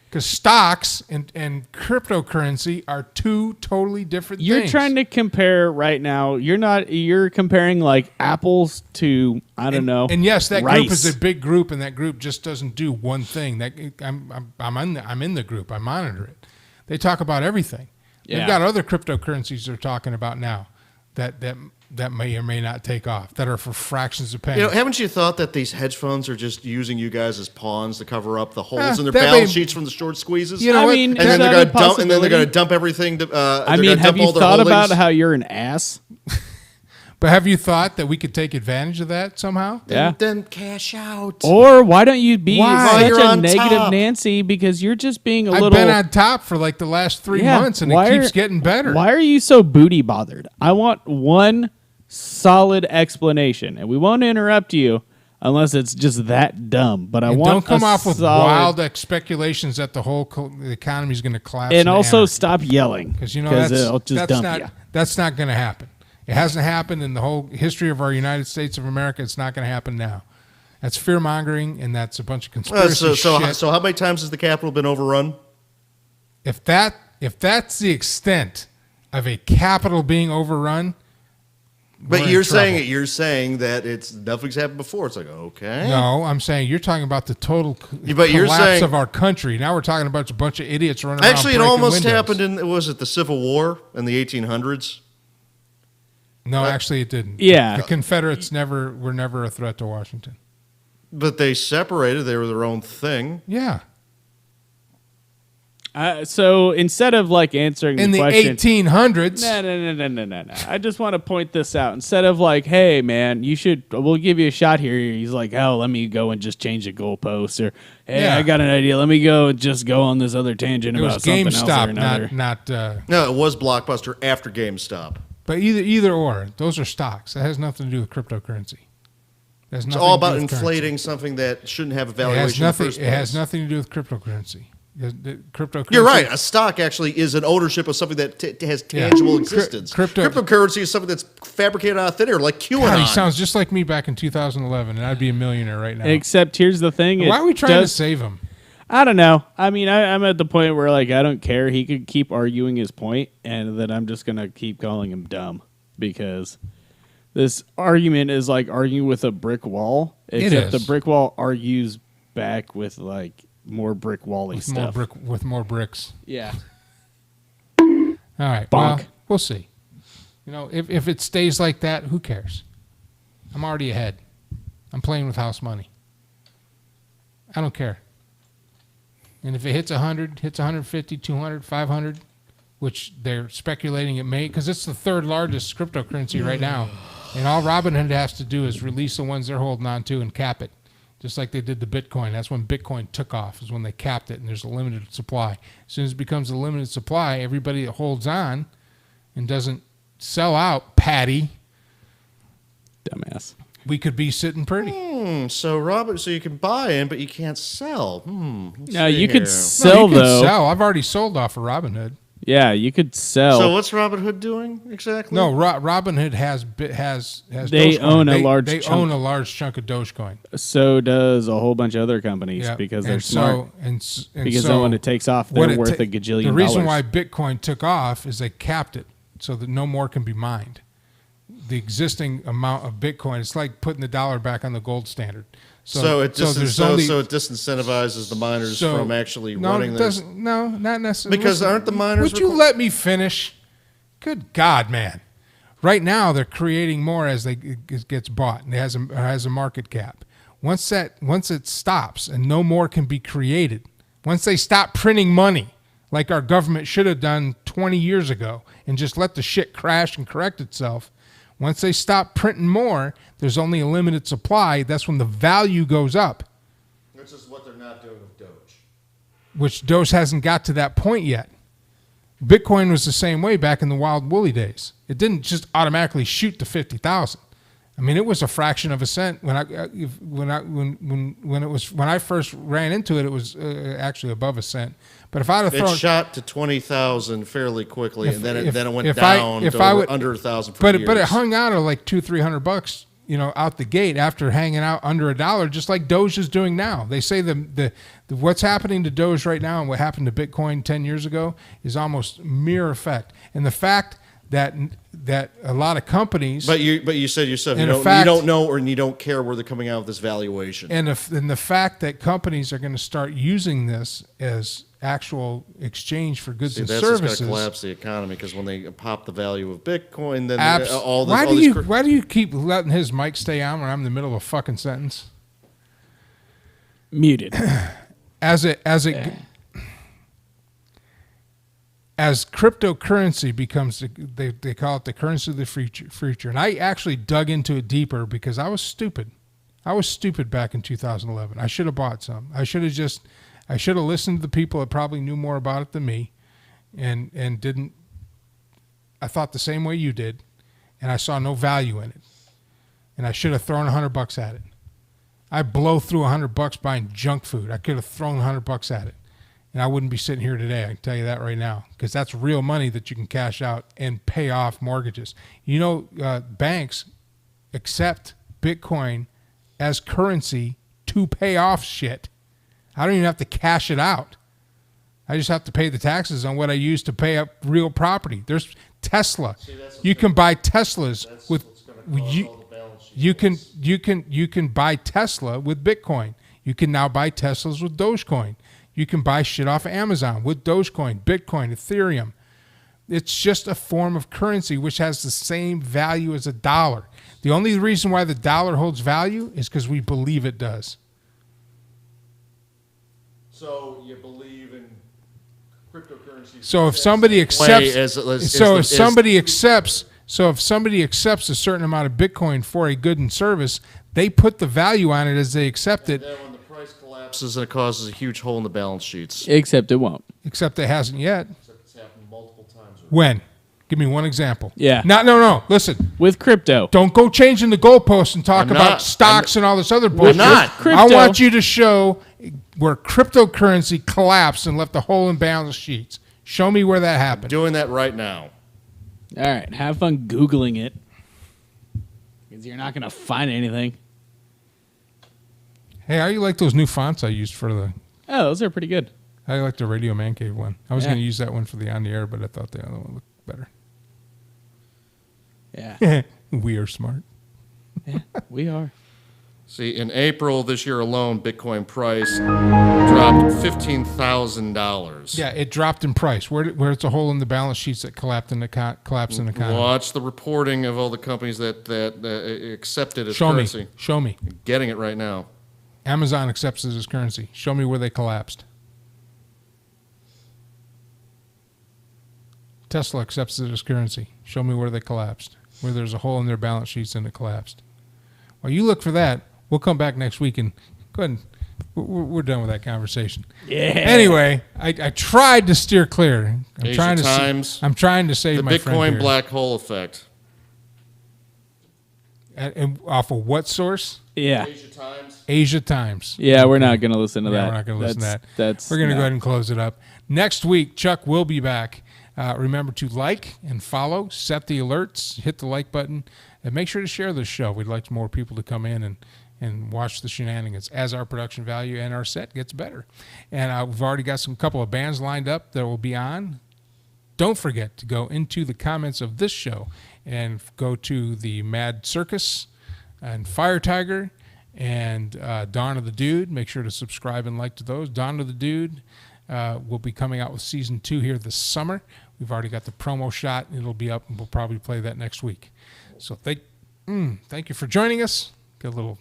Because stocks and cryptocurrency are two totally different things. You're trying to compare right now. You're comparing like apples to, I don't know. And yes, that rice. group is a big group, and that group just doesn't do one thing. I'm in the group. I monitor it. They talk about everything. Yeah. They've got other cryptocurrencies they're talking about now that may or may not take off, that are for fractions of pennies. Haven't you thought that these hedge funds are just using you guys as pawns to cover up the holes in their balance sheets from the short squeezes? I mean, and then they're going to dump everything. Have you thought about how you're an ass? But have you thought that we could take advantage of that somehow? Then cash out. Or why don't you be such You're a on negative top. Nancy, because you're just being I've been on top for like the last 3 months, and it keeps getting better. Why are you so booty bothered? I want one solid explanation, and we won't interrupt you unless it's just that dumb. But don't come off with wild speculations that the whole economy is going to collapse. And also stop yelling, because it'll just dump you. That's not going to happen. It hasn't happened in the whole history of our United States of America. It's not going to happen now. That's fear mongering, and that's a bunch of conspiracy shit. So how many times has the Capitol been overrun? If that's the extent of a Capitol being overrun, but you're saying that nothing's happened before. It's like, okay. No, I'm saying you're talking about the total collapse of our country. Now we're talking about a bunch of idiots running around. Actually, it almost happened was it the Civil War in the 1800s? No, actually, it didn't. Yeah, the Confederates were never a threat to Washington. But they separated; they were their own thing. Yeah. So instead of like answering in the the question, 1800s. no. I just want to point this out. Instead of like, hey man, we'll give you a shot here. He's like, oh, let me go and just change the goalpost, or hey, Yeah. I got an idea. Let me go and just go on this other tangent It about was something else or GameStop, another. not. No, it was Blockbuster after GameStop. But either or, those are stocks. That has nothing to do with cryptocurrency. It's all about inflating something that shouldn't have a valuation in the first place. It has nothing to do with cryptocurrency. Cryptocurrency. You're right. A stock actually is an ownership of something that has tangible existence. Cryptocurrency is something that's fabricated out of thin air, like QAnon. God, he sounds just like me back in 2011, and I'd be a millionaire right now. Except here's the thing. Why are we trying to save him? I don't know. I mean, I'm at the point where like I don't care. He could keep arguing his point, and then I'm just gonna keep calling him dumb because this argument is like arguing with a brick wall. Except the brick wall argues back with like more brick wally stuff. With more bricks. Yeah. All right. Bonk. Well, we'll see. You know, if it stays like that, who cares? I'm already ahead. I'm playing with house money. I don't care. And if it hits 100, hits 150, 200, 500, which they're speculating it may, because it's the third largest cryptocurrency right now. And all Robinhood has to do is release the ones they're holding on to and cap it. Just like they did the Bitcoin. That's when Bitcoin took off, is when they capped it, and there's a limited supply. As soon as it becomes a limited supply, everybody that holds on and doesn't sell out, Patty, Dumbass. we could be sitting pretty. So you can buy in, but you can't sell. No, you could No, sell you could though. sell. I've already sold off of Robinhood. Yeah, you could sell. So what's Robinhood doing exactly? No, Robinhood has They Dogecoin. own a They large They chunk. own a large chunk of Dogecoin. So does a whole bunch of other companies Yeah. because they're And smart. because then when it takes off, they're worth a gajillion The reason why dollars. Bitcoin took off is they capped it so that no more can be mined. The existing amount of Bitcoin, it's like putting the dollar back on the gold standard. So it there's only disincentivizes the miners from actually running it this. doesn't. No, not necessarily. Because aren't the miners Would you let me finish? Good God, man! Right now they're creating more as it gets bought and it has a market cap. Once it stops and no more can be created, once they stop printing money like our government should have done 20 years ago and just let the shit crash and correct itself. Once they stop printing more, there's only a limited supply. That's when the value goes up. Which is what they're not doing with Doge. Which Doge hasn't got to that point yet. Bitcoin was the same way back in the Wild Woolly days. It didn't just automatically shoot to 50,000. I mean, it was a fraction of a cent when I first ran into it. It was actually above a cent. But if I'd have thrown, It shot to 20,000 fairly quickly, and then it went if down I to would- under 1,000 for years. but it hung out at like $200-300, out the gate after hanging out under $1, just like Doge is doing now. They say the what's happening to Doge right now and what happened to Bitcoin 10 years ago is almost mirror effect. And the fact that a lot of companies, But you said yourself you don't know or you don't care where they're coming out with this valuation. and the fact that companies are going to start using this as actual exchange for goods and That's services. just going to collapse the economy because when they pop the value of Bitcoin, then Why do you keep letting his mic stay on when I'm in the middle of a fucking sentence? Muted. As cryptocurrency becomes, they call it the currency of the future. And I actually dug into it deeper because I was stupid. I was stupid back in 2011. I should have bought some. I should have listened to the people that probably knew more about it than me and didn't. I thought the same way you did, and I saw no value in it. And I should have thrown $100 at it. I blow through $100 buying junk food. I could have thrown $100 at it. And I wouldn't be sitting here today. I can tell you that right now, because that's real money that you can cash out and pay off mortgages. Banks accept Bitcoin as currency to pay off shit. I don't even have to cash it out. I just have to pay the taxes on what I use to pay up real property. There's Tesla. You can buy Teslas with you can buy Tesla with Bitcoin. You can now buy Teslas with Dogecoin. You can buy shit off Amazon with Dogecoin, Bitcoin, Ethereum. It's just a form of currency which has the same value as a dollar. The only reason why the dollar holds value is because we believe it does. So you believe in So if somebody accepts, if somebody accepts a certain amount of Bitcoin for a good and service, they put the value on it as they accept it. Then when the price collapses and it causes a huge hole in the balance sheets. Except it won't. Except it hasn't yet. It's happened multiple times. When? Give me one example. Yeah. No. Listen. With crypto. Don't go changing the goalposts and talk I'm about not. stocks and all this other bullshit. not. Crypto. I want you to show where cryptocurrency collapsed and left a hole in balance sheets. Show me where that happened. Doing that right now. All right. Have fun Googling it. Because you're not going to find anything. Hey, how you like those new fonts I used for the... Oh, those are pretty good. I like the Radio Man Cave one. I was Yeah. going to use that one for the on the air, but I thought the other one looked better. Yeah. We are smart. Yeah, we are. See, in April this year alone, Bitcoin price dropped $15,000. Yeah, it dropped in price. Where it's a hole in the balance sheets that collapsed in the economy. Watch the reporting of all the companies that accept it as Show currency. me. Show me. Getting it right now. Amazon accepts it as currency. Show me where they collapsed. Tesla accepts it as currency. Show me where they collapsed. Where there's a hole in their balance sheets and it collapsed. While you look for that, we'll come back next week and go ahead and we're done with that conversation. Yeah. Anyway, I tried to steer clear. I'm trying to save The my friend Bitcoin here. black hole effect. And off of what source? Yeah. Asia Times. Asia Times. Yeah, we're not going to listen to that. We're not going to listen to that. That's We're going to no. go ahead and close it up. Next week, Chuck will be back. Remember to like and follow, set the alerts, hit the like button, and make sure to share this show. We'd like more people to come in and watch the shenanigans as our production value and our set gets better. And we've already got some couple of bands lined up that will be on. Don't forget to go into the comments of this show and go to the Mad Circus and Fire Tiger and Dawn of the Dude. Make sure to subscribe and like to those. Dawn of the Dude will be coming out with season 2 here this summer. We've already got the promo shot. It'll be up, and we'll probably play that next week. So thank you for joining us. Got a little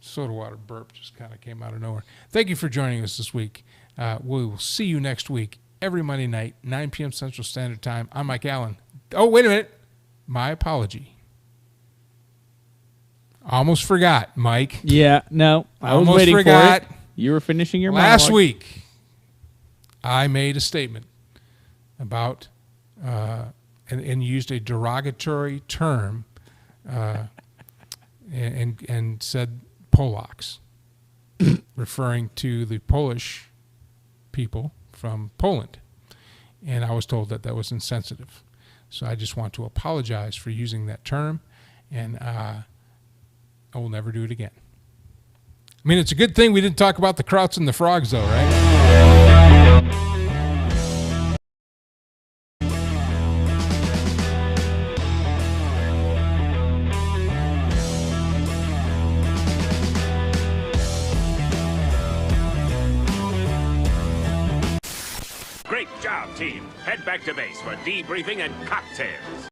soda water burp, just kind of came out of nowhere. Thank you for joining us this week. We will see you next week, every Monday night, 9 p.m. Central Standard Time. I'm Mike Allen. Oh, wait a minute. My apology. Almost forgot, Mike. Yeah, no. I was Almost waiting forgot. for it. You were finishing your Last monologue. week, I made a statement about and used a derogatory term and said Polacks, referring to the Polish people from Poland. And I was told that was insensitive. So I just want to apologize for using that term, and I will never do it again. I mean, it's a good thing we didn't talk about the Krauts and the frogs, though, right? Great job, team. Head back to base for debriefing and cocktails.